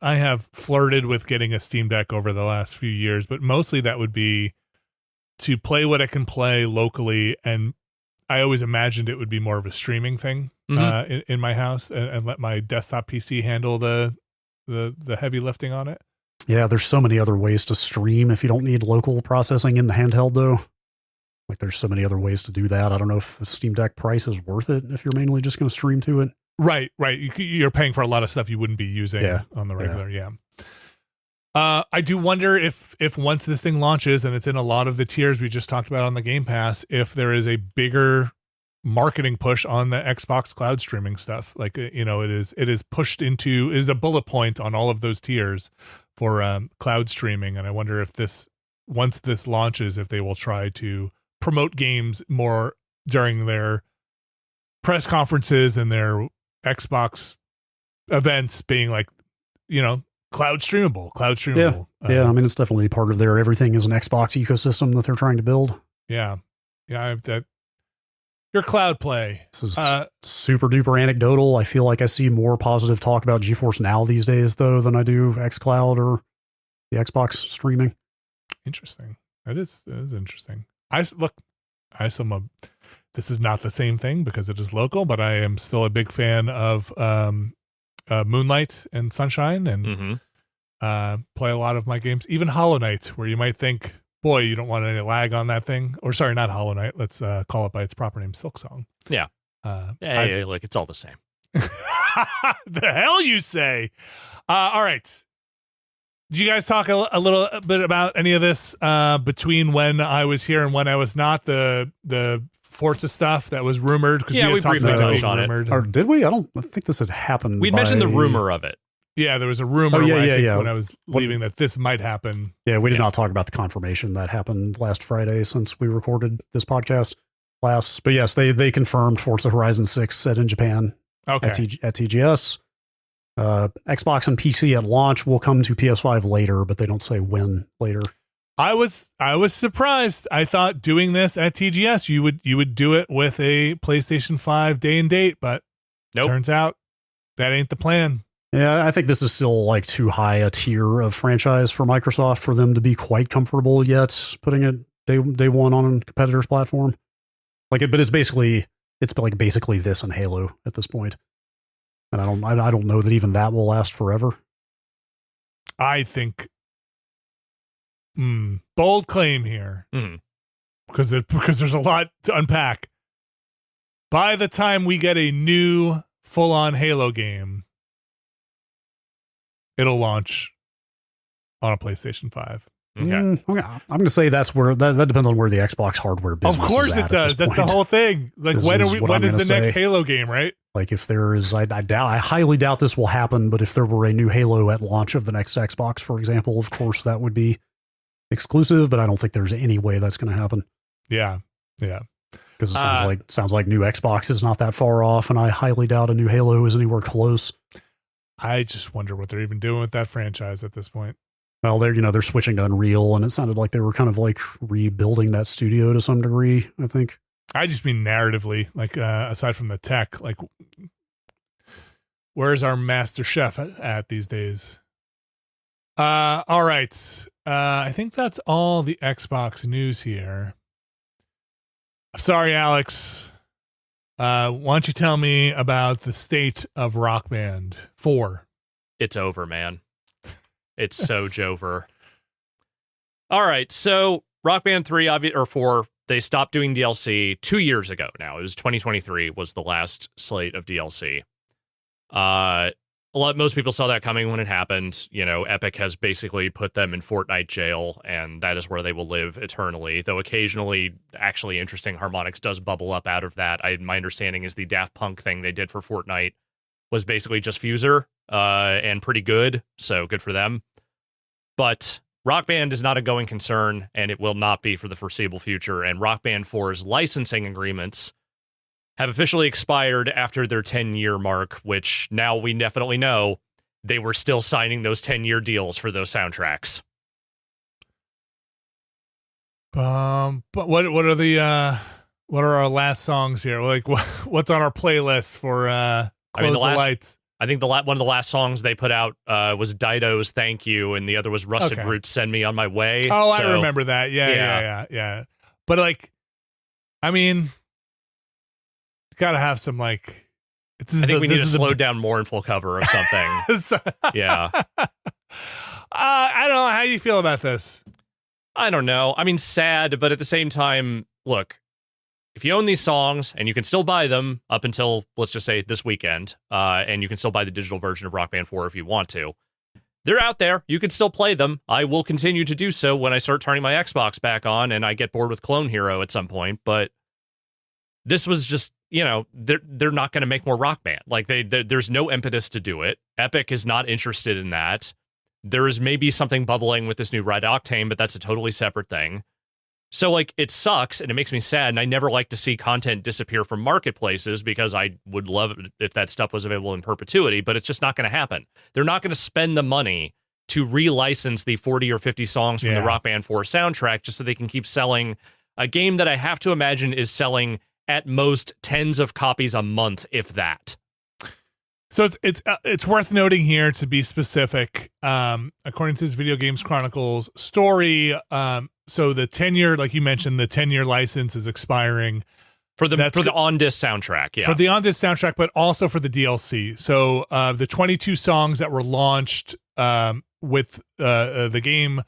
have flirted with getting a Steam Deck over the last few years, but mostly that would be to play what I can play locally, and I always imagined it would be more of a streaming thing in my house, and let my desktop PC handle the heavy lifting on it. Yeah, there's so many other ways to stream if you don't need local processing in the handheld, though. Like, there's so many other ways to do that. I don't know if the Steam Deck price is worth it if you're mainly just going to stream to it. Right. You're paying for a lot of stuff you wouldn't be using on the regular. Yeah. I do wonder if once this thing launches and it's in a lot of the tiers we just talked about on the Game Pass, if there is a bigger marketing push on the Xbox cloud streaming stuff. Like, it is pushed into, is a bullet point on all of those tiers for cloud streaming. And I wonder if once this launches, if they will try to promote games more during their press conferences and their Xbox events, being like, cloud streamable. Yeah, I mean, it's definitely part of their everything is an Xbox ecosystem that they're trying to build. Yeah. That your cloud play. This is super duper anecdotal. I feel like I see more positive talk about GeForce Now these days, though, than I do xCloud or the Xbox streaming. Interesting. That is interesting. This is not the same thing because it is local, but I am still a big fan of Moonlight and Sunshine, and play a lot of my games, even Hollow Knight, where you might think, boy, you don't want any lag on that thing. Or sorry, not Hollow Knight. Let's call it by its proper name, Silksong. Yeah. Look, it's all the same. The hell you say? All right. Did you guys talk a little bit about any of this between when I was here and when I was not? The Forza stuff that was rumored. Yeah, we briefly touched on it. Or did we? I think this had happened. We'd mentioned the rumor of it. Yeah, there was a rumor when I was leaving that this might happen. Yeah, we did not talk about the confirmation that happened last Friday since we recorded this podcast last. But yes, they confirmed Forza Horizon 6 set in Japan at TGS. Xbox and PC at launch will come to PS5 later, but they don't say when later. I was surprised. I thought doing this at TGS you would do it with a PlayStation 5 day and date, but nope. Turns out that ain't the plan. Yeah, I think this is still like too high a tier of franchise for Microsoft for them to be quite comfortable yet putting it day one on a competitor's platform. But it's basically this and Halo at this point. And I don't know that even that will last forever. I think bold claim here. Because there's a lot to unpack. By the time we get a new full-on Halo game, it'll launch on a PlayStation 5. Okay. I'm going to say that's where that depends on where the Xbox hardware business is. Of course it does. That's the whole thing. Like, when is the next Halo game, right? Like, if there is, I highly doubt this will happen, but if there were a new Halo at launch of the next Xbox, for example, of course that would be exclusive, but I don't think there's any way that's going to happen. Yeah. Because it sounds like new Xbox is not that far off, and I highly doubt a new Halo is anywhere close. I just wonder what they're even doing with that franchise at this point. Well, they're switching to Unreal, and it sounded like they were kind of like rebuilding that studio to some degree, I think. I just mean narratively, like, aside from the tech, like, where's our master chef at these days? All right. I think that's all the Xbox news here. I'm sorry, Alex. Why don't you tell me about the state of Rock Band 4? It's over, man. It's so Jover. All right, so Rock Band 3 or 4, they stopped doing DLC 2 years ago now. It was 2023 was the last slate of DLC. Most people saw that coming when it happened. Epic has basically put them in Fortnite jail, and that is where they will live eternally. Though occasionally, actually interesting harmonics does bubble up out of that. My understanding is the Daft Punk thing they did for Fortnite was basically just Fuser, and pretty good. So good for them. But Rock Band is not a going concern, and it will not be for the foreseeable future. And Rock Band 4's licensing agreements have officially expired after their 10-year mark, which now we definitely know they were still signing those 10-year deals for those soundtracks. But what are our last songs here? Like what's on our playlist for Close the Lights? I think one of the last songs they put out was Dido's "Thank You," and the other was Rusted Roots' "Send Me on My Way." Oh, I remember that. Yeah. But like, I mean, gotta have some like. I think we need a slowed down mournful cover of something. Yeah. I don't know. How do you feel about this? I don't know. I mean, sad, but at the same time, look. If you own these songs and you can still buy them up until, let's just say, this weekend, and you can still buy the digital version of Rock Band 4 if you want to, they're out there. You can still play them. I will continue to do so when I start turning my Xbox back on and I get bored with Clone Hero at some point. But this was just, they're not going to make more Rock Band. Like, there's no impetus to do it. Epic is not interested in that. There is maybe something bubbling with this new Red Octane, but that's a totally separate thing. So, like, it sucks, and it makes me sad, and I never like to see content disappear from marketplaces because I would love it if that stuff was available in perpetuity, but it's just not going to happen. They're not going to spend the money to relicense the 40 or 50 songs from the Rock Band 4 soundtrack just so they can keep selling a game that I have to imagine is selling at most tens of copies a month, if that. So it's worth noting here, to be specific, according to this Video Games Chronicles story, so the 10-year, like you mentioned, the 10-year license is expiring for the on-disc soundtrack. Yeah, for the on-disc soundtrack, but also for the DLC. So the 22 songs that were launched with the game,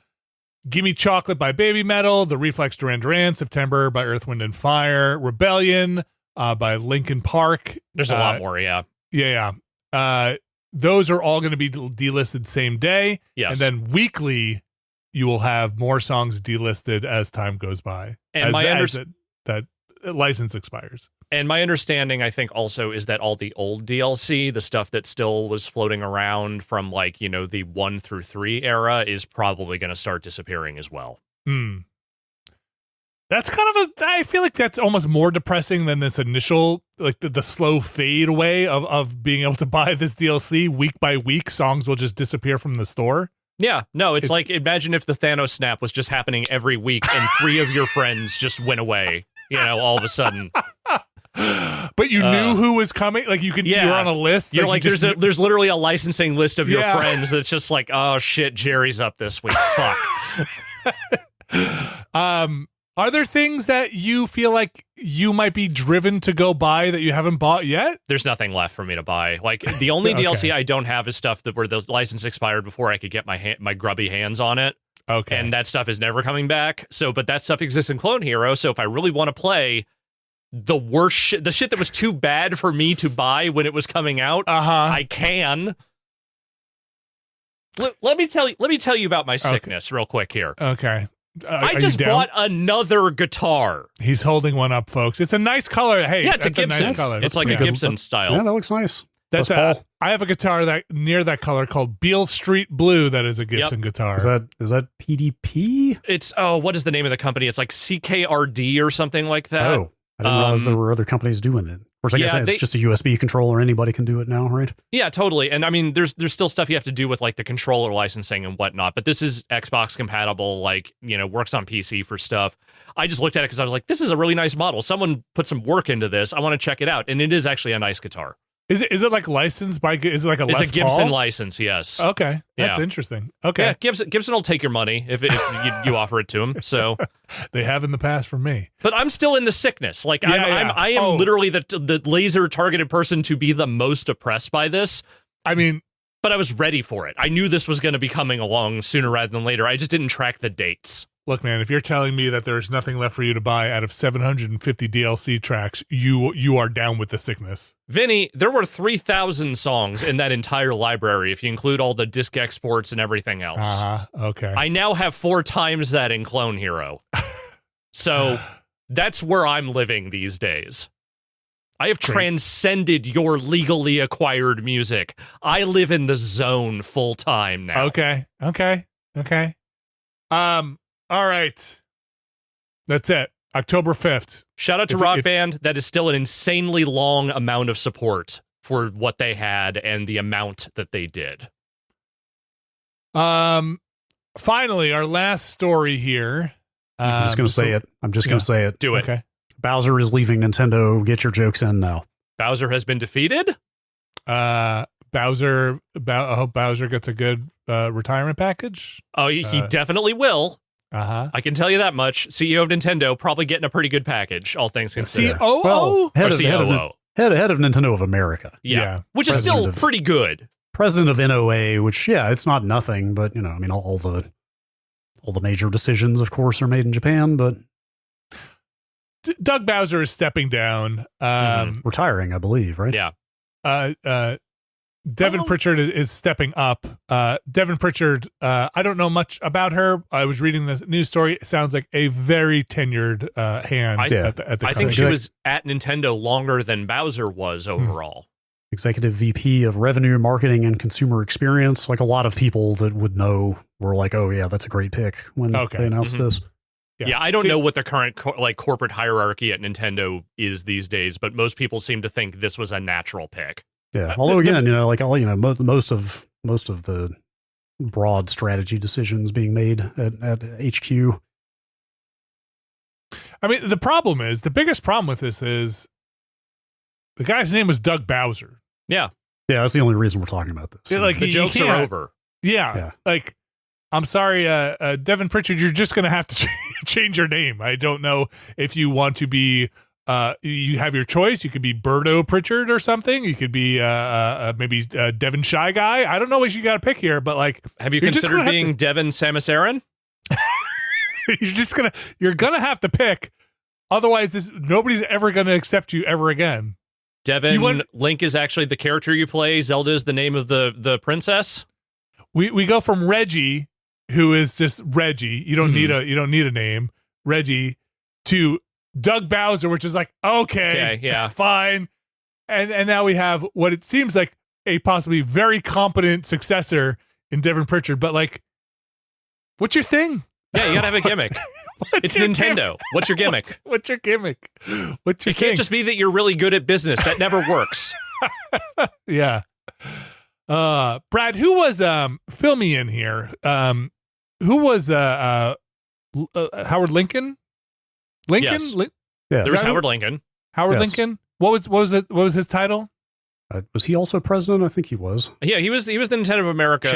"Gimme Chocolate" by Baby Metal, "The Reflex Duran Duran," "September" by Earth, Wind and Fire, "Rebellion" by Linkin Park. There's a lot more. Yeah. Those are all going to be delisted same day. Yes. And then weekly, you will have more songs delisted as time goes by. And that license expires. And my understanding, I think, also is that all the old DLC, the stuff that still was floating around from, like, the 1 through 3 era, is probably going to start disappearing as well. That's I feel like that's almost more depressing than this initial, like the slow fade away of being able to buy this DLC week by week. Songs will just disappear from the store. Yeah, no, it's like, imagine if the Thanos snap was just happening every week and 3 of your friends just went away, all of a sudden. But you knew who was coming. Like you're on a list. You're like there's literally a licensing list of your friends that's just like, oh shit, Jerry's up this week. Fuck. Are there things that you feel like you might be driven to go buy that you haven't bought yet? There's nothing left for me to buy. Like, the only DLC I don't have is stuff where the license expired before I could get my grubby hands on it. Okay. And that stuff is never coming back. So, but that stuff exists in Clone Hero. So if I really want to play the worst shit, the shit that was too bad for me to buy when it was coming out, I can. Let me tell you about my sickness real quick here. Okay. I just bought another guitar. He's holding one up, folks. It's a nice color. Hey, yeah, it's a Gibson. Nice color. It's like a Gibson style. Yeah, that looks nice. I have a guitar that near that color called Beale Street Blue. That is a Gibson guitar. Is that PDP? It's what is the name of the company? It's like CKRD or something like that. Oh, I didn't realize there were other companies doing it. Of course, like I said, it's just a USB controller. Anybody can do it now, right? Yeah, totally. And I mean, there's still stuff you have to do with like the controller licensing and whatnot. But this is Xbox compatible, like, works on PC for stuff. I just looked at it because I was like, this is a really nice model. Someone put some work into this. I want to check it out. And it is actually a nice guitar. Is it like licensed by? Is it like a Les Paul? It's a Gibson license, yes. Okay, that's interesting. Okay, yeah, Gibson will take your money if you offer it to him. So they have in the past for me. But I'm still in the sickness. Like I am literally the laser targeted person to be the most oppressed by this. I mean, but I was ready for it. I knew this was going to be coming along sooner rather than later. I just didn't track the dates. Look, man, if you're telling me that there's nothing left for you to buy out of 750 DLC tracks, you are down with the sickness. Vinny, there were 3,000 songs in that entire library if you include all the disc exports and everything else. Okay. I now have 4 times that in Clone Hero. So that's where I'm living these days. I have transcended your legally acquired music. I live in the zone full time now. Okay. All right. That's it. October 5th. Shout out to Rock Band. That is still an insanely long amount of support for what they had and the amount that they did. Finally, our last story here. I'm just going to say it. I'm just going to say it. Do it. Okay. Bowser is leaving Nintendo. Get your jokes in now. Bowser has been defeated? I hope Bowser gets a good retirement package. Oh, he definitely will. Uh-huh. I can tell you that much. CEO of Nintendo probably getting a pretty good package, all things considered. COO? Or COO. Head of Nintendo of America. Yeah. Which is still pretty good. President of NOA, which, it's not nothing, but, I mean, all the major decisions, of course, are made in Japan, but... Doug Bowser is stepping down. Retiring, I believe, right? Yeah. Devin Pritchard is stepping up. Devin Pritchard, I don't know much about her. I was reading this news story. It sounds like a very tenured hand at the I think she was at Nintendo longer than Bowser was overall. Executive VP of Revenue, Marketing, and Consumer Experience. Like a lot of people that would know were like, oh, yeah, that's a great pick when they announced this. Yeah, I don't know what the current corporate hierarchy at Nintendo is these days, but most people seem to think this was a natural pick. Yeah, although again, most of the broad strategy decisions being made at HQ. I mean, the biggest problem with this is the guy's name was Doug Bowser. Yeah. Yeah, that's the only reason we're talking about this. The jokes are over. Yeah. Like, I'm sorry, Devin Pritchard, you're just going to have to change your name. I don't know if you want to be, you have your choice. You could be Birdo Pritchard or something. You could be maybe Devin Shy Guy. I don't know what you got to pick here, but like. Have you considered being Devin Samus-Aran? You're going to have to pick. Otherwise, nobody's ever going to accept you ever again. Devin, Link is actually the character you play. Zelda is the name of the princess. We go from Reggie, who is just Reggie. You don't need a name, Reggie, to Doug Bowser, which is like okay, fine. And now we have what it seems like a possibly very competent successor in Devin Pritchard. But like, what's your thing? Yeah, you gotta have a gimmick. It's Nintendo. Gimmick? What's your gimmick? What's your gimmick? What's your It can't just be that you're really good at business. That never works. Yeah. Brad, who was fill me in here? Who was Howard Lincoln? Yes. There was Howard Lincoln. Howard Lincoln. What was his title? Was he also president? I think he was. Yeah, he was the Nintendo of America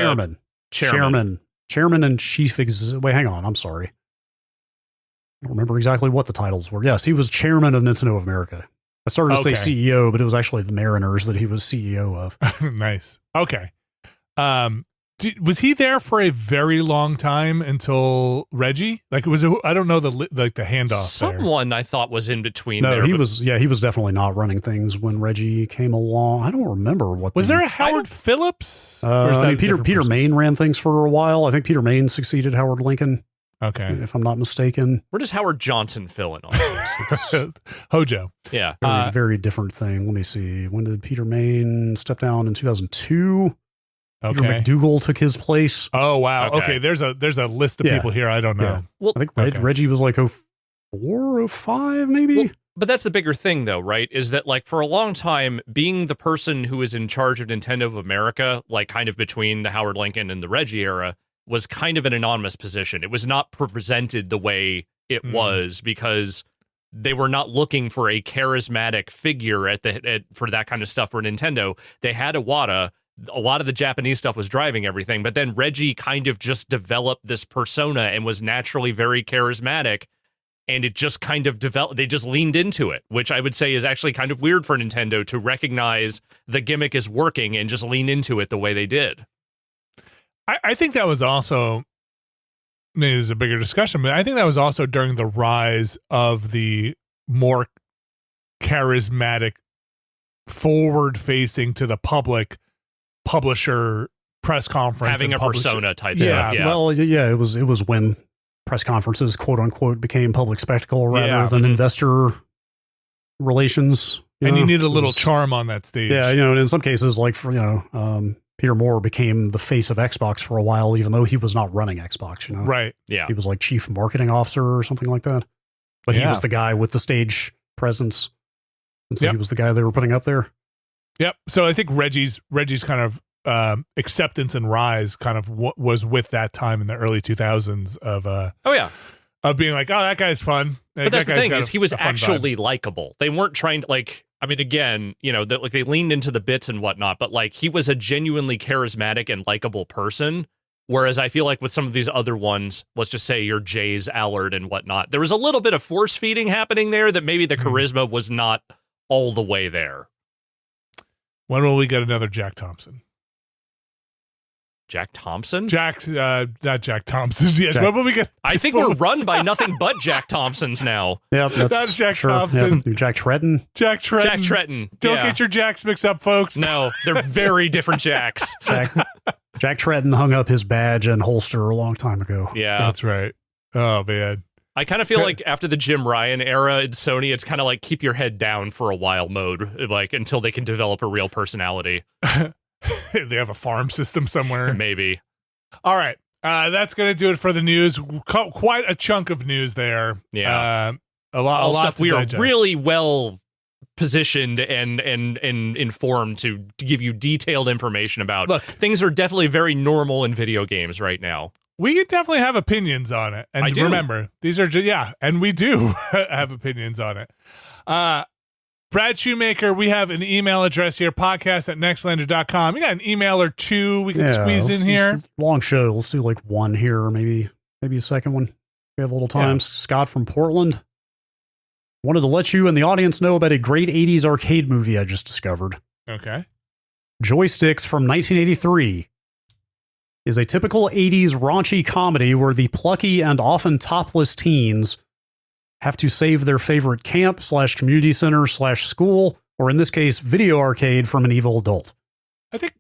Chairman and chief wait, hang on. I'm sorry. I don't remember exactly what the titles were. Yes, he was chairman of Nintendo of America. I started to say CEO, but it was actually the Mariners that he was CEO of. Nice. Okay. Was he there for a very long time until Reggie? Like, I don't know the handoff. Someone I thought was in between. No, there, he was definitely not running things when Reggie came along. I don't remember what was there a Howard Phillips? Peter Main ran things for a while. I think Peter Main succeeded Howard Lincoln. Okay, if I'm not mistaken. Where does Howard Johnson fill in on this? Hojo. Yeah, very different thing. Let me see. When did Peter Main step down? In 2002. Okay. Peter McDougal took his place. Oh wow. Okay. There's a list of people here. I don't know. Yeah. Well, I think Reggie was like 04, 05 maybe. Well, but that's the bigger thing though, right? Is that like for a long time, being the person who was in charge of Nintendo of America, like kind of between the Howard Lincoln and the Reggie era, was kind of an anonymous position. It was not presented the way it was because they were not looking for a charismatic figure for that kind of stuff for Nintendo. They had Iwata. A lot of the Japanese stuff was driving everything, but then Reggie kind of just developed this persona and was naturally very charismatic, and it just kind of developed. They just leaned into it, which I would say is actually kind of weird for Nintendo to recognize the gimmick is working and just lean into it the way they did. I think that was also, maybe this is a bigger discussion, but I think that was also during the rise of the more charismatic, forward-facing to the public publisher press conference, having a persona type stuff. Yeah. Well, yeah, it was when press conferences, quote unquote, became public spectacle rather than investor relations. You need a little charm on that stage. Yeah, and in some cases, like for Peter Moore became the face of Xbox for a while, even though he was not running Xbox. Right? Yeah, he was like chief marketing officer or something like that. But he was the guy with the stage presence, and so he was the guy they were putting up there. Yep. So I think Reggie's kind of acceptance and rise kind of was with that time in the early 2000s of of being like, oh, that guy's fun. But that's the thing, is he was actually likable. They weren't trying to, like, I mean, again, you know, like they leaned into the bits and whatnot, but like he was a genuinely charismatic and likable person. Whereas I feel like with some of these other ones, let's just say your Jays, Allard, and whatnot, there was a little bit of force feeding happening there that maybe the charisma was not all the way there. When will we get another Jack Thompson? Jack Thompson? Not Jack Thompson. Yes, when will we get? I think we're run by nothing but Jack Thompsons now. Yep, that's Jack Thompson. Yep. Jack Tretton. Jack Tretton. Don't get your Jacks mixed up, folks. No, they're very different Jacks. Jack Tretton hung up his badge and holster a long time ago. Yeah, that's right. Oh man, I kind of feel like after the Jim Ryan era in Sony, it's kind of like keep your head down for a while mode, like until they can develop a real personality. They have a farm system somewhere. Maybe. All right. That's going to do it for the news. Quite a chunk of news there. Yeah. A lot stuff to we digest. are really well positioned and informed to give you detailed information about. Look, things are definitely very normal in video games right now. We can definitely have opinions on it. And remember, these are and we do have opinions on it. Brad Shoemaker, we have an email address here, podcast@nextlander.com. You got an email or two we can squeeze in here? Long show. Let's do like one here, or maybe a second one. We have a little time. Yeah. Scott from Portland. Wanted to let you and the audience know about a great 80s arcade movie I just discovered. Okay. Joysticks from 1983 is a typical 80s raunchy comedy where the plucky and often topless teens have to save their favorite camp / community center / school, or in this case, video arcade from an evil adult. I think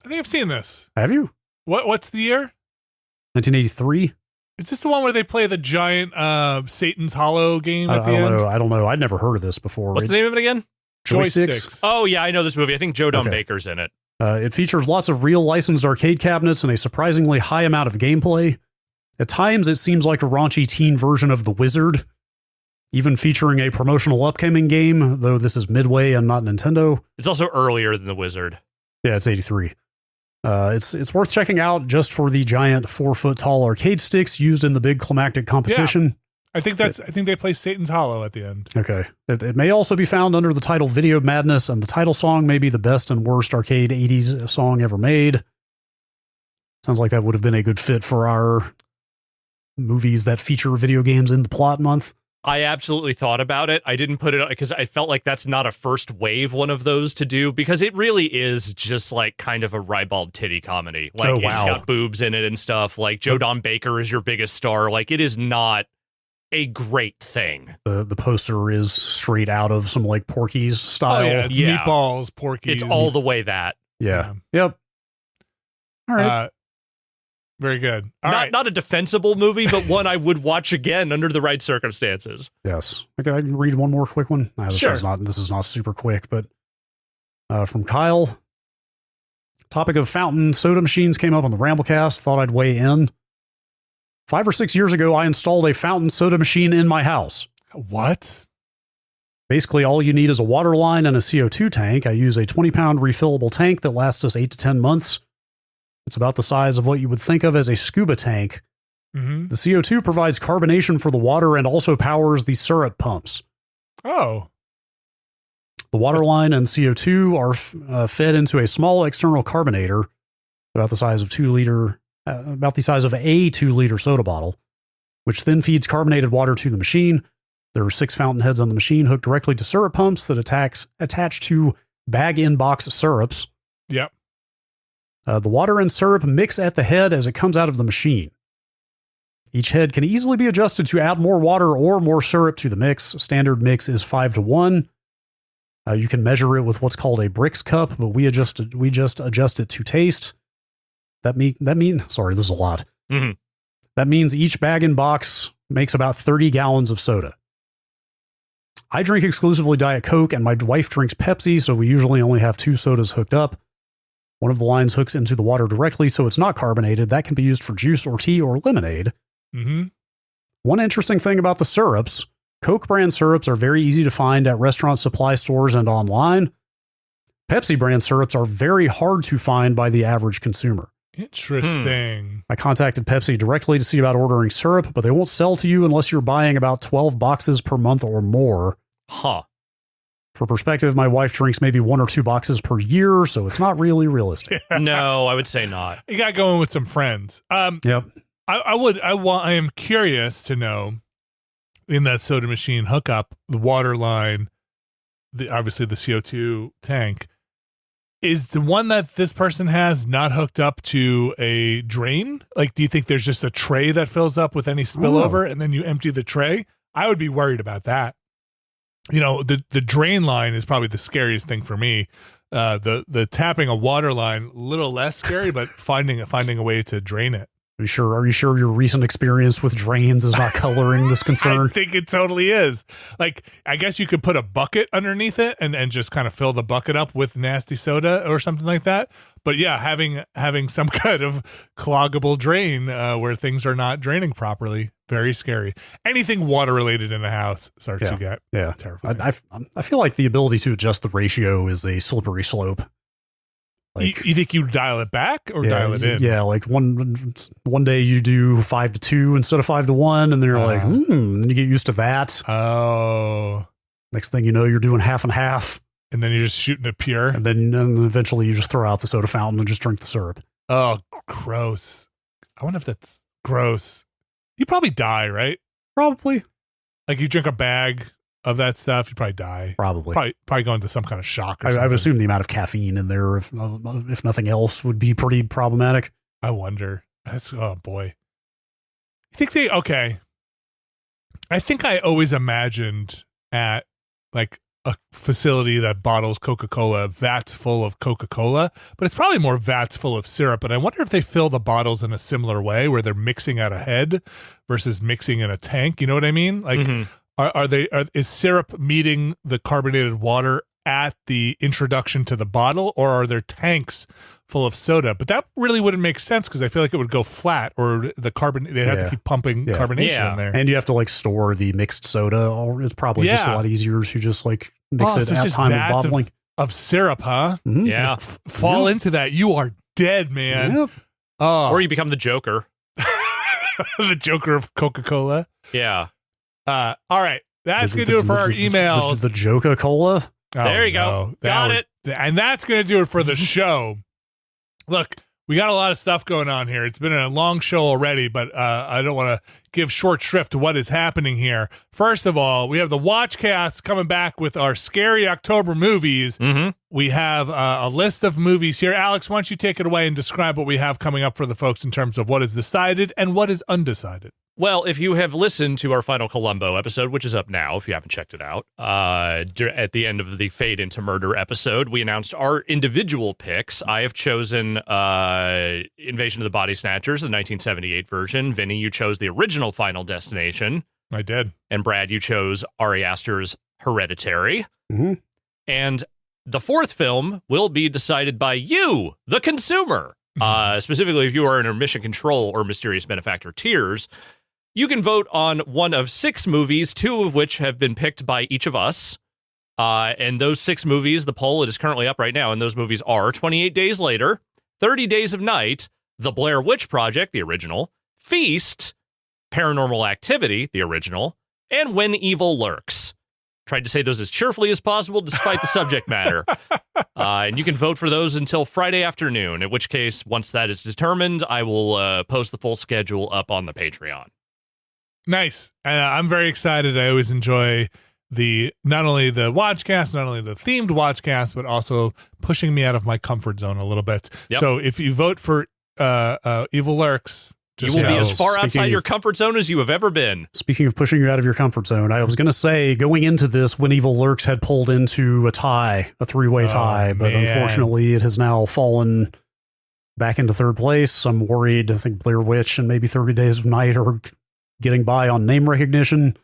I've seen this. Have you? What's the year? 1983. Is this the one where they play the giant Satan's Hollow game at the end? I don't know. I'd never heard of this before. What's the name of it again? Joysticks. Oh, yeah, I know this movie. I think Joe Don Baker's in it. It features lots of real licensed arcade cabinets and a surprisingly high amount of gameplay. At times, it seems like a raunchy teen version of The Wizard, even featuring a promotional upcoming game, though this is Midway and not Nintendo. It's also earlier than The Wizard. Yeah, it's 83. It's worth checking out just for the giant 4-foot-tall arcade sticks used in the big climactic competition. Yeah. I think they play Satan's Hollow at the end. Okay. It may also be found under the title Video Madness, and the title song may be the best and worst arcade 80s song ever made. Sounds like that would have been a good fit for our movies that feature video games in the plot month. I absolutely thought about it. I didn't put it because I felt like that's not a first wave one of those to do, because it really is just like kind of a ribald titty comedy. Like It's got boobs in it and stuff. Like Joe Don Baker is your biggest star. Like it is not a great thing. The poster is straight out of some like Porky's style. Oh, yeah, it's Meatballs, Porky's. It's all the way that. Yeah. Yep. All right. Very good. Not a defensible movie, but one I would watch again under the right circumstances. Yes. Okay, I can read one more quick one. Sure. This is not super quick, but from Kyle. Topic of fountain soda machines came up on the Ramblecast. Thought I'd weigh in. 5 or 6 years ago, I installed a fountain soda machine in my house. What? Basically, all you need is a water line and a CO2 tank. I use a 20-pound refillable tank that lasts us 8 to 10 months. It's about the size of what you would think of as a scuba tank. Mm-hmm. The CO2 provides carbonation for the water and also powers the syrup pumps. Oh. The water line and CO2 are fed into a small external carbonator about the size of a 2-liter soda bottle, which then feeds carbonated water to the machine. There are 6 fountain heads on the machine hooked directly to syrup pumps that attach to bag-in-box syrups. Yep. The water and syrup mix at the head as it comes out of the machine. Each head can easily be adjusted to add more water or more syrup to the mix. Standard mix is 5-to-1. You can measure it with what's called a Brix cup, but we just adjust it to taste. Sorry, this is a lot. Mm-hmm. That means each bag-in-box makes about 30 gallons of soda. I drink exclusively Diet Coke, and my wife drinks Pepsi, so we usually only have 2 sodas hooked up. One of the lines hooks into the water directly, so it's not carbonated. That can be used for juice or tea or lemonade. Mm-hmm. One interesting thing about the syrups, Coke brand syrups are very easy to find at restaurant supply stores and online. Pepsi brand syrups are very hard to find by the average consumer. Interesting. I contacted Pepsi directly to see about ordering syrup, but they won't sell to you unless you're buying about 12 boxes per month or more. Huh. For perspective, my wife drinks maybe 1 or 2 boxes per year, so it's not really realistic. No, I would say not. You got going with some friends. Yep. I am curious to know, in that soda machine hookup, the water line, obviously the CO2 tank, is the one that this person has not hooked up to a drain? Like, do you think there's just a tray that fills up with any spillover and then you empty the tray? I would be worried about that. You know, the drain line is probably the scariest thing for me. The tapping a water line, a little less scary, but finding a way to drain it. Are you sure your recent experience with drains is not coloring this concern? I think it totally is. Like, I guess you could put a bucket underneath it and just kind of fill the bucket up with nasty soda or something like that. But yeah, having some kind of cloggable drain where things are not draining properly, very scary. Anything water related in the house starts to get terrifying. I feel like the ability to adjust the ratio is a slippery slope. Like, you think you dial it back or dial it in? Yeah, like one day you do 5-2 instead of 5-1, and then you're like, and you get used to that. Oh. Next thing you know, you're doing half and half. And then you're just shooting it pure. And then eventually you just throw out the soda fountain and just drink the syrup. Oh, gross. I wonder if that's gross. You probably die, right? Probably. Like, you drink a bag of that stuff, you probably die. Probably go into some kind of shock or something. I would assume the amount of caffeine in there, if nothing else, would be pretty problematic. I wonder. Oh boy. Okay. I think I always imagined at like a facility that bottles Coca-Cola, vats full of Coca-Cola, but it's probably more vats full of syrup. And I wonder if they fill the bottles in a similar way where they're mixing at a head versus mixing in a tank. You know what I mean? Like, is syrup meeting the carbonated water at the introduction to the bottle, or are there tanks full of soda? But that really wouldn't make sense because I feel like it would go flat, or they'd have to keep pumping carbonation in there. And you have to like store the mixed soda, or it's probably just a lot easier to just like mix it at time of bottling. Of syrup, huh? Mm-hmm. Yeah. Fall into that, you are dead, man. Yep. Or you become the Joker. The Joker of Coca-Cola. Yeah. All right. That's going to do it for our emails. The Joka-Cola. There you go. Got it. And that's going to do it for the show. Look, we got a lot of stuff going on here. It's been a long show already, but I don't want to give short shrift to what is happening here. First of all, we have the Watchcast coming back with our scary October movies. Mm-hmm. We have a list of movies here. Alex, why don't you take it away and describe what we have coming up for the folks in terms of what is decided and what is undecided? Well, if you have listened to our final Columbo episode, which is up now, if you haven't checked it out, at the end of the Fade into Murder episode, we announced our individual picks. I have chosen Invasion of the Body Snatchers, the 1978 version. Vinny, you chose the original Final Destination. I did. And Brad, you chose Ari Aster's Hereditary. Mm-hmm. And the fourth film will be decided by you, the consumer. Specifically, if you are in Mission Control or Mysterious Benefactor tiers, you can vote on one of 6 movies, 2 of which have been picked by each of us. And those 6 movies, the poll, it is currently up right now, and those movies are 28 Days Later, 30 Days of Night, The Blair Witch Project, the original, Feast, Paranormal Activity, the original, and When Evil Lurks. Tried to say those as cheerfully as possible, despite the subject matter. And you can vote for those until Friday afternoon, in which case, once that is determined, I will post the full schedule up on the Patreon. Nice. I'm very excited. I always enjoy not only the Watchcast, not only the themed Watchcast, but also pushing me out of my comfort zone a little bit. Yep. So if you vote for Evil Lurks, you will be as far outside your comfort zone as you have ever been. Speaking of pushing you out of your comfort zone, I was going to say, going into this, When Evil Lurks had pulled into a 3-way tie, but unfortunately it has now fallen back into third place. I'm worried. I think Blair Witch and maybe 30 Days of Night are getting by on name recognition.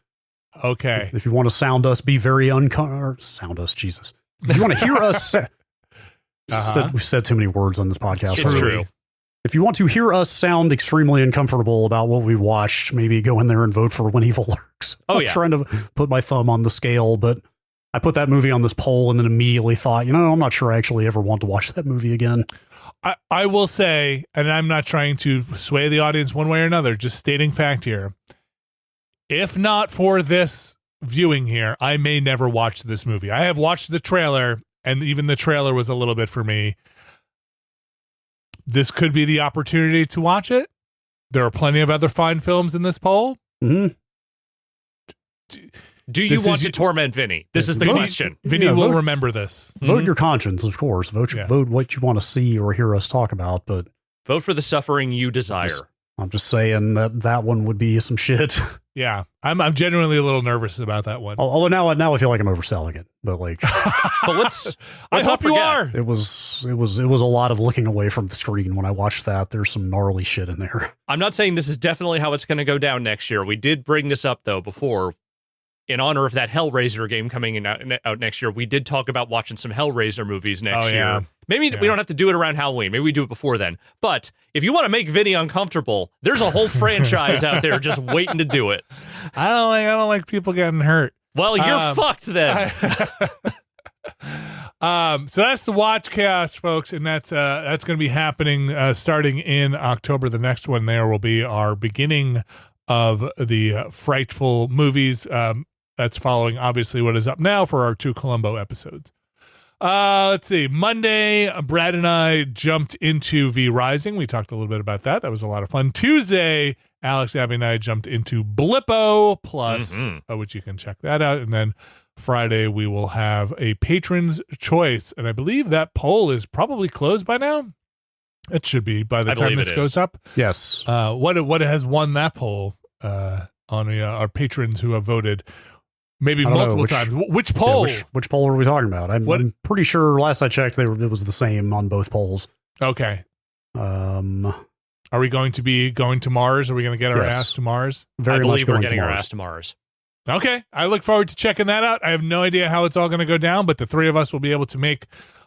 Okay. If you want to sound us, be very sound us, Jesus. If you want to hear us, we've said too many words on this podcast. It's true. If you want to hear us sound extremely uncomfortable about what we watched, maybe go in there and vote for When Evil Lurks. Oh, I'm trying to put my thumb on the scale, but I put that movie on this poll and then immediately thought, I'm not sure I actually ever want to watch that movie again. I will say, and I'm not trying to sway the audience one way or another, just stating fact here. If not for this viewing here, I may never watch this movie. I have watched the trailer, and even the trailer was a little bit for me. This could be the opportunity to watch it. There are plenty of other fine films in this poll. Mm-hmm. Do you want to torment Vinny? This is the question. Vinny will remember this. Vote your conscience, of course. Vote what you want to see or hear us talk about, but vote for the suffering you desire. I'm just saying that one would be some shit. Yeah, I'm genuinely a little nervous about that one. Although now I feel like I'm overselling it, but like, but let's I hope you are. It was a lot of looking away from the screen when I watched that. There's some gnarly shit in there. I'm not saying this is definitely how it's going to go down next year. We did bring this up though before. In honor of that Hellraiser game coming out next year, we did talk about watching some Hellraiser movies next year. Maybe we don't have to do it around Halloween. Maybe we do it before then. But if you want to make Vinny uncomfortable, there's a whole franchise out there just waiting to do it. I don't like people getting hurt. Well, you're fucked then. So that's the Watchcast, folks, and that's going to be happening starting in October. The next one there will be our beginning of the frightful movies. That's following, obviously, what is up now for our 2 Columbo episodes. Let's see. Monday, Brad and I jumped into V Rising. We talked a little bit about that. That was a lot of fun. Tuesday, Alex, Abby, and I jumped into Blippo Plus, which you can check that out. And then Friday, we will have a patron's choice. And I believe that poll is probably closed by now. It should be by the time this goes up. Yes. What has won that poll on our patrons who have voted maybe multiple times. Which poll? Yeah, which poll are we talking about? I'm pretty sure last I checked, it was the same on both polls. Okay. Are we going to be going to Mars? Are we going to get our ass to Mars? I believe we're getting our ass to Mars. Okay. I look forward to checking that out. I have no idea how it's all going to go down, but the three of us will be able to make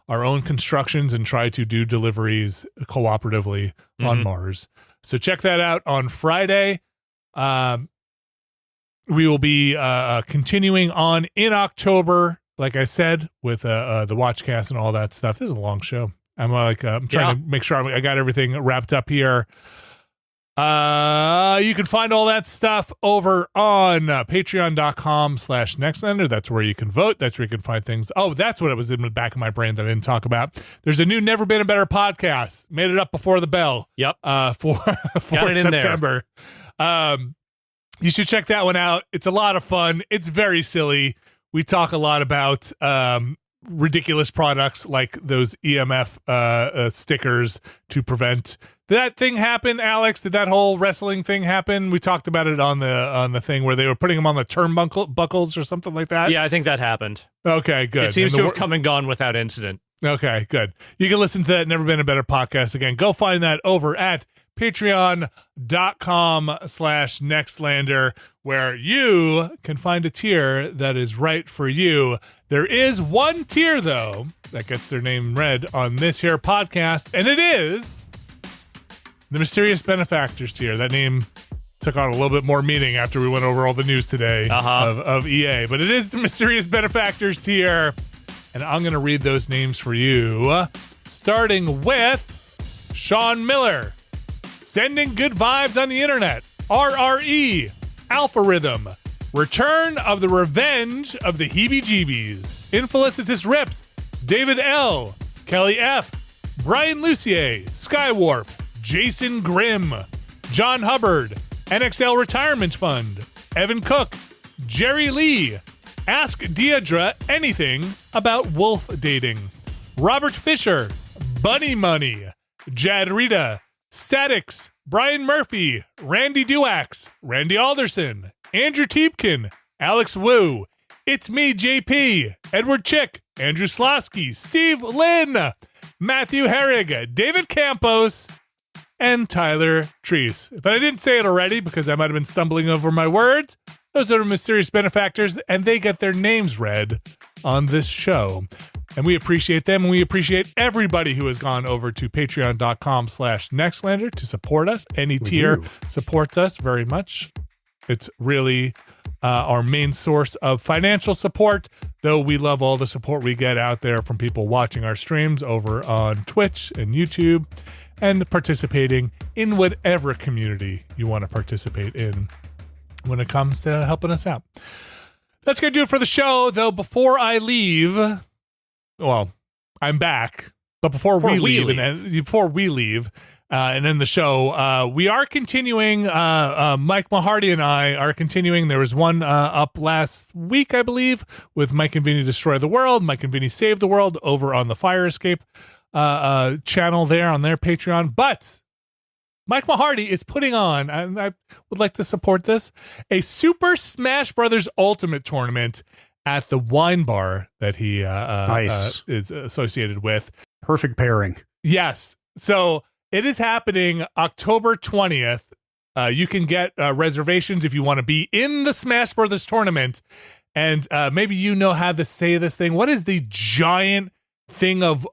our own constructions and try to do deliveries cooperatively on Mars. So check that out on Friday. We will be continuing on in October, like I said, with the Watchcast and all that stuff. This is a long show. I'm trying to make sure I got everything wrapped up here. You can find all that stuff over on patreon.com/Nextlander. That's where you can vote. That's where you can find things. Oh, that's what it was in the back of my brain that I didn't talk about. There's a new Never Been a Better podcast. Made it up before the bell. Yep. For September. You should check that one out. It's a lot of fun. It's very silly. We talk a lot about ridiculous products like those EMF stickers to prevent. Did that thing happen, Alex? Did that whole wrestling thing happen? We talked about it on the thing where they were putting them on the turnbuckles or something like that. Yeah, I think that happened. Okay, good. It seems to have come and gone without incident. Okay, good. You can listen to that Never Been a Better podcast again. Go find that over at patreon.com/Nextlander, where you can find a tier that is right for you. There is one tier, though, that gets their name read on this here podcast, and it is the Mysterious Benefactors tier. That name took on a little bit more meaning after we went over all the news today of EA, but it is the Mysterious Benefactors tier, and I'm going to read those names for you, starting with Sean Miller. Sending good vibes on the internet. RRE. Alpha Rhythm. Return of the Revenge of the Heebie-Jeebies. Infelicitous Rips. David L. Kelly F. Brian Lucier. Skywarp. Jason Grimm. John Hubbard. NXL Retirement Fund. Evan Cook. Jerry Lee. Ask Deidre anything about wolf dating. Robert Fisher. Bunny Money. Jad Rita. Statics, Brian Murphy, Randy Duax, Randy Alderson, Andrew Tiepkin, Alex Wu, It's Me, JP, Edward Chick, Andrew Slosky, Steve Lynn, Matthew Herrig, David Campos, and Tyler Treese. If I didn't say it already, because I might have been stumbling over my words, those are Mysterious Benefactors, and they get their names read on this show. And we appreciate them, and we appreciate everybody who has gone over to patreon.com/Nextlander to support us. Any tier supports us very much. It's really our main source of financial support. though we love all the support we get out there from people watching our streams over on Twitch and YouTube and participating in whatever community you want to participate in when it comes to helping us out. That's going to do it for the show, though. Before I leave, well, I'm back, but before we leave, and then the show, we are continuing. Mike Mahardy and I are continuing. There was one up last week, I believe, with Mike and Vinny Destroy the World, Mike and Vinny Save the World over on the Fire Escape channel there on their Patreon. But Mike Mahardy is putting on, and I would like to support this, a Super Smash Brothers Ultimate Tournament at the wine bar that he is associated with. Perfect pairing. Yes. So it is happening October 20th. You can get reservations if you want to be in the Smash Brothers tournament. And maybe you know how to say this thing. What is the giant thing of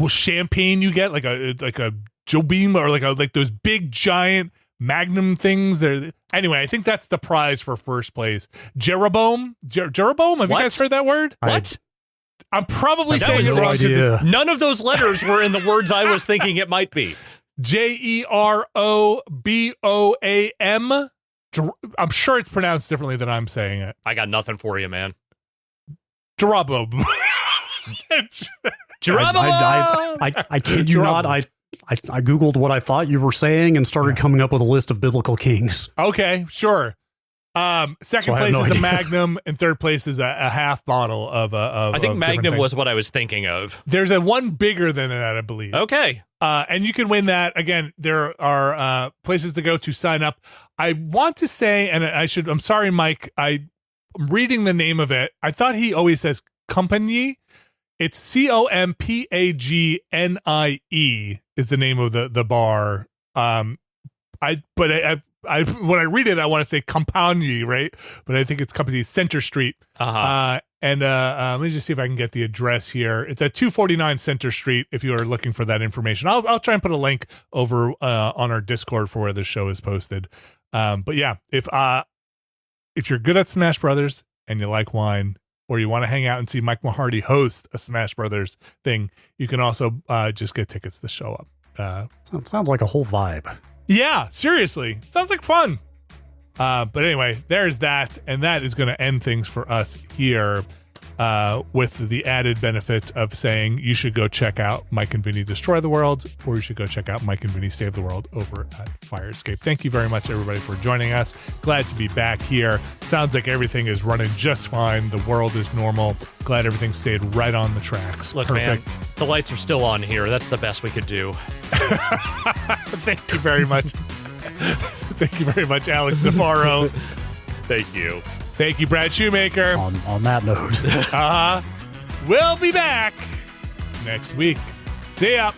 champagne you get? Like a Joe Beam or like those big giant Magnum things there. Anyway, I think that's the prize for first place. Jeroboam? Jeroboam? Have you guys heard that word? What? I'm probably saying it wrong. None of those letters were in the words I was thinking it might be. Jeroboam. I'm sure it's pronounced differently than I'm saying it. I got nothing for you, man. Jeroboam. I kid you not. I Googled what I thought you were saying and started coming up with a list of biblical kings. Okay, sure. Second place is a Magnum, and third place is a half bottle of I think Magnum was what I was thinking of. There's a one bigger than that, I believe. Okay. And you can win that. Again, there are places to go to sign up. I want to say, and I'm sorry, Mike, I'm reading the name of it. I thought he always says compagnie. It's Compagne is the name of the bar. When I read it, I want to say Compagnie, right? But I think it's company Center Street. Uh-huh. Let me just see if I can get the address here. It's at 249 Center Street. If you are looking for that information, I'll try and put a link over on our Discord for where the show is posted. But yeah, if you're good at Smash Brothers and you like wine, or you want to hang out and see Mike Mahardy host a Smash Brothers thing, you can also just get tickets to show up. Sounds like a whole vibe. Yeah, seriously. Sounds like fun. But anyway, there's that. And that is going to end things for us here with the added benefit of saying you should go check out Mike and Vinny Destroy the World, or you should go check out Mike and Vinny Save the World over at Fire Escape. Thank you very much, everybody, for joining us. Glad to be back here. Sounds like everything is running just fine. The world is normal. Glad everything stayed right on the tracks. Look, perfect. Man, the lights are still on here. That's the best we could do. Thank you very much. Thank you very much, Alex Zafaro. Thank you. Thank you, Brad Shoemaker. On that note. We'll be back next week. See ya.